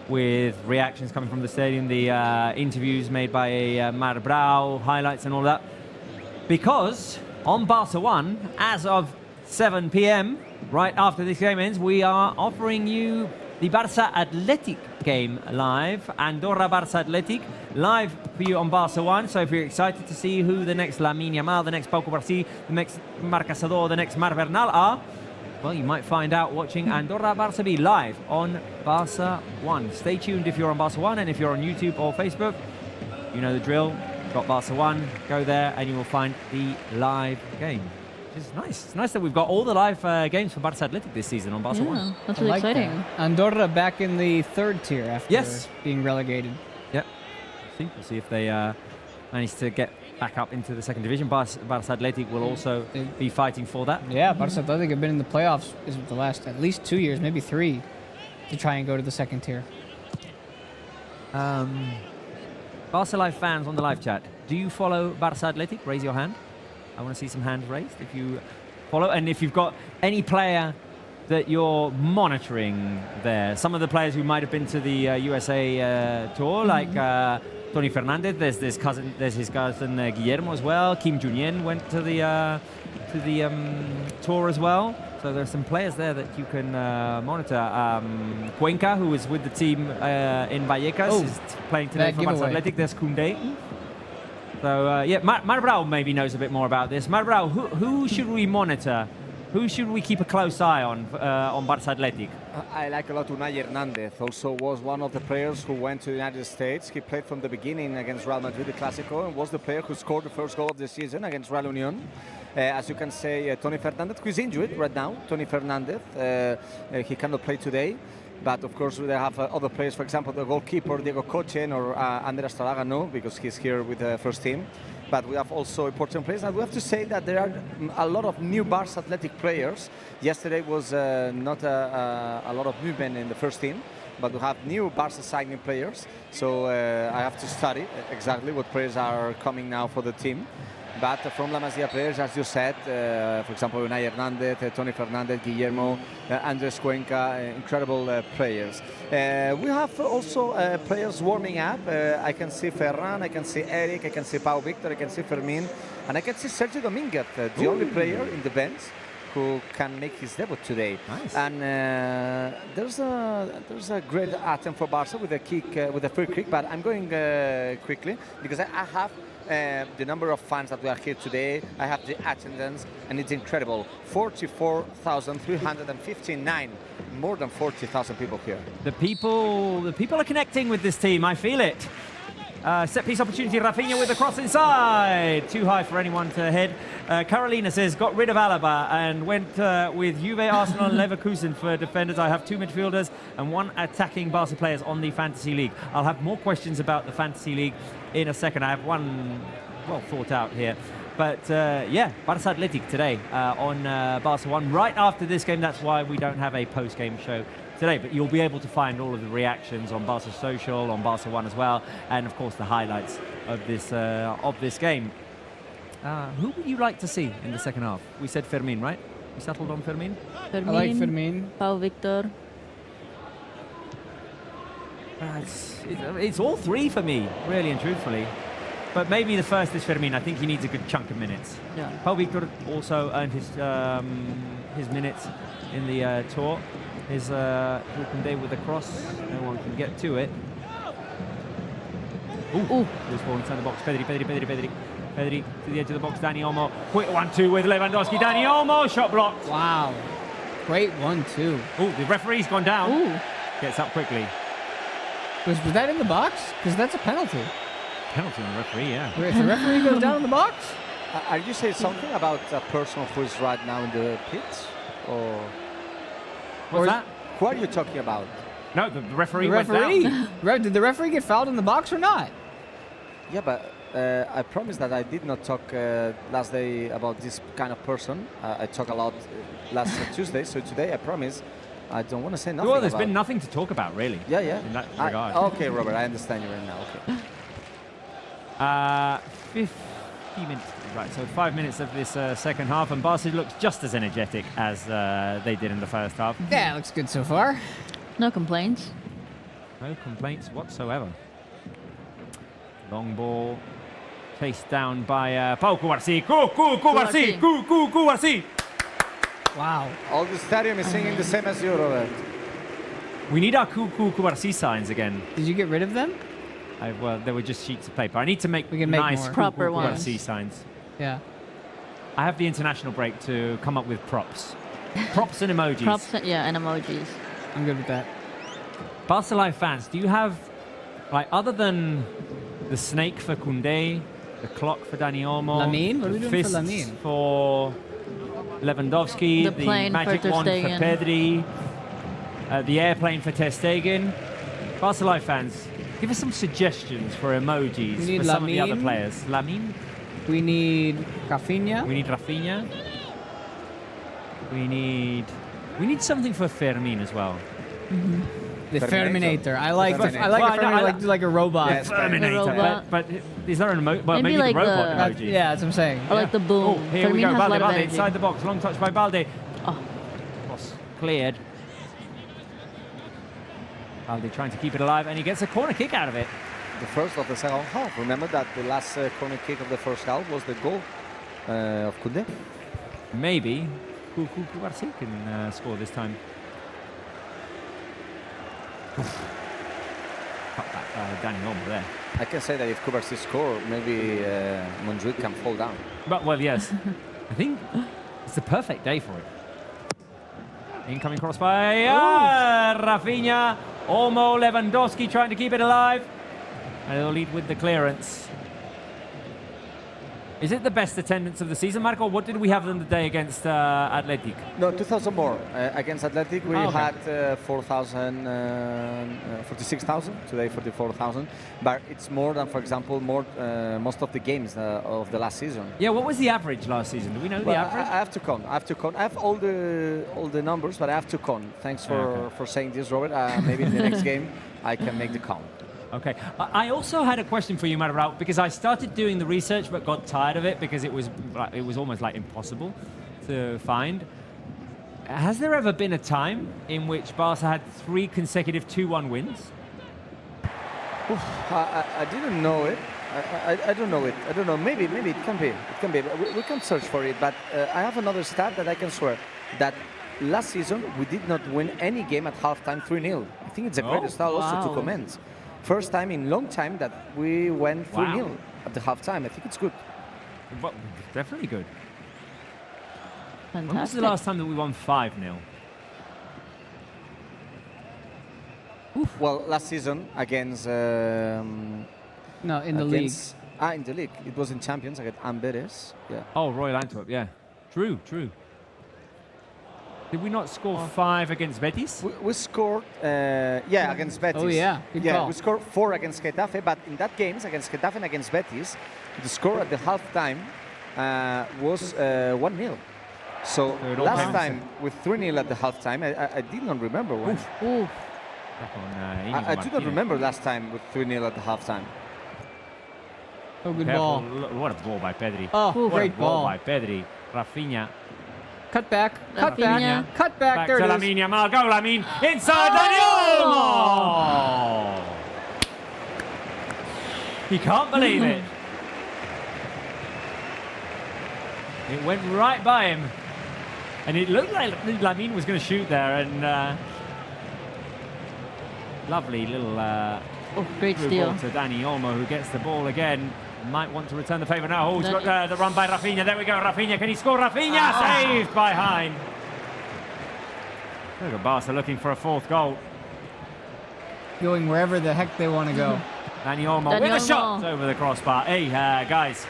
with reactions coming from the stadium, the interviews made by Mar Brau, highlights and all that. Because on Barça 1, as of 7 p.m, right after this game ends, we are offering you the Barça Athletic game live, Andorra-Barça Athletic, live for you on Barça 1. So if you're excited to see who the next Lamine Yamal, the next Pau Cubarsí, the next Marc Casador, the next Marc Bernal are, well, you might find out watching Andorra-Barça B live on Barça 1. Stay tuned if you're on Barça 1, and if you're on YouTube or Facebook, you know the drill. Got Barça 1, go there and you will find the live game. Which is nice. It's nice that we've got all the live games for Barça Athletic this season on Barça 1. That's really exciting. That. Andorra back in the 3rd tier after being relegated. Yep. We'll see if they manage to get back up into the 2nd division. Barça Athletic will also be fighting for that. Yeah, Barça Athletic have been in the playoffs the last at least 2 years, maybe 3, to try and go to the 2nd tier. Barça Live fans on the live chat, do you follow Barça Athletic? Raise your hand. I want to see some hands raised if you follow. And if you've got any player that you're monitoring there. Some of the players who might have been to the USA tour, like Tony Fernandez. There's his cousin Guillermo as well. Kim Junyen went to the tour as well. So there's some players there that you can monitor. Cuenca, who was with the team in Vallecas, is playing today for Barça Athletic. There's Koundé. So yeah, Mar Brau maybe knows a bit more about this. Mar Brau, who should we monitor? Who should we keep a close eye on Barça Athletic? I like a lot Unai Hernandez. Also was one of the players who went to the United States. He played from the beginning against Real Madrid, the Clásico, and was the player who scored the first goal of the season against Real Unión. As you can say, Tony Fernandez, who is injured right now. Tony Fernandez, he cannot play today. But of course, they have other players, for example, the goalkeeper Diego Cochen or Andrés Talaga, no, because he's here with the first team. But we have also important players, and we have to say that there are a lot of new Barça Athletic players. Yesterday was not a lot of movement in the first team, but we have new Barça signing players. So I have to study exactly what players are coming now for the team. But from La Masia players, as you said, for example, Unai Hernandez, Tony Fernandez, Guillermo, Andrés Cuenca, incredible players. We have also players warming up. I can see Ferran, I can see Eric, I can see Pau Victor, I can see Fermin, and I can see Sergio Dominguez, the only player in the bench who can make his debut today. Nice. And there's a great attempt for Barça with a kick, with a free kick. But I'm going quickly because I have the number of fans that we are here today. I have the attendance, and it's incredible. 44,359, more than 40,000 people here. The people are connecting with this team. I feel it. Set piece opportunity, Rafinha with the cross inside. Too high for anyone to head. Carolina says, got rid of Alaba and went with Juve, Arsenal and Leverkusen for defenders. I have 2 midfielders and 1 attacking Barca players on the Fantasy League. I'll have more questions about the Fantasy League in a second. I have one well thought out here. But yeah, Barça Athletic today on Barca 1. Right after this game, that's why we don't have a post-game show today, but you'll be able to find all of the reactions on Barca Social, on Barca 1 as well, and of course the highlights of this game. Who would you like to see in the second half? We said Fermin, right? We settled on Fermin? Fermin, I like Fermin. Pau Victor. It's all 3 for me, really and truthfully. But maybe the first is Fermin. I think he needs a good chunk of minutes. Yeah. Pau Victor also earned his minutes in the tour. Is Koundé with the cross. No one can get to it. Ooh. Loose ball inside the box. Pedri to the edge of the box. Dani Olmo. Quick 1-2 with Lewandowski. Dani Olmo. Shot blocked. Wow. Great 1-2. Oh, the referee's gone down. Ooh. Gets up quickly. Was that in the box? Because that's a penalty. Penalty on the referee, yeah. If the referee goes down in the box? Are you saying something about a person who is right now in the pitch? Or What's that? who are you talking about? No, the referee The went referee. down. Did the referee get fouled in the box or not? Yeah, but I promise that I did not talk last day about this kind of person. I talked a lot last Tuesday, so today I promise I don't want to say nothing Well, there's about. been nothing to talk about, really. Yeah. In that regard. Okay, Robert, I understand you right now. Okay. 50 minutes. Right, so 5 minutes of this second half, and Barca looks just as energetic as they did in the first half. Yeah, it looks good so far. No complaints. No complaints whatsoever. Long ball, chased down by Pau Cubarsí. Cubarsí! Wow. All the stadium is singing the same as you, Robert. We need our Cubarsí signs again. Did you get rid of them? Well, they were just sheets of paper. I need to make We can make nice more. Proper ones. Cubarsí signs. Yeah. I have the international break to come up with props. Props and emojis. Props, yeah, and emojis. I'm good with that. Barca Live fans, do you have, like, other than the snake for Koundé, the clock for Dani Olmo, Lamine? What are we the doing for fists Lamine? for Lewandowski, The the plane for magic Ter wand for Stegen. Pedri, the airplane for Ter Stegen? Barca Live fans, give us some suggestions for emojis We need for some of the other Lamine. players. Lamine? We need Rafinha. We need Rafinha. We need something for Fermin as well. The Terminator. Ferminator. I like Terminator. I like Well, a I know- Ferminator, like a robot. Yes. Terminator. robot. But is there an emoji? Well, Maybe maybe like the robot the- emoji. Yeah, that's what I'm saying. I like the boom. Oh, here we Fermin go. has a lot Balde, of Balde energy. inside the box. Long touch by Balde. Oh. Cross cleared. Balde trying to keep it alive, and he gets a corner kick out of it. The first of the second half. Remember that the last corner kick of the first half was the goal of Koundé. Maybe Cubarsí can score this time. Cut back Dani Olmo there. I can say that if Cubarsí score, maybe Montjuic can fall down. But, well, yes. I think it's the perfect day for it. Incoming cross by Rafinha. Olmo, Lewandowski trying to keep it alive. And they'll lead with the clearance. Is it the best attendance of the season, Marco? What did we have on the day against Athletic? No, 2,000 more. Against Athletic, we okay. had 46,000. Today, 44,000. But it's more than, for example, most of the games of the last season. Yeah, what was the average last season? Do we know the Well, average? I have to count. I have all the numbers, but I have to count. Thanks for saying this, Robert. Maybe in the next game, I can make the count. Okay. I also had a question for you, Maravao, because I started doing the research but got tired of it because it was almost like impossible to find. Has there ever been a time in which Barca had 3 consecutive 2-1 wins? I didn't know it. I don't know it. I don't know. Maybe it can be. It can be. We can search for it. But I have another stat that I can swear that last season we did not win any game at halftime 3-0. I think it's a great stat also to comment. First time in long time that we went 3-0 at the halftime. I think it's good. Well, definitely good. Fantastic. When was the last time that we won 5-0? Well, last season against No, in the league. In the league. It was in Champions against Amberes. Yeah. Oh, Royal Antwerp, yeah. True. Did we not score 5 against Betis? We scored, against Betis. Oh, yeah. Good call. We scored 4 against Getafe, but in that games against Getafe and against Betis, the score at the halftime was 1-0. So last time with 3-0 at the halftime, I did not remember when. Oof. I do not remember last time with 3-0 at the halftime. Oh, good Careful. ball. What a ball by Pedri. Oh, What great a ball ball. by Pedri. Rafinha. Cut back. Cut Rafinha. back. Cut back. Back There to it is. Lamine Yamal. Go, Lamine. Inside Daniel Olmo. He can't believe it. It went right by him. And it looked like Lamine was going to shoot there. And lovely little Great through steal. ball to Dani Olmo, who gets the ball again. Might want to return the favour now. Oh, he's got the run by Rafinha. There we go, Rafinha. Can he score? Rafinha saved by Hein. Look at Barca looking for a 4th goal. Going wherever the heck they want to go. Dani Olmo with a shot over the crossbar. Hey, guys.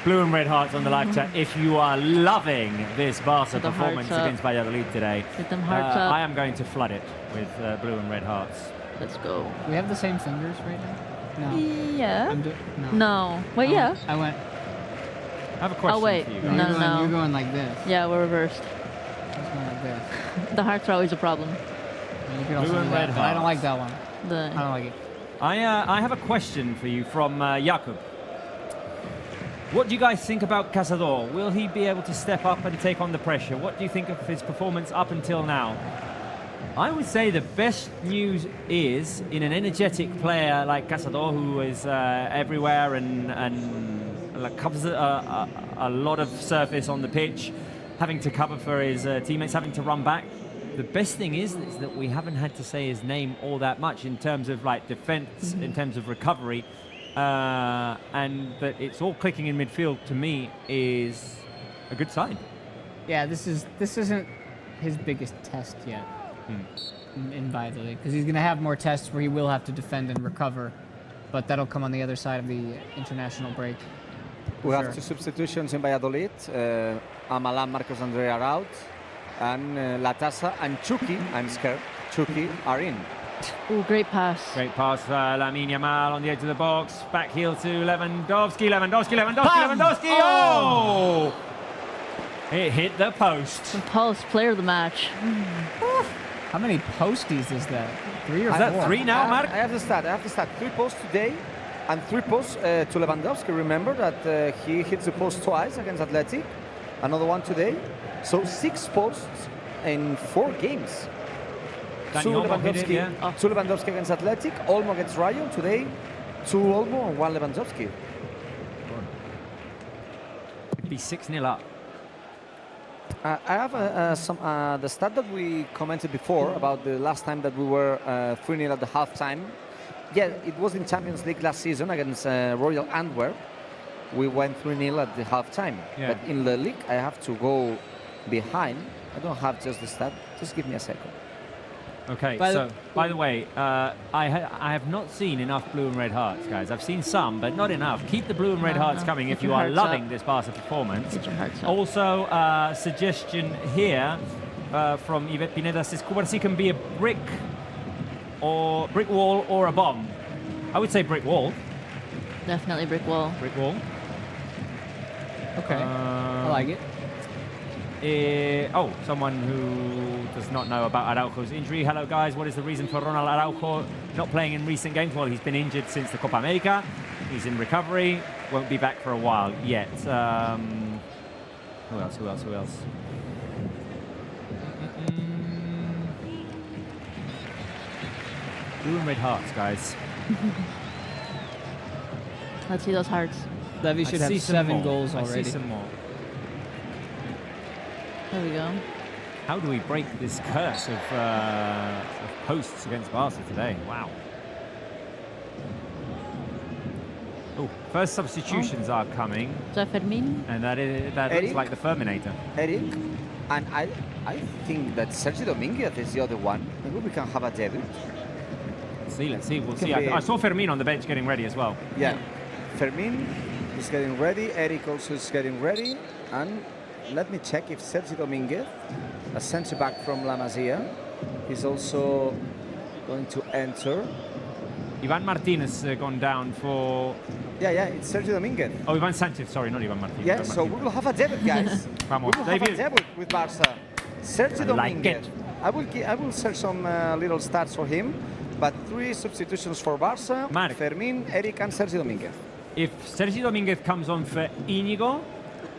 Blue and red hearts on the live chat. If you are loving this Barca performance against Valladolid today, Get them hearts up. I am going to flood it with blue and red hearts. Let's go. We have the same fingers right now? No. Yeah. No. No. Wait, yeah. I went. I have a question wait. for you No, guys. No. You're going like this. Yeah, we're reversed. I was going like this. The hearts are always a problem. And you could also Blue do and that, red but I don't hearts. like that one. I don't like it. I have a question for you from Jakub. What do you guys think about Cazador? Will he be able to step up and take on the pressure? What do you think of his performance up until now? I would say the best news is in an energetic player like Cazador, who is everywhere and like covers a lot of surface on the pitch, having to cover for his teammates, having to run back. The best thing is that we haven't had to say his name all that much in terms of like defense, in terms of recovery, and that it's all clicking in midfield. To me, is a good sign. Yeah, this isn't his biggest test yet in Valladolid, because he's going to have more tests where he will have to defend and recover, but that'll come on the other side of the international break. We have 2 substitutions in Valladolid. Amalan, Marcos Andre are out, and Latasa and Chucky, I'm scared, Chucky are in. Ooh, great pass. Great pass, Lamine Yamal on the edge of the box. Back heel to Lewandowski. Lewandowski! Oh! It hit the post. The post, player of the match. How many posties is that? 3 or 4? Is that 3 now, Mark? I have the stat. 3 posts today and 3 posts to Lewandowski. Remember that he hits the post twice against Athletic. Another one today. So 6 posts in 4 games. Two Lewandowski against Athletic, Olmo against Rayo. Today, 2 Olmo and 1 Lewandowski. It'd be 6-0 up. I have the stat that we commented before about the last time that we were 3-0 at the halftime. Yeah, it was in Champions League last season against Royal Antwerp. We went 3-0 at the halftime. Yeah. But in the league, I have to go behind. I don't have just the stat. Just give me a second. Okay, by the way, I have not seen enough blue and red hearts, guys. I've seen some, but not enough. Keep the blue and red hearts coming if you are loving this Barca performance. Get your hearts up. Also, suggestion here from Yvette Pineda says Cubarsí can be a brick wall or a bomb. I would say brick wall. Definitely brick wall. Brick wall. Okay, I like it. Someone who does not know about Araujo's injury. Hello, guys. What is the reason for Ronald Araujo not playing in recent games? Well, he's been injured since the Copa America. He's in recovery. Won't be back for a while yet. Who else? Blue and red hearts, guys. Let's see those hearts. Levy should have 7 goals already. I see some more. There we go. How do we break this curse of posts against Barca today? Wow. Oh, first substitutions are coming. Is that Fermin? And that looks Eric? like the Ferminator. Eric, and I think that Sergio Dominguez is the other one. Maybe we can have a debut. Let's see. We'll see. Can be- I saw Fermin on the bench getting ready as well. Yeah, Fermin is getting ready. Eric also is getting ready. And let me check if Sergio Dominguez, a centre back from La Masia, is also going to enter. Ivan Martinez gone down for... Yeah, it's Sergio Dominguez. Oh, Ivan Sanchez. Sorry, not Ivan Martinez. Yeah, Ivan so we Martinez. will have a debut, guys. Come on, we will have a debut. debut with Barca. Sergio I like Dominguez. it. I will search some little stats for him, but 3 substitutions for Barca: Marc. Fermin, Eric, and Sergio Dominguez. If Sergi Dominguez comes on for Íñigo,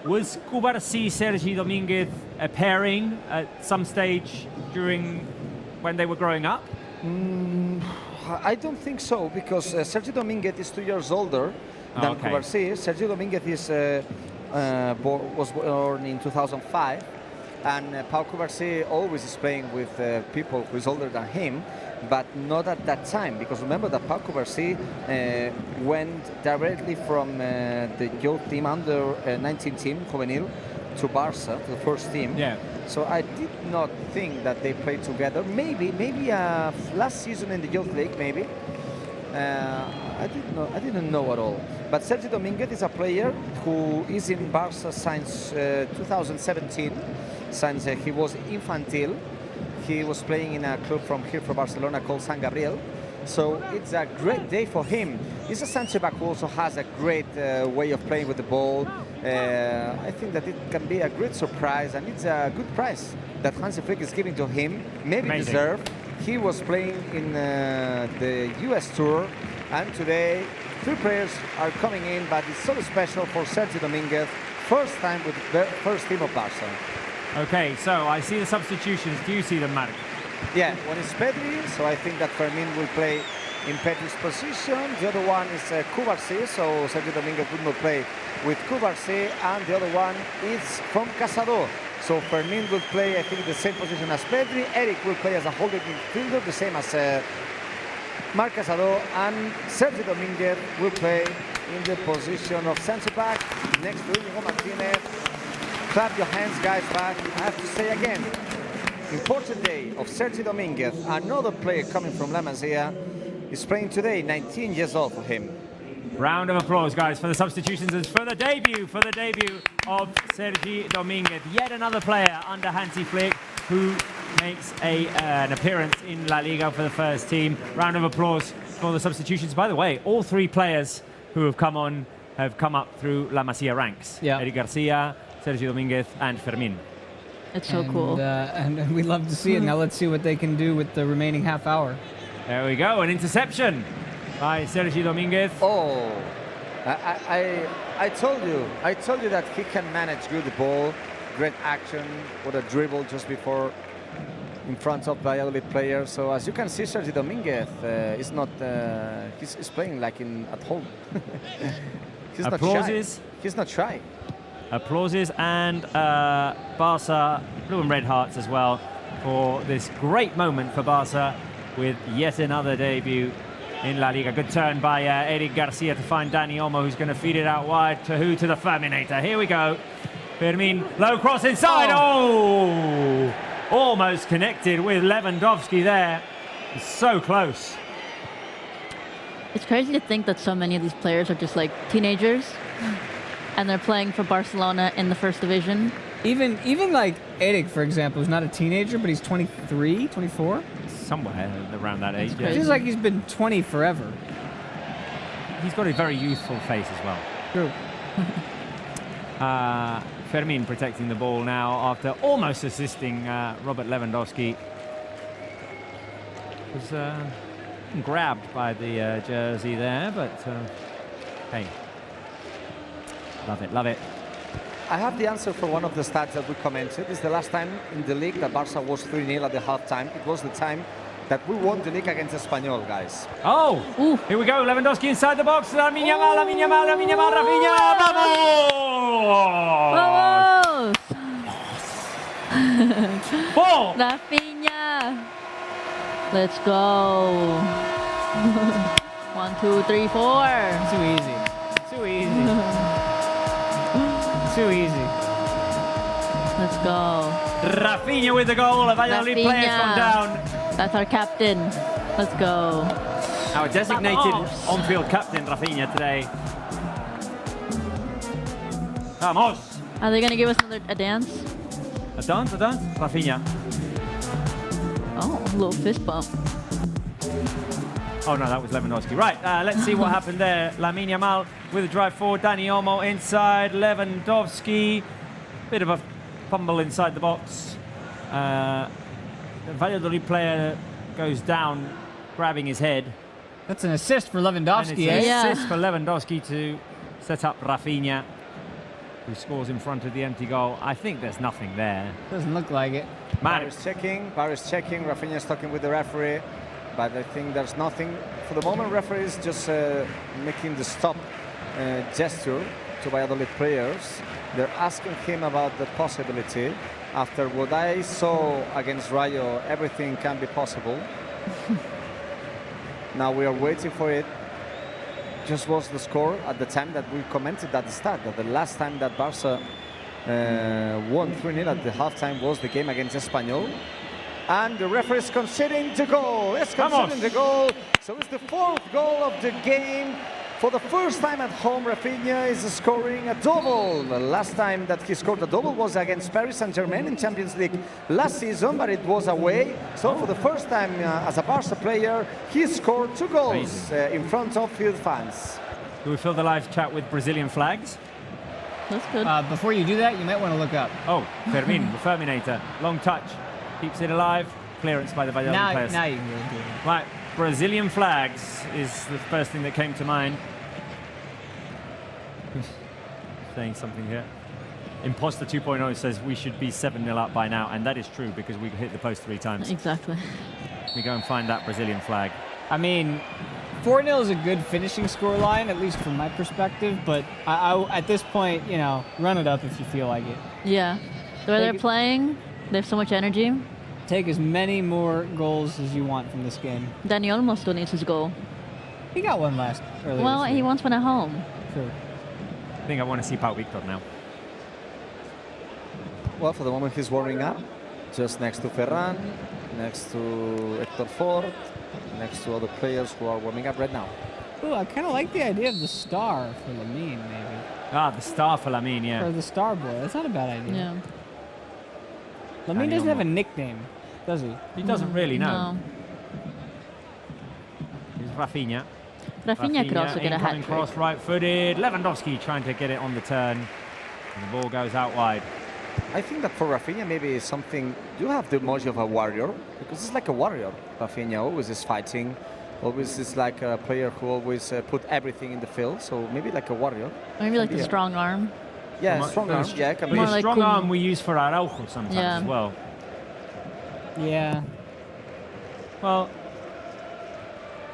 was Cubarsí Sergi Dominguez a pairing at some stage during when they were growing up? I don't think so, because Sergio Dominguez is 2 years older than Okay. Cubarsí. Sergio Dominguez is was born in 2005, and Pau Cubarsí always is playing with people who is older than him, but not at that time, because remember that Pau Cubarsí went directly from the youth team, under 19 team, juvenil, to Barça, to the first team. Yeah. So I did not think that they played together. Maybe last season in the youth league, maybe. I didn't know at all. But Sergio Dominguez is a player who is in Barça since 2017, since he was infantil. He was playing in a club from here, from Barcelona, called San Gabriel. So it's a great day for him. He's a centre back who also has a great way of playing with the ball. I think that it can be a great surprise, and it's a good price that Hansi Flick is giving to him. Maybe Amazing. deserved. He was playing in the US tour, and today 3 players are coming in, but it's so special for Sergio Dominguez. First time with the first team of Barca. Okay, so I see the substitutions. Do you see them, Marc? Yeah, one is Pedri, so I think that Fermin will play in Pedri's position. The other one is Cubarsí, so Sergio Dominguez would not play with Cubarsí, and the other one is from Casado. So Fermin will play, I think, the same position as Pedri. Eric will play as a holding midfielder, the same as Marc Casado, and Sergio Dominguez will play in the position of centre back next to Íñigo Martínez. Clap your hands, guys, but I have to say again, important day of Sergio Dominguez, another player coming from La Masia, is playing today, 19 years old for him. Round of applause, guys, for the substitutions and for the debut of Sergi Dominguez. Yet another player under Hansi Flick who makes an appearance in La Liga for the first team. Round of applause for the substitutions. By the way, all 3 players who have come on have come up through La Masia ranks. Yeah. Eric Garcia, Sergio Dominguez, and Fermin. It's so cool. And we love to see it. Now let's see what they can do with the remaining half hour. There we go, an interception by Sergi Dominguez. Oh, I told you that he can manage good the ball, great action, what a dribble just before in front of Valladolid players. So as you can see, Sergio Dominguez is not, he's playing like at home. He's Applauses. not shy. He's not shy. Applauses and Barca blue and red hearts as well for this great moment for Barca with yet another debut in La Liga. Good turn by Eric Garcia to find Dani Olmo, who's going to feed it out wide to who? To the Ferminator. Here we go. Fermin, low cross inside. Oh! Almost connected with Lewandowski there. So close. It's crazy to think that so many of these players are just like teenagers, and they're playing for Barcelona in the first division. Even like Eric, for example, is not a teenager, but he's 23, 24. Somewhere around that age. It feels like he's been 20 forever. He's got a very youthful face as well. True. Fermin protecting the ball now after almost assisting Robert Lewandowski. Was grabbed by the jersey there, but hey, love it, love it. I have the answer for one of the stats that we commented. It's the last time in the league that Barca was 3-0 at the halftime. It was the time that we won the league against Espanyol, guys. Oh, here we go. Lewandowski inside the box. Lamine Yamal, Rafinha. Vamos! Vamos! 4. Rafinha. Let's go. 1, 2, 3, 4. Too easy. Too easy. Too easy. Let's go. Rafinha with the goal. A Valladolid player's gone down. That's our captain. Let's go. Our designated on-field captain, Rafinha, today. Vamos! Are they going to give us a dance? A dance? Rafinha. Oh, a little fist bump. Oh no, that was Lewandowski. Right, let's see what happened there. Lamine Yamal with a drive forward. Dani Olmo inside. Lewandowski. Bit of a fumble inside the box. The Valladolid player goes down, grabbing his head. That's an assist for Lewandowski, and it's eh? an assist for Lewandowski to set up Rafinha, who scores in front of the empty goal. I think there's nothing there. Doesn't look like it. Bar is checking. Rafinha's talking with the referee, but I think there's nothing. For the moment, referee is just making the stop gesture to Valladolid players. They're asking him about the possibility. After what I saw against Rayo, everything can be possible. Now we are waiting for it. Just was the score at the time that we commented at the start, that the last time that Barça won 3-0 at the halftime was the game against Espanyol. And the referee is conceding the goal. It's conceding the goal. So it's the 4th goal of the game. For the first time at home, Rafinha is scoring a double. The last time that he scored a double was against Paris Saint-Germain in Champions League last season, but it was away. So for the first time as a Barca player, he scored 2 goals in front of field fans. Do we fill the live chat with Brazilian flags? That's good. Before you do that, you might want to look up. Oh, Fermin, the Ferminator. Long touch. Keeps it alive. Clearance by the Valladolid players. Now you can really do it. Right, Brazilian flags is the first thing that came to mind. Saying something here. Imposter 2.0 says we should be 7-0 up by now, and that is true because we hit the post 3 times. Exactly. We go and find that Brazilian flag. I mean, 4-0 is a good finishing scoreline, at least from my perspective, but I at this point, you know, run it up if you feel like it. Yeah. The way they're playing, they have so much energy. Take as many more goals as you want from this game. Dani Olmo still needs his goal. He got one earlier. Well, he wants one at home. Sure. I think I want to see Pau Victor now. Well, for the moment he's warming up, just next to Ferran, next to Hector Ford, next to other players who are warming up right now. Ooh, I kind of like the idea of the star for Lamine, maybe. Ah, the star for Lamine, yeah. Or the star boy. That's not a bad idea. Yeah. Lamine doesn't have a nickname, does he? He doesn't really know. No. Here's Rafinha. Rafinha could also get a hat trick. Cross, right-footed. Lewandowski trying to get it on the turn. And the ball goes out wide. I think that for Rafinha, maybe it's something, you have the emoji of a warrior, because it's like a warrior. Rafinha always is fighting, always is like a player who always put everything in the field, so maybe like a warrior. Maybe like the strong arm. Yeah, strong arm. Yeah, can be. The like strong arm we use for Araujo sometimes Yeah. as well. Yeah. Well,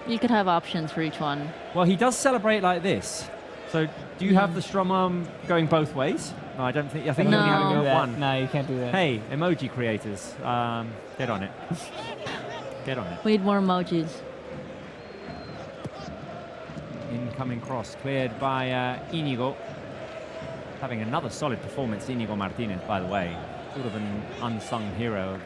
You could have options for each one. well, he does celebrate like this. So, do you have the strong arm going both ways? No, I don't think. I think you only have No. to Do go that. one. No, you can't do that. Hey, emoji creators, get on it. Get on it. We need more emojis. Incoming cross cleared by Inigo. Having another solid performance, Inigo Martinez, by the way. Sort of an unsung hero of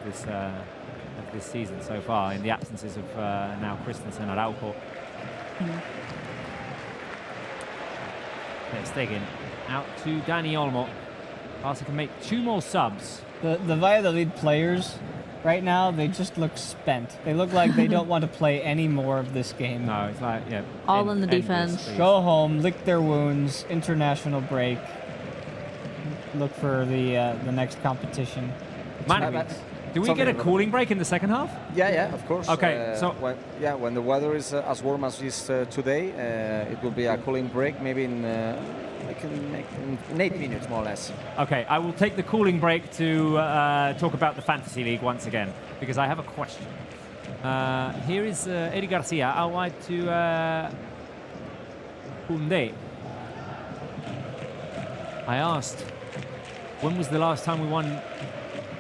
this season so far, in the absences of now Christensen and Araujo. Ter Stegen out to Dani Olmo. Barca can make 2 more subs. The Valladolid players right now, they just look spent. They look like they don't want to play any more of this game. No, it's like, yeah. All in the endless, defense. please. Go home, lick their wounds, international break. Look for the next competition. Man, do we get a cooling break in the second half? Yeah, of course. Okay, so when the weather is as warm as it is today, it will be a cooling break, maybe in 8 minutes more or less. Okay, I will take the cooling break to talk about the Fantasy League once again, because I have a question. Here is Eric Garcia out wide to Koundé. I asked, when was the last time we won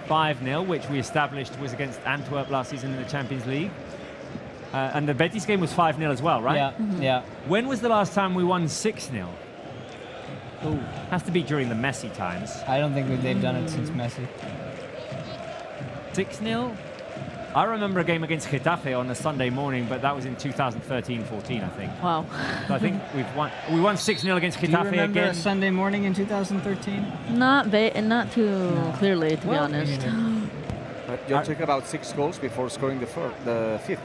5-0, which we established was against Antwerp last season in the Champions League. And the Betis game was 5-0 as well, right? Yeah, yeah. When was the last time we won 6-0? Oh, has to be during the Messi times. I don't think they've done it since Messi. 6-0? I remember a game against Getafe on a Sunday morning, but that was in 2013-14, I think. Wow. So I think we won 6-0 against Getafe Do you remember again. a Sunday morning in 2013? Not too clearly, to be honest. But you're talking about 6 goals before scoring the 5th.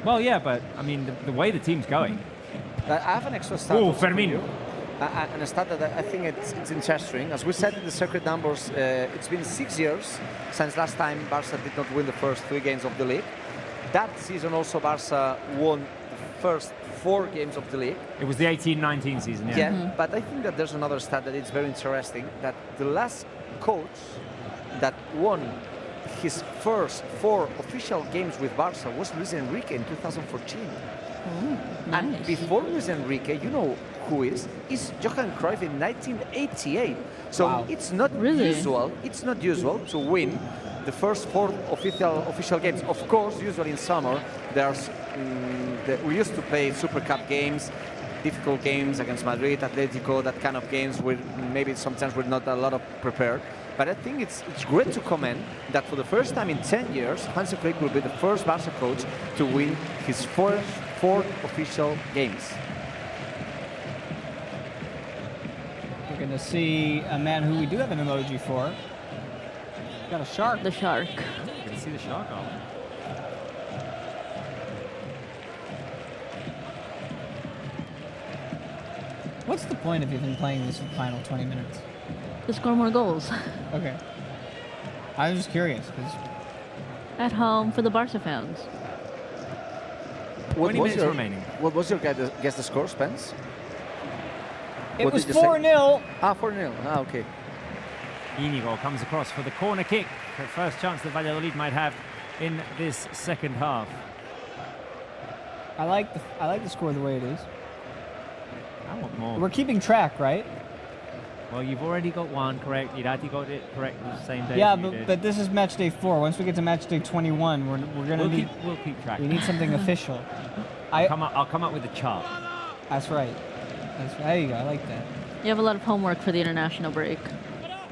Well, yeah, but I mean, the way the team's going. I have an extra stat. Oh, also for Fermin. you. And a stat that I think it's interesting. As we said in the secret numbers, it's been 6 years since last time Barça did not win the first 3 games of the league. That season also Barça won the first 4 games of the league. It was the 18-19 season, yeah. Yeah, but I think that there's another stat that is very interesting, that the last coach that won his first 4 official games with Barça was Luis Enrique in 2014. Nice. And before Luis Enrique, you know who is Johan Cruyff in 1988. So Wow. it's not usual. It's not usual to win the first 4 official games. Of course, usually in summer, we used to play Super Cup games, difficult games against Madrid, Atletico, that kind of games where maybe sometimes we're not a lot of prepared. But I think it's great to comment that for the first time in 10 years, Hansi Flick will be the first Barca coach to win his first 4 official games. We're going to see a man who we do have an emoji for. Got a shark. The shark. Good to see the shark, aren't we? What's the point of even playing this final 20 minutes? To score more goals. Okay. I was just curious because At home for the Barca fans. 20 minutes remaining. What was your guess the score, Spence? it What was did you say? 4-0. 4-0. Okay. Inigo comes across for the corner kick. The first chance that Valladolid might have in this second half. I like the score the way it is. I want more. We're keeping track, right? Well, you've already got one correct. Irati got it correct the same day. Yeah, as you did. but this is match day 4. Once we get to match day 21, we're gonna need we'll keep track. we need something official. I'll come up with a chart. That's right. There you go. I like that. You have a lot of homework for the international break.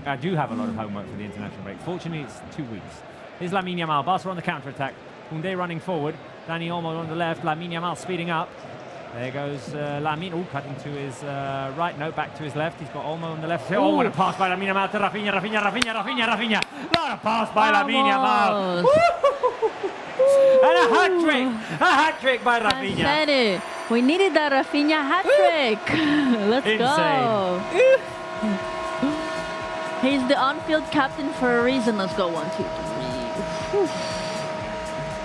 I do have a lot of homework for the international break. Fortunately, it's 2 weeks. Here's Lamine Yamal. Barca on the counter-attack. Koundé running forward. Dani Olmo on the left. Lamine Yamal speeding up. There goes Lamine. Oh, cutting to his right. No, back to his left. He's got Olmo on the left. Oh, what a pass by Lamine Yamal to Rafinha. What a pass by Lamine Yamal. And a hat-trick. A hat-trick by I Rafinha. said it. We needed that Rafinha hat-trick. Let's go. He's the on-field captain for a reason. Let's go. 1, 2, 3.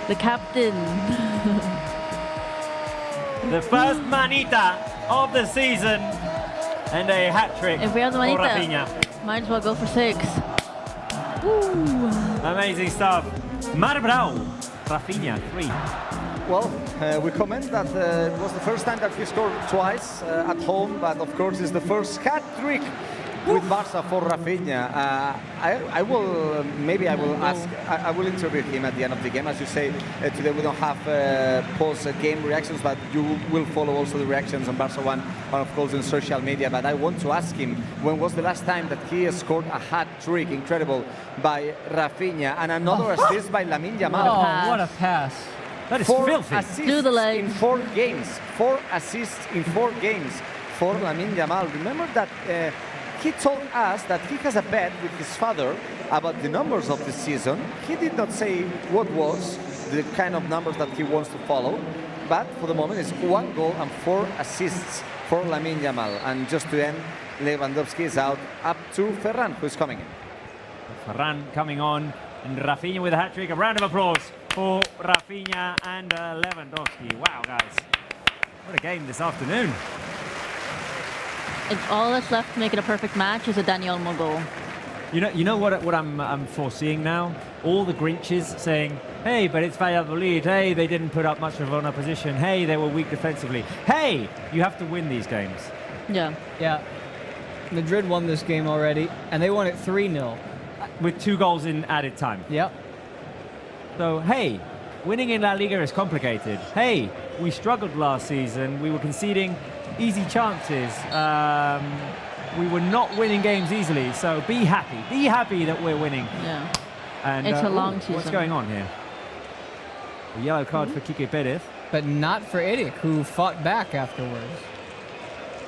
The captain. The first manita of the season. And a hat-trick If we have the for manita, Rafinha. might as well go for 6. Woo. Amazing stuff. Marbrau. Rafinha, 3. Well, we comment that it was the first time that he scored twice at home, but of course it's the first hat-trick with Barca for Rafinha. I will ask. I will interview him at the end of the game. As you say, today we don't have post-game reactions, but you will follow also the reactions on Barca One, and of course in social media. But I want to ask him, when was the last time that he scored a hat-trick, incredible, by Rafinha, and another assist by Lamine Yamal? Oh, what a pass! That is 4 filthy. assists Do the legs. in 4 games. 4 assists in 4 games for Lamine Yamal. Remember that he told us that he has a bet with his father about the numbers of the season. He did not say what was the kind of numbers that he wants to follow, but for the moment it's 1 goal and 4 assists for Lamine Yamal. And just to end, Lewandowski is out, up to Ferran, who is coming in. Ferran coming on, and Rafinha with a hat-trick. A round of applause for Rafinha and Lewandowski. Wow, guys. What a game this afternoon. It's all that's left to make it a perfect match is a Dani Olmo goal. You know what I'm foreseeing now? All the Grinches saying, Hey, but it's Valladolid. Hey, they didn't put up much of an opposition. Hey, they were weak defensively. Hey, you have to win these games. Yeah. Yeah. Madrid won this game already, and they won it 3-0. With 2 goals in added time. Yep. So, hey, winning in La Liga is complicated. Hey, we struggled last season. We were conceding easy chances. We were not winning games easily. So be happy. Be happy that we're winning. Yeah. And, It's a long season. What's going on here? A yellow card for Quique Perez. But not for Eric, who fought back afterwards.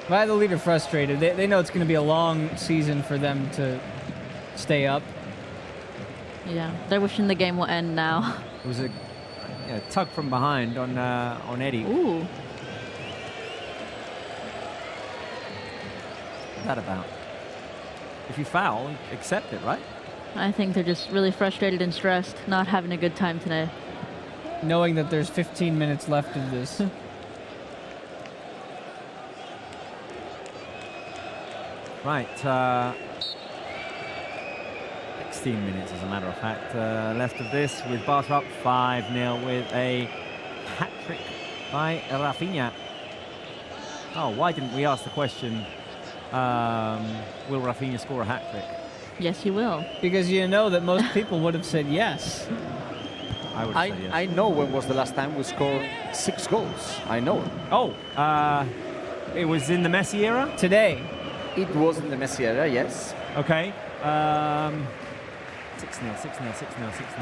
Valladolid are frustrated. They know it's going to be a long season for them to stay up. Yeah. They're wishing the game will end now. It was a tug from behind on Eddie. Ooh. What's that about? If you foul, accept it, right? I think they're just really frustrated and stressed, not having a good time today. Knowing that there's 15 minutes left of this. Right. 16 minutes, as a matter of fact, left of this, with Barça up 5-0 with a hat-trick by Rafinha. Oh, why didn't we ask the question, will Rafinha score a hat-trick? Yes, he will. Because you know that most people would have said yes. I would say yes. I know when was the last time we scored 6 goals. I know. Oh, it was in the Messi era? Today. It was in the Messi era, yes. Okay. 6-0.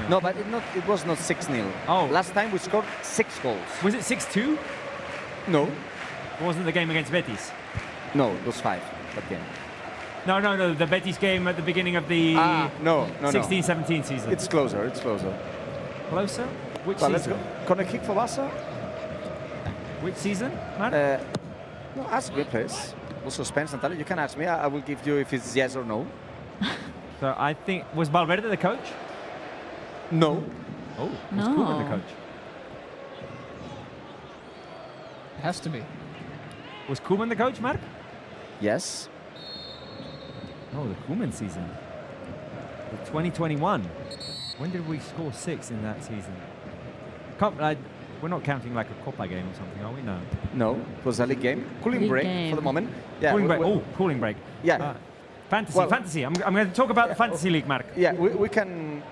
No, but it was not 6-0. Oh. Last time we scored 6 goals. Was it 6-2? No. It wasn't the game against Betis? No, it was 5 that game. No. The Betis game at the beginning of the no. 16-17 season. It's closer. Closer? Which Well, let's season? go. Corner kick for Barça. Which season, man? No, ask me, please. We'll suspense, Natalia. You can ask me. I will give you if it's yes or no. So I think, was Valverde the coach? No. Oh, was No. Koeman the coach? It has to be. Was Koeman the coach, Mark? Yes. Oh, the Koeman season. The 2021. When did we score 6 in that season? We're not counting like a Copa game or something, are we? No. No, it was a league game. Cooling League break game. for the moment. Yeah. Cooling break. Oh, cooling break. Yeah. Fantasy. Well- Fantasy. I'm going to talk about the Fantasy League, Mark. Yeah, we can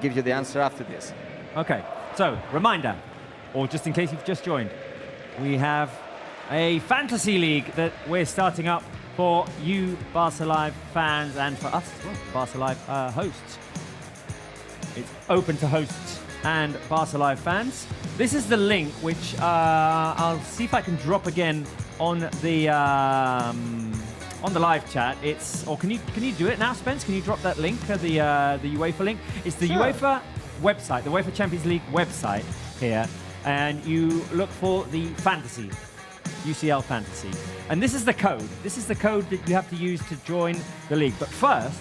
give you the answer after this. Okay. So, reminder, or just in case you've just joined, we have a Fantasy League that we're starting up for you Barça Live fans and for us as well, Barça Live hosts. It's open to hosts and Barça Live fans. This is the link, which I'll see if I can drop again on the live chat. Can you do it now, Spence? Can you drop that link, the UEFA link? It's the UEFA website, the UEFA Champions League website here, and you look for the fantasy. UCL Fantasy. And this is the code. This is the code that you have to use to join the league. But first,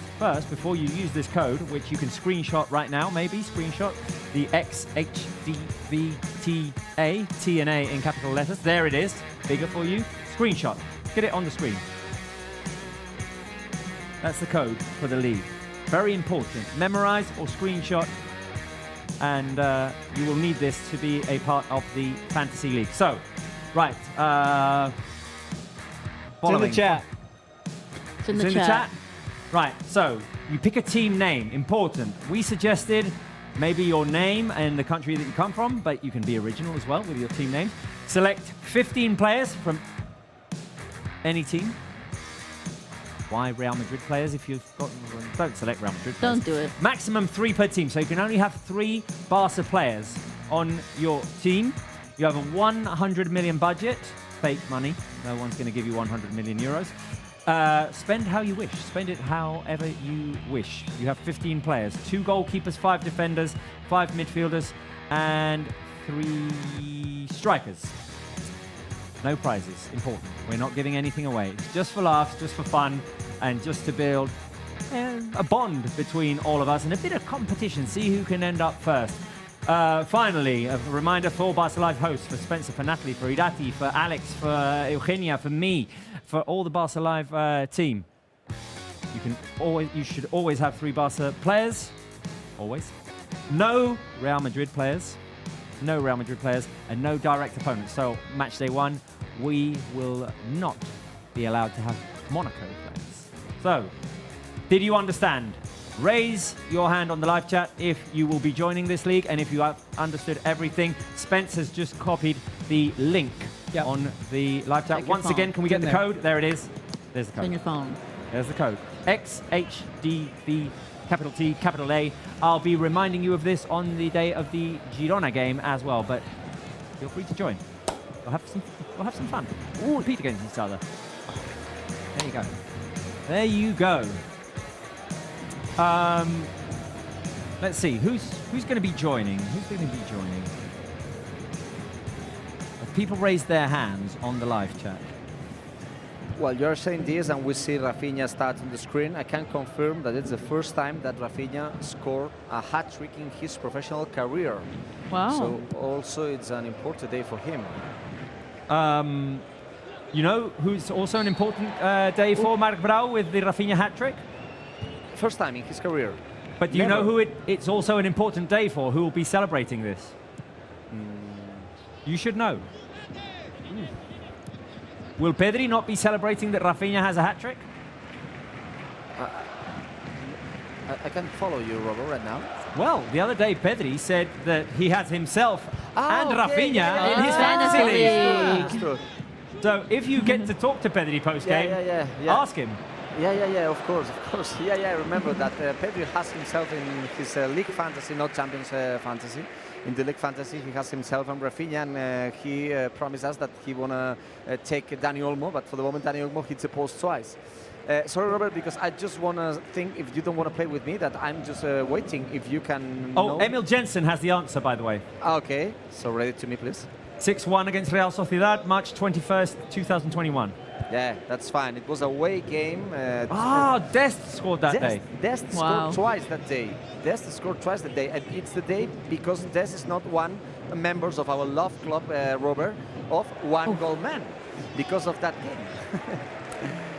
before you use this code, which you can screenshot right now, maybe screenshot the XHDVTA, T and A in capital letters. There it is, bigger for you. Screenshot. Get it on the screen. That's the code for the league. Very important. Memorize or screenshot, and you will need this to be a part of the Fantasy League. So, right. It's in the chat. It's in It's the in chat. the chat? Right, so you pick a team name, important. We suggested maybe your name and the country that you come from, but you can be original as well with your team name. Select 15 players from any team. Why Real Madrid players if you've got... Don't select Real Madrid players. Don't do it. Maximum 3 per team, so you can only have 3 Barca players on your team. You have a 100 million budget, fake money. No one's going to give you 100 million euros. Spend how you wish. Spend it however you wish. You have 15 players, 2 goalkeepers, 5 defenders, 5 midfielders, and 3 strikers. No prizes, important. We're not giving anything away. It's just for laughs, just for fun, and just to build a bond between all of us and a bit of competition. See who can end up first. Finally, a reminder for all Barça Live hosts, for Spencer, for Natalie, for Irati, for Alex, for Eugenia, for me, for all the Barça Live team. You should always have 3 Barça players, always, No Real Madrid players, and no direct opponents. So match day 1, we will not be allowed to have Monaco players. So, did you understand? Raise your hand on the live chat if you will be joining this league, and if you have understood everything. Spence has just copied the link on the live chat. Once again, can we get the code? There it is. There's the code. On your phone. There's the code. XHDV, capital T, capital A. I'll be reminding you of this on the day of the Girona game as well, but feel free to join. We'll have some fun. We'll compete against each other. There you go. There you go. Let's see, who's going to be joining? Have people raised their hands on the live chat? Well, you're saying this, and we see Rafinha start on the screen. I can confirm that it's the first time that Rafinha scored a hat-trick in his professional career. Wow. So also it's an important day for him. You know who's also an important day for Marc Brau with the Rafinha hat-trick? First time in his career. But do you know who it's also an important day for? Who will be celebrating this? You should know. Will Pedri not be celebrating that Rafinha has a hat-trick? I can't follow you, Robert, right now. Well, the other day Pedri said that he has himself and Rafinha in his fantasy league. So if you get to talk to Pedri post-game, ask him. Yeah, of course. Yeah, I remember that Pedri has himself in his league fantasy, not Champions fantasy. In the league fantasy, he has himself and Rafinha, and he promised us that he wanna take Dani Olmo, but for the moment, Dani Olmo hits the post twice. Sorry, Robert, because I just wanna think, if you don't wanna play with me, that I'm just waiting if you can. Oh, Emil Jensen has the answer, by the way. Okay, so read it to me, please. 6-1 against Real Sociedad, March 21st, 2021. Yeah, that's fine. It was a away game. Dest scored that day. Dest scored twice that day. And it's the day because Dest is not one members of our love club, Robert, of one goal man, because of that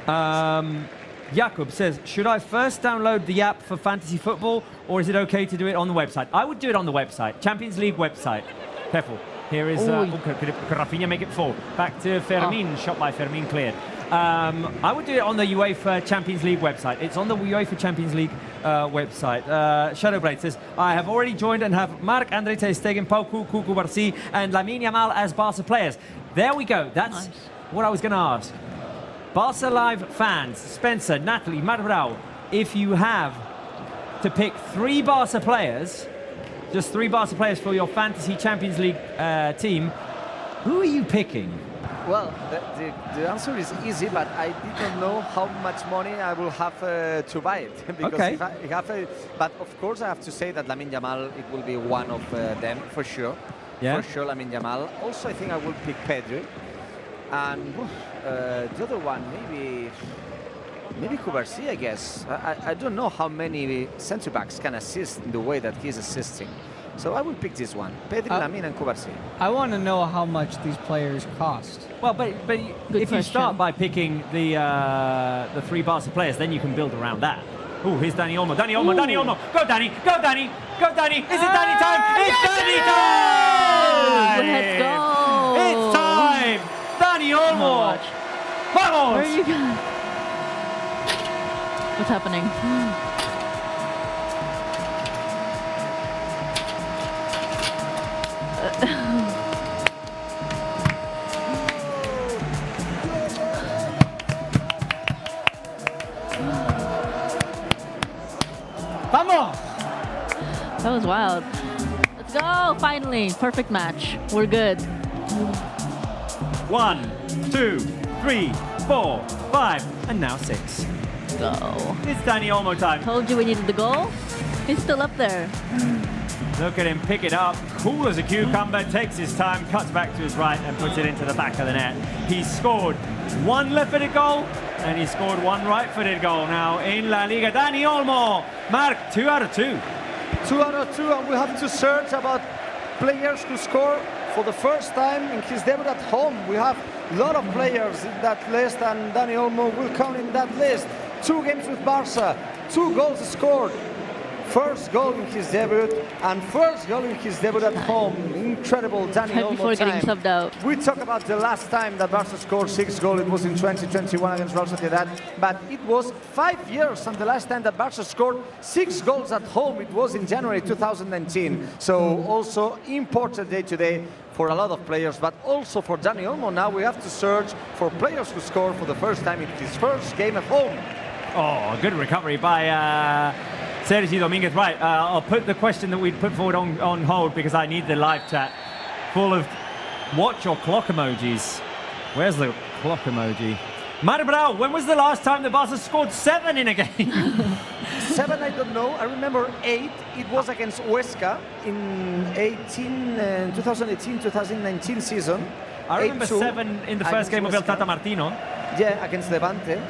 game. Jakub says, should I first download the app for fantasy football, or is it okay to do it on the website? I would do it on the website, Champions League website. Careful. Here is, could Rafinha make it 4? Back to Fermin, shot by Fermin, cleared. I would do it on the UEFA Champions League website. It's on the UEFA Champions League website. Shadowblade says, I have already joined and have Marc-Andre ter Stegen, Pau Kuku Barsi, and Lamine Yamal as Barca players. There we go. That's what I was going to ask. Barca Live fans, Spencer, Natalie, Marbrau, if you have to pick 3 Barca players, just 3 Barca players for your fantasy Champions League team, who are you picking? Well, the answer is easy, but I didn't know how much money I will have to buy it. Because but of course, I have to say that Lamine Yamal, it will be one of them, for sure. Yeah. For sure, Lamine Yamal. Also, I think I will pick Pedri. And the other one, maybe Kubarsi, I guess. I don't know how many centre-backs can assist in the way that he's assisting. So I will pick this one, Pedri, Lamine, and Kubarsi. I want to know how much these players cost. Well, but if you start by picking the 3 Barca players, then you can build around that. Oh, here's Dani Olmo. Dani Olmo. Go, Dani. Go, Dani. Is it Dani time? It's Dani time! Let's go. It's time. Dani Olmo. Vamos. Where are you going? What's happening? Vamos! That was wild. Let's go, finally. Perfect match. We're good. 1, 2, 3, 4, 5, and now 6. Go. It's Dani Olmo time. Told you we needed the goal. He's still up there. Look at him pick it up, cool as a cucumber, takes his time, cuts back to his right and puts it into the back of the net. He's scored 1 left-footed goal and he scored 1 right-footed goal now in La Liga. Dani Olmo, Mark, 2 out of 2. 2 out of 2, and we have to search about players who score for the first time in his debut at home. We have a lot of players in that list, and Dani Olmo will come in that list. 2 games with Barca, 2 goals scored, First goal in his debut, and first goal in his debut at home. Incredible Dani Right Olmo before getting time. subbed out. We talk about the last time that Barca scored 6 goals. It was in 2021 against Real Sociedad. But it was 5 years and the last time that Barca scored 6 goals at home. It was in January 2019. So also important day today for a lot of players, but also for Dani Olmo. Now we have to search for players who score for the first time in his first game at home. Oh, good recovery by Sergi Dominguez. Right, I'll put the question that we'd put forward on hold because I need the live chat full of watch or clock emojis. Where's the clock emoji? Mario Brau, when was the last time the Barca scored 7 in a game? 7, I don't know. I remember 8. It was against Huesca in 2018-2019 season. I remember 8-2 7 in the first game of El Huesca. Tata Martino. Yeah, against Levante.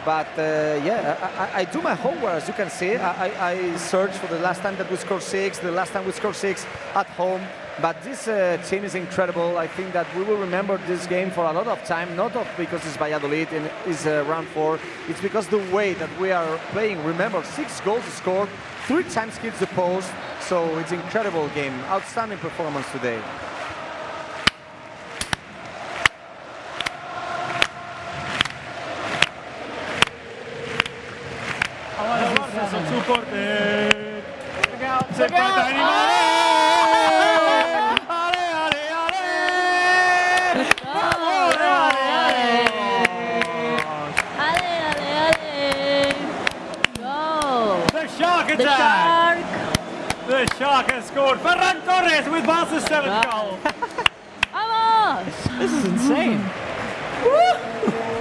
But yeah, I do my homework, as you can see. I searched for the last time that we scored 6, the last time we scored 6 at home. But this team is incredible. I think that we will remember this game for a lot of time, not because it's Valladolid and it's round 4. It's because the way that we are playing. Remember, 6 goals scored, 3 times hits the post. So it's an incredible game. Outstanding performance today. The Shark has scored. Ferran Torres with Barca's 7th goal. Vamos! This is insane.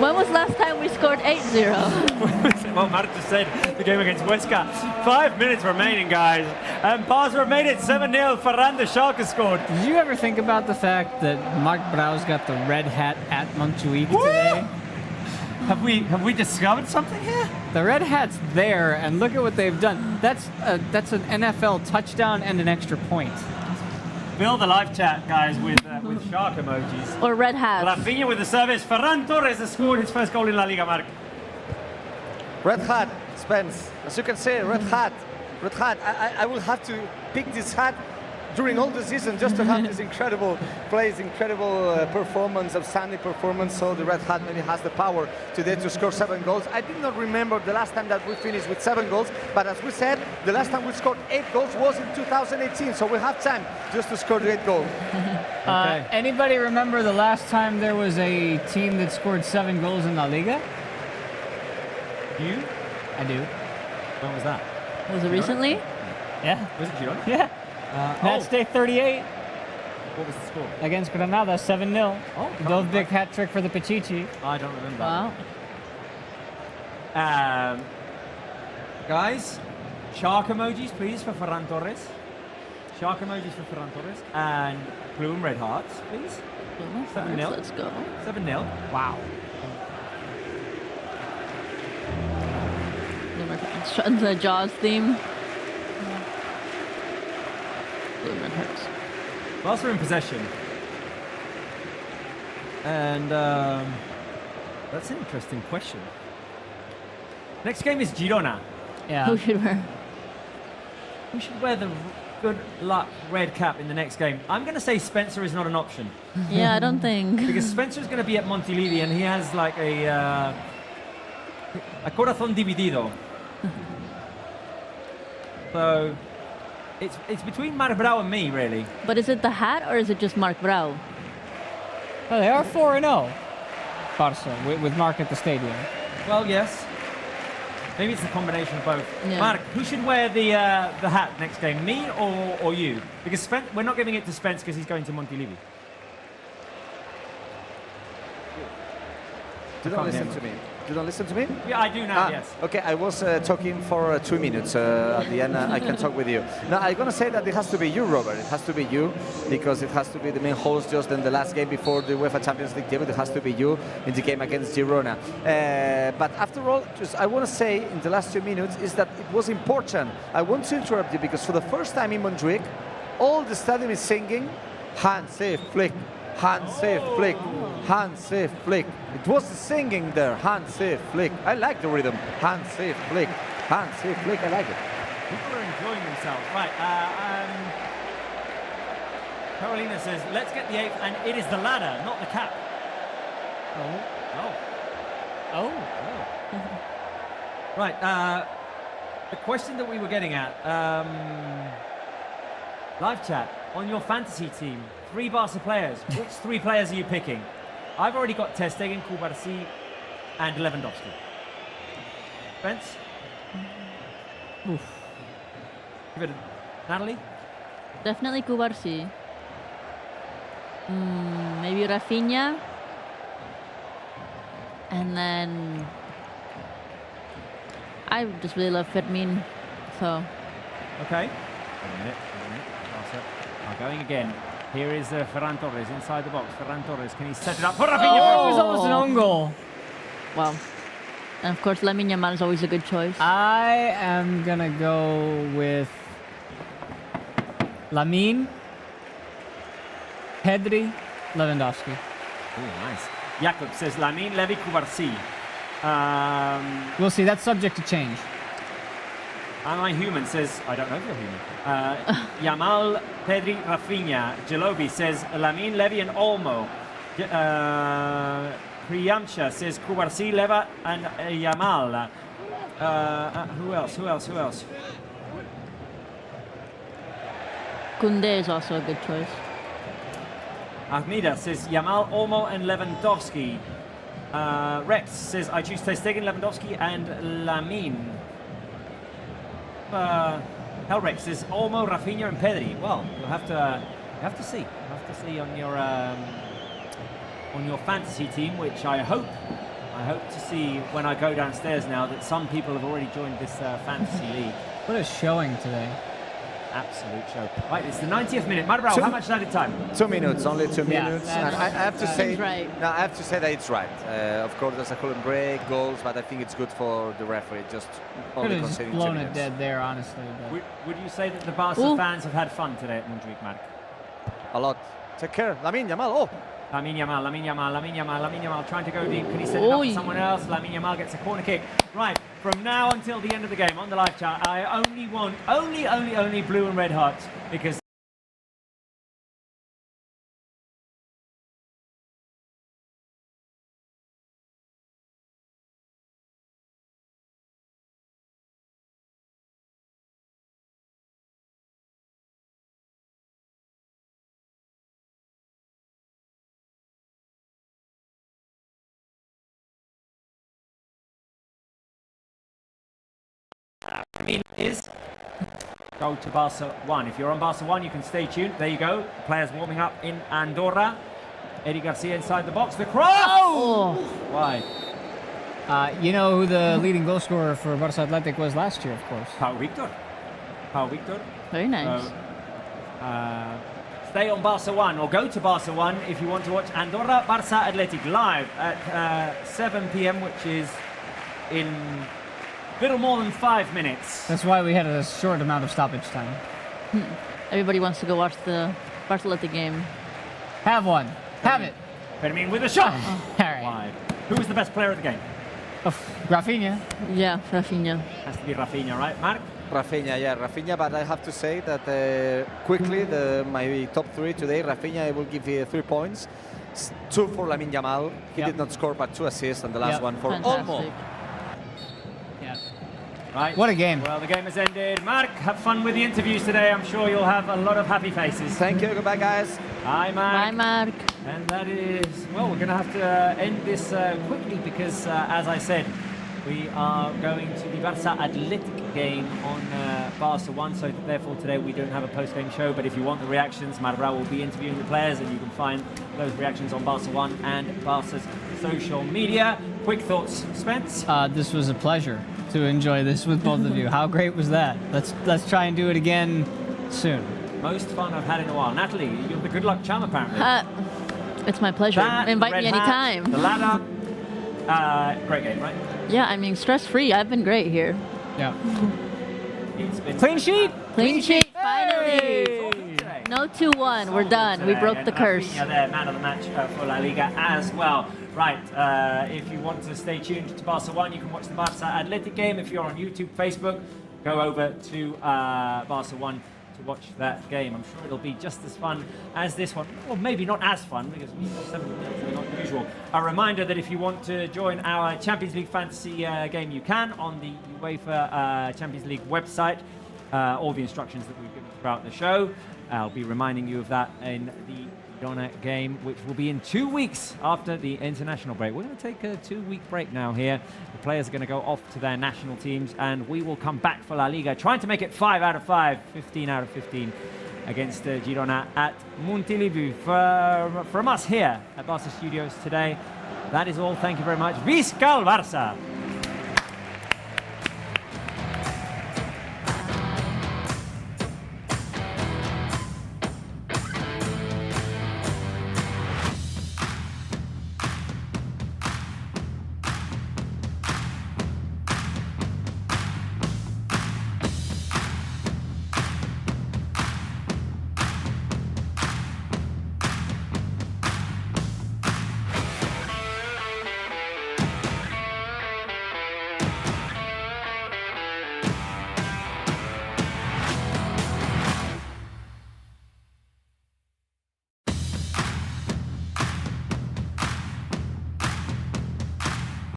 When was last time we scored 8-0? Well, Mark just said the game against Huesca. 5 minutes remaining, guys. And Barca have made it 7-0. Ferran the Shark has scored. Did you ever think about the fact that Marc Brau's got the red hat at Montjuic today? Have we discovered something here? The red hat's there, and look at what they've done. That's an NFL touchdown and an extra point. Fill the live chat, guys, with shark emojis. Or red hats. Rafinha with the service. Ferran Torres has scored his first goal in La Liga, Marc. Red hat, Spence. As you can see, red hat. Red hat. I will have to pick this hat during all the season just to have this incredible plays, incredible performance, outstanding performance. So the red hat maybe has the power today to score 7 goals. I did not remember the last time that we finished with 7 goals, but as we said, the last time we scored 8 goals was in 2018. So we have time just to score the 8 goals. Okay. Anybody remember the last time there was a team that scored 7 goals in La Liga? You? I do. When was that? Was it recently? Yeah. Was it Girona? Yeah. Match day 38 What was the score? against Granada, 7-0. Oh, Dovbyk hat trick for the Pichichi. I don't remember. Wow. Guys, shark emojis, please, for Ferran Torres. Shark emojis for Ferran Torres. And blue and red hearts, please. 7-0. Let's go. 7-0. Wow. The Jaws theme. Blue red hearts. Barca in possession. And that's an interesting question. Next game is Girona. Yeah. Who should wear? Who should wear the good luck red cap in the next game? I'm going to say Spencer is not an option. Yeah, I don't think. Because Spencer's going to be at Montilivi and he has like a corazón dividido. So it's between Marc Brau and me, really. But is it the hat or is it just Marc Brau? Oh, they are 4-0, Barca, with Marc at the stadium. Well, yes. Maybe it's a combination of both. Yeah. Marc, who should wear the hat next game, me or you? Because we're not giving it to Spence because he's going to Montilivi. You don't listen to me. You don't listen to me? Yeah, I do now, yes. Okay, I was talking for 2 minutes. At the end, I can talk with you. Now, I'm going to say that it has to be you, Robert. It has to be you because it has to be the main host just in the last game before the UEFA Champions League debut. It has to be you in the game against Girona. But after all, just I want to say in the last 2 minutes is that it was important. I want to interrupt you because for the first time in Montjuic, all the stadium is singing, hand, save, flick, hand, save, flick, hand, save, flick. It was the singing there, hand, save, flick. I like the rhythm, hand, save, flick, hand, save, flick. I like it. People are enjoying themselves. Right. Carolina says, let's get the 8th, and it is the ladder, not the cap. Oh. Right. The question that we were getting at, live chat, on your fantasy team, 3 Barca players. Which 3 players are you picking? I've already got Ter Stegen, Cubarsí, and Lewandowski. Spence? Oof. Give it Natalie? Definitely Cubarsí. Maybe Rafinha. And then I just really love Fermin. So. Okay. Wait a minute. Barca are going again. Here is Ferran Torres inside the box. Ferran Torres, can he set it up for Rafinha? Oh, it was almost an own goal. Wow. And of course, Lamine Yamal is always a good choice. I am going to go with Lamine, Pedri, Lewandowski. Oh, nice. Jakob says Lamine, Levy, Cubarsí. We'll see. That's subject to change. Am I human? Says, I don't know if you're human. Yamal, Pedri, Rafinha. Jalobi says Lamine, Levy, and Olmo. Priyamsha says Cubarsí, Leva, and Yamal. Who else? Koundé is also a good choice. Ahmida says Yamal, Olmo, and Lewandowski. Rex says I choose Ter Stegen, Lewandowski, and Lamine. Hellrex says Olmo, Rafinha, and Pedri. Well, you'll have to see. You'll have to see on your fantasy team, which I hope to see when I go downstairs now that some people have already joined this fantasy league. What a showing today. Absolute show. Right, it's the 90th minute. Madrao, how much added time? 2 minutes, only 2 Yeah, minutes. And I have to say, right. no, I have to say that it's right. Of course, there's a cooling break, goals, but I think it's good for the referee. Just Could only have just considering 2 blown it minutes. dead there, honestly. But. Would you say that the Barca fans have had fun today at Montjuic, Mark? A lot. Take care, Lamine Yamal. Oh, Lamine Yamal trying to go deep. Can he set it up for someone else? Lamine Yamal gets a corner kick. Right, from now until the end of the game on the live chat, I only want only blue and red hearts because is go to Barca 1. If you're on Barca 1, you can stay tuned. There you go. Players warming up in Andorra. Eddie Garcia inside the box. The cross! Oh! Why? You know who the leading goal scorer for Barça Athletic was last year, of course. Pau Victor. Very nice. Stay on Barca 1 or go to Barca 1 if you want to watch Andorra Barça Athletic live at 7 p.m., which is in little more than 5 minutes. That's why we had a short amount of stoppage time. Everybody wants to go watch the Barcelona game. Have one. Have it. Fermin with a shot. All right. Wide. Who was the best player of the game? Rafinha. Yeah, Rafinha. Has to be Rafinha, right, Mark? Rafinha, but I have to say that quickly, my top 3 today, Rafinha, I will give you 3 points. 2 for Lamine Yamal. He did not score, but 2 assists, and the last one for Olmo. Yeah. Right. What a game. Well, the game has ended. Mark, have fun with the interviews today. I'm sure you'll have a lot of happy faces. Thank you. Goodbye, guys. Bye, Mark. Bye, Mark. And that is, well, we're going to have to end this quickly because, as I said, we are going to the Barça Athletic game on Barca 1, so therefore today we don't have a post-game show, but if you want the reactions, Madrao will be interviewing the players and you can find those reactions on Barca 1 and Barca's social media. Quick thoughts, Spence? This was a pleasure to enjoy this with both of you. How great was that? Let's try and do it again soon. Most fun I've had in a while. Natalie, you're the good luck charm apparently. It's my pleasure. That, Invite red me hat, anytime. The ladder. Great game, right? Yeah, I mean, stress-free. I've been great here. Yeah. It's been Clean sheet. Clean sheet, finally. No 2-1. We're done. We broke the curse. Rafinha there, man of the match for La Liga as well. Right, if you want to stay tuned to Barca 1, you can watch the Barça Athletic game. If you're on YouTube, Facebook, go over to Barca 1 to watch that game. I'm sure it'll be just as fun as this one, or maybe not as fun because 7 minutes is not usual. A reminder that if you want to join our Champions League fantasy game, you can on the UEFA Champions League website. All the instructions that we've given throughout the show. I'll be reminding you of that in the Girona game, which will be in 2 weeks after the international break. We're going to take a 2-week break now here. The players are going to go off to their national teams, and we will come back for La Liga, trying to make it 5 out of 5, 15 out of 15 against Girona at Montilivi. From us here at Barca Studios today, that is all. Thank you very much. Visca el Barça!